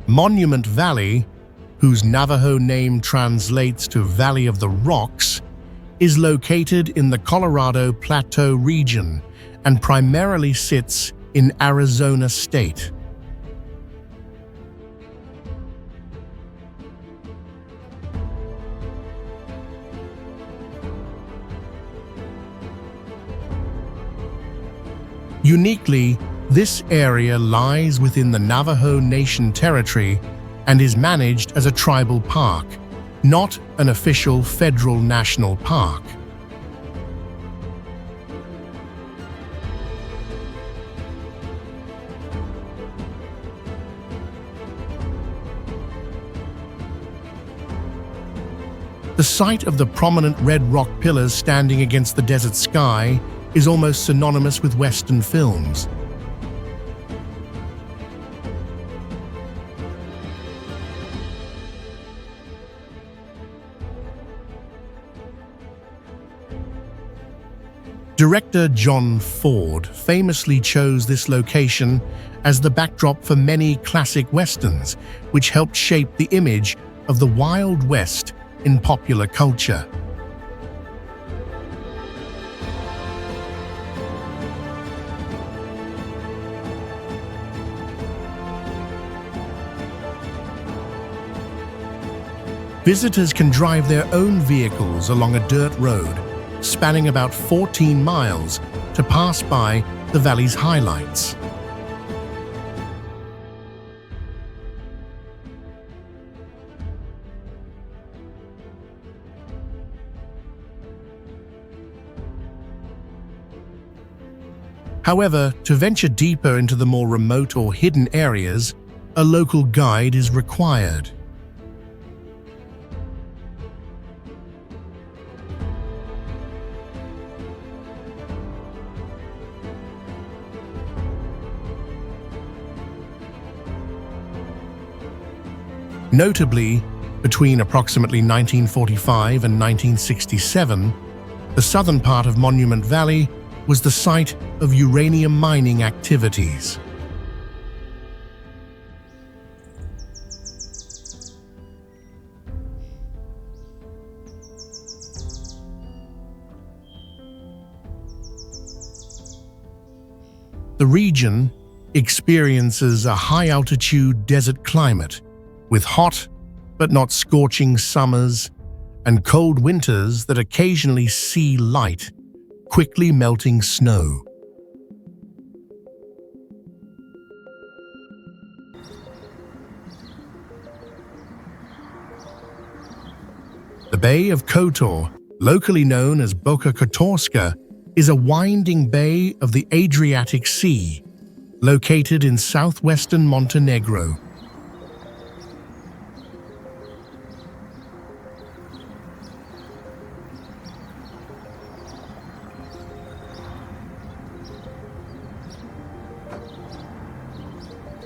Monument Valley, whose Navajo name translates to Valley of the Rocks, is located in the Colorado Plateau region and primarily sits in Arizona state. Uniquely, This area lies within the Navajo Nation territory and is managed as a tribal park, not an official federal national park. The sight of the prominent red rock pillars standing against the desert sky is almost synonymous with Western films. Director John Ford famously chose this location as the backdrop for many classic westerns, which helped shape the image of the Wild West in popular culture. Visitors can drive their own vehicles along a dirt road, spanning about 14 miles, to pass by the valley's highlights. However, to venture deeper into the more remote or hidden areas, a local guide is required. Notably, between approximately 1945 and 1967, the southern part of Monument Valley was the site of uranium mining activities. The region experiences a high-altitude desert climate, with hot but not scorching summers and cold winters that occasionally see light, quickly melting snow. The Bay of Kotor, locally known as Boka Kotorska, is a winding bay of the Adriatic Sea, located in southwestern Montenegro.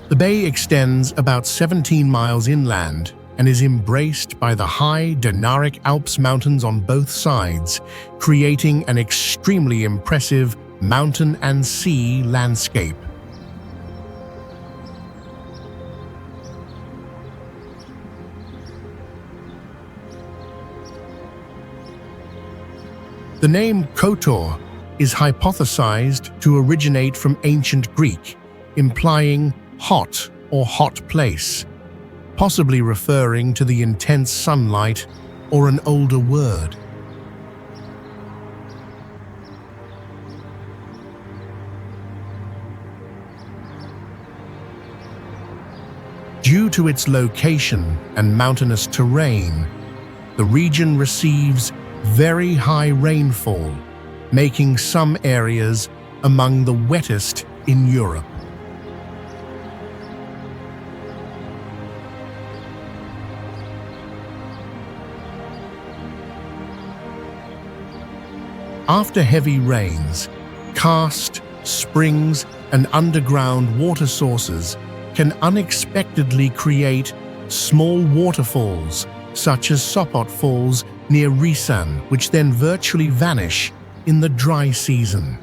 The bay extends about 17 miles inland and is embraced by the high Dinaric Alps mountains on both sides, creating an extremely impressive mountain and sea landscape. The name Kotor is hypothesized to originate from ancient Greek, implying hot or hot place, possibly referring to the intense sunlight or an older word. Due to its location and mountainous terrain, the region receives very high rainfall, making some areas among the wettest in Europe. After heavy rains, karst, springs, and underground water sources can unexpectedly create small waterfalls, such as Sopot Falls near Risan, which then virtually vanish in the dry season.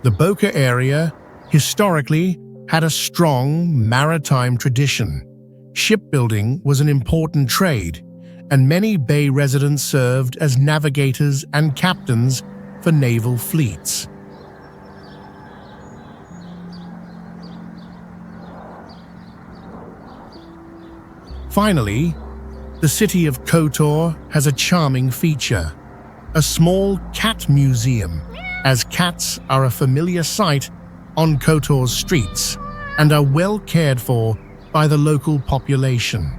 The Boka area historically had a strong maritime tradition. Shipbuilding was an important trade, and many bay residents served as navigators and captains for naval fleets. Finally, The city of Kotor has a charming feature, a small cat museum, as cats are a familiar sight on Kotor's streets and are well cared for by the local population.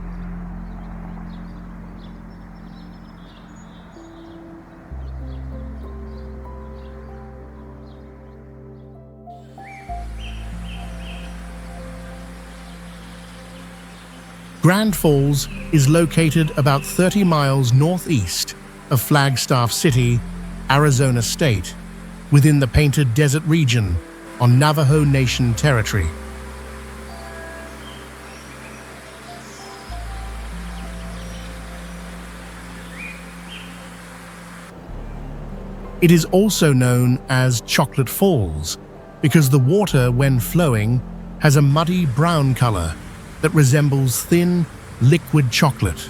Grand Falls is located about 30 miles northeast of Flagstaff City, Arizona State, within the Painted Desert region on Navajo Nation territory. It is also known as Chocolate Falls because the water, when flowing, has a muddy brown color that resembles thin, liquid chocolate.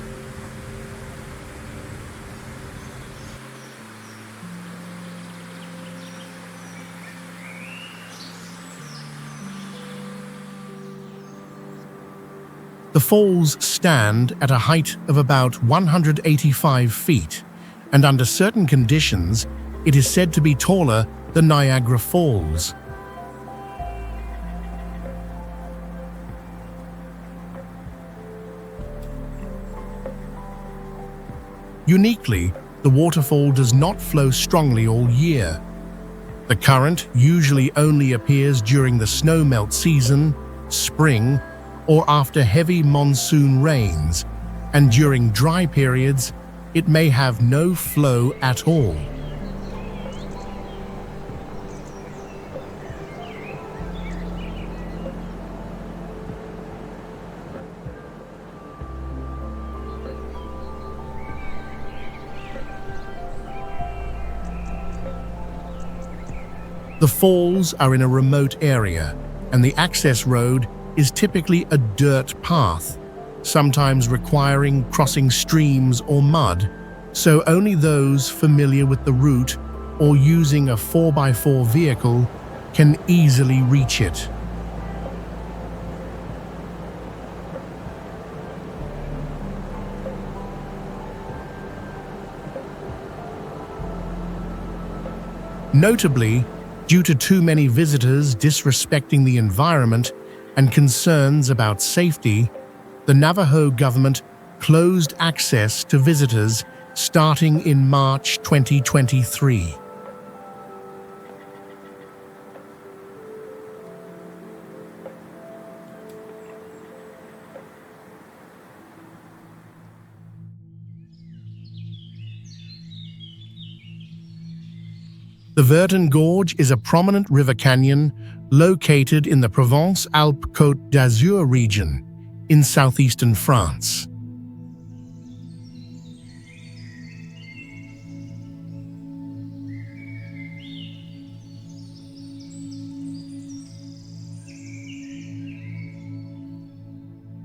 The falls stand at a height of about 185 feet, and under certain conditions, it is said to be taller than Niagara Falls. Uniquely, the waterfall does not flow strongly all year. The current usually only appears during the snowmelt season, spring, or after heavy monsoon rains, and during dry periods, it may have no flow at all. The falls are in a remote area, and the access road is typically a dirt path, sometimes requiring crossing streams or mud, so only those familiar with the route or using a 4x4 vehicle can easily reach it. Notably, due to too many visitors disrespecting the environment and concerns about safety, the Navajo government closed access to visitors starting in March 2023. The Verdon Gorge is a prominent river canyon located in the Provence-Alpes-Côte d'Azur region in southeastern France.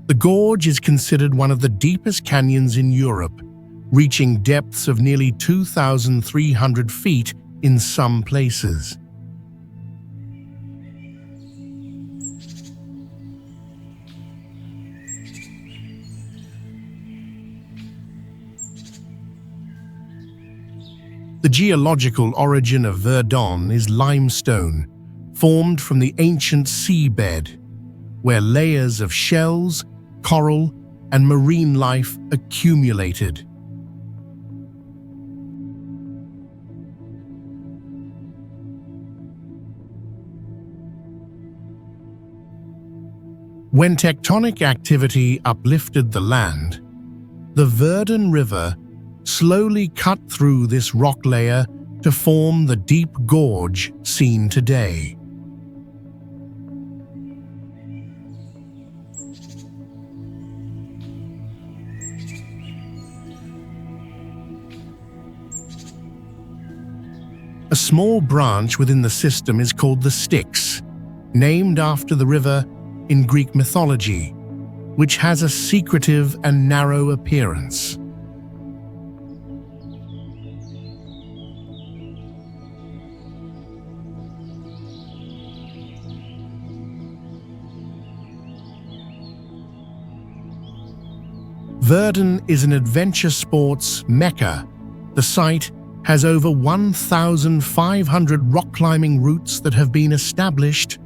The gorge is considered one of the deepest canyons in Europe, reaching depths of nearly 2,300 feet in some places. The geological origin of Verdon is limestone, formed from the ancient seabed, where layers of shells, coral, and marine life accumulated. When tectonic activity uplifted the land, the Verdon River slowly cut through this rock layer to form the deep gorge seen today. A small branch within the system is called the Styx, named after the river in Greek mythology, which has a secretive and narrow appearance. Verdon is an adventure sports mecca. The site has over 1,500 rock climbing routes that have been established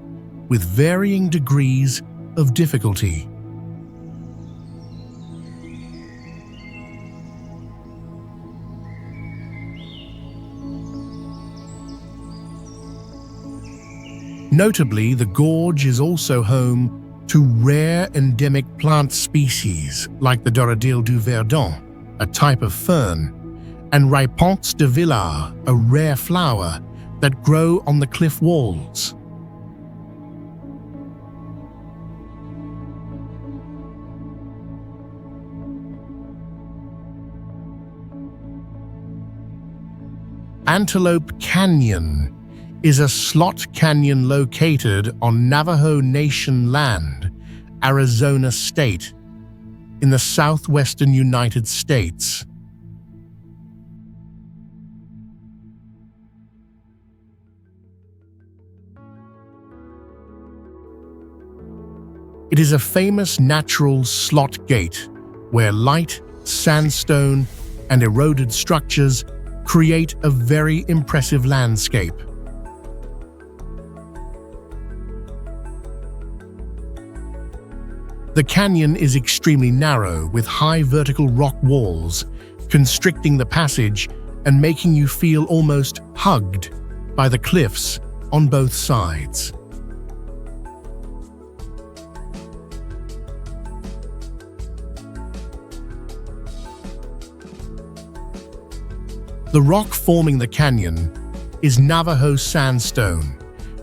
with varying degrees of difficulty. Notably, the gorge is also home to rare endemic plant species like the Doradil du Verdon, a type of fern, and Réponse de Villars, a rare flower that grow on the cliff walls. Antelope Canyon is a slot canyon located on Navajo Nation land, Arizona State, in the southwestern United States. It is a famous natural slot gate where light, sandstone, and eroded structures create a very impressive landscape. The canyon is extremely narrow, with high vertical rock walls, constricting the passage and making you feel almost hugged by the cliffs on both sides. The rock forming the canyon is Navajo sandstone,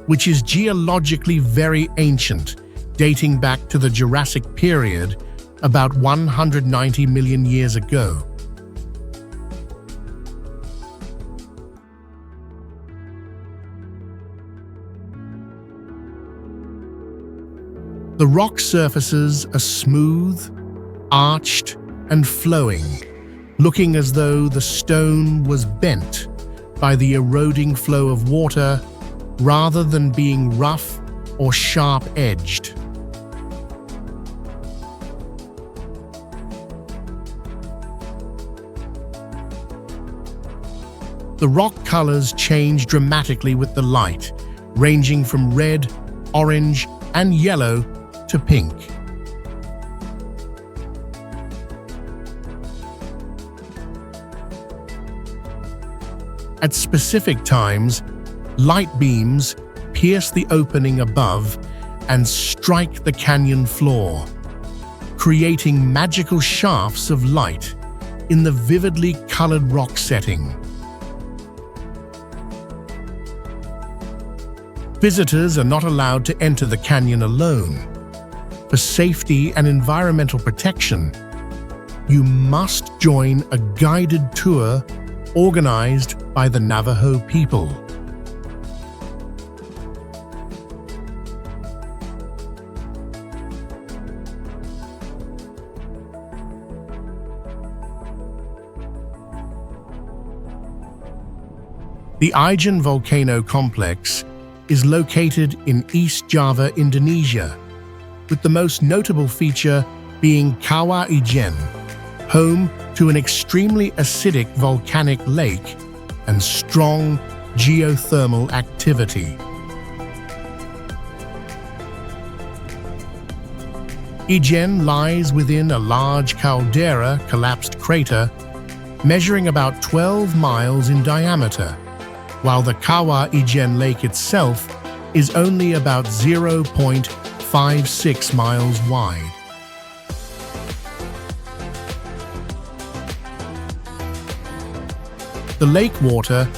which is geologically very ancient, dating back to the Jurassic period about 190 million years ago. The rock surfaces are smooth, arched, and flowing, looking as though the stone was bent by the eroding flow of water rather than being rough or sharp-edged. The rock colors change dramatically with the light, ranging from red, orange, and yellow to pink. At specific times, light beams pierce the opening above and strike the canyon floor, creating magical shafts of light in the vividly colored rock setting. Visitors are not allowed to enter the canyon alone. For safety and environmental protection, you must join a guided tour organized by the Navajo people. The Ijen Volcano complex is located in East Java, Indonesia, with the most notable feature being Kawah Ijen, home to an extremely acidic volcanic lake and strong geothermal activity. Ijen lies within a large caldera collapsed crater measuring about 12 miles in diameter, while the Kawah Ijen Lake itself is only about 0.56 miles wide. The lake water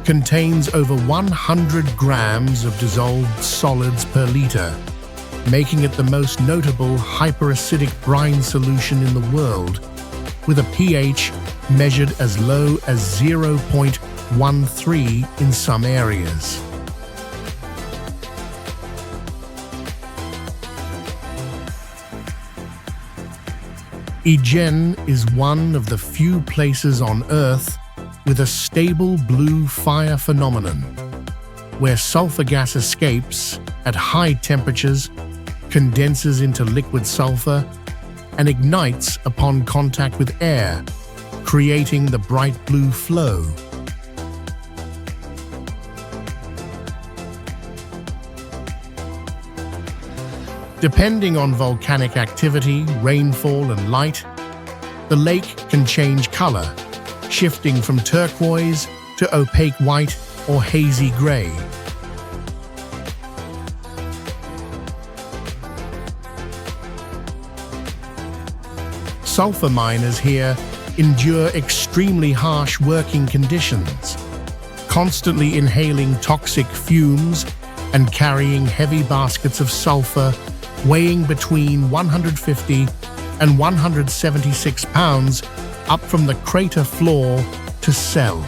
contains over 100 grams of dissolved solids per liter, making it the most notable hyperacidic brine solution in the world, with a pH measured as low as 0.13 in some areas. Ijen is one of the few places on Earth with a stable blue fire phenomenon, where sulfur gas escapes at high temperatures, condenses into liquid sulfur, and ignites upon contact with air, creating the bright blue flow. Depending on volcanic activity, rainfall, and light, the lake can change color, shifting from turquoise to opaque white or hazy gray. Sulfur miners here endure extremely harsh working conditions, constantly inhaling toxic fumes and carrying heavy baskets of sulfur weighing between 150 and 176 pounds up from the crater floor to sell.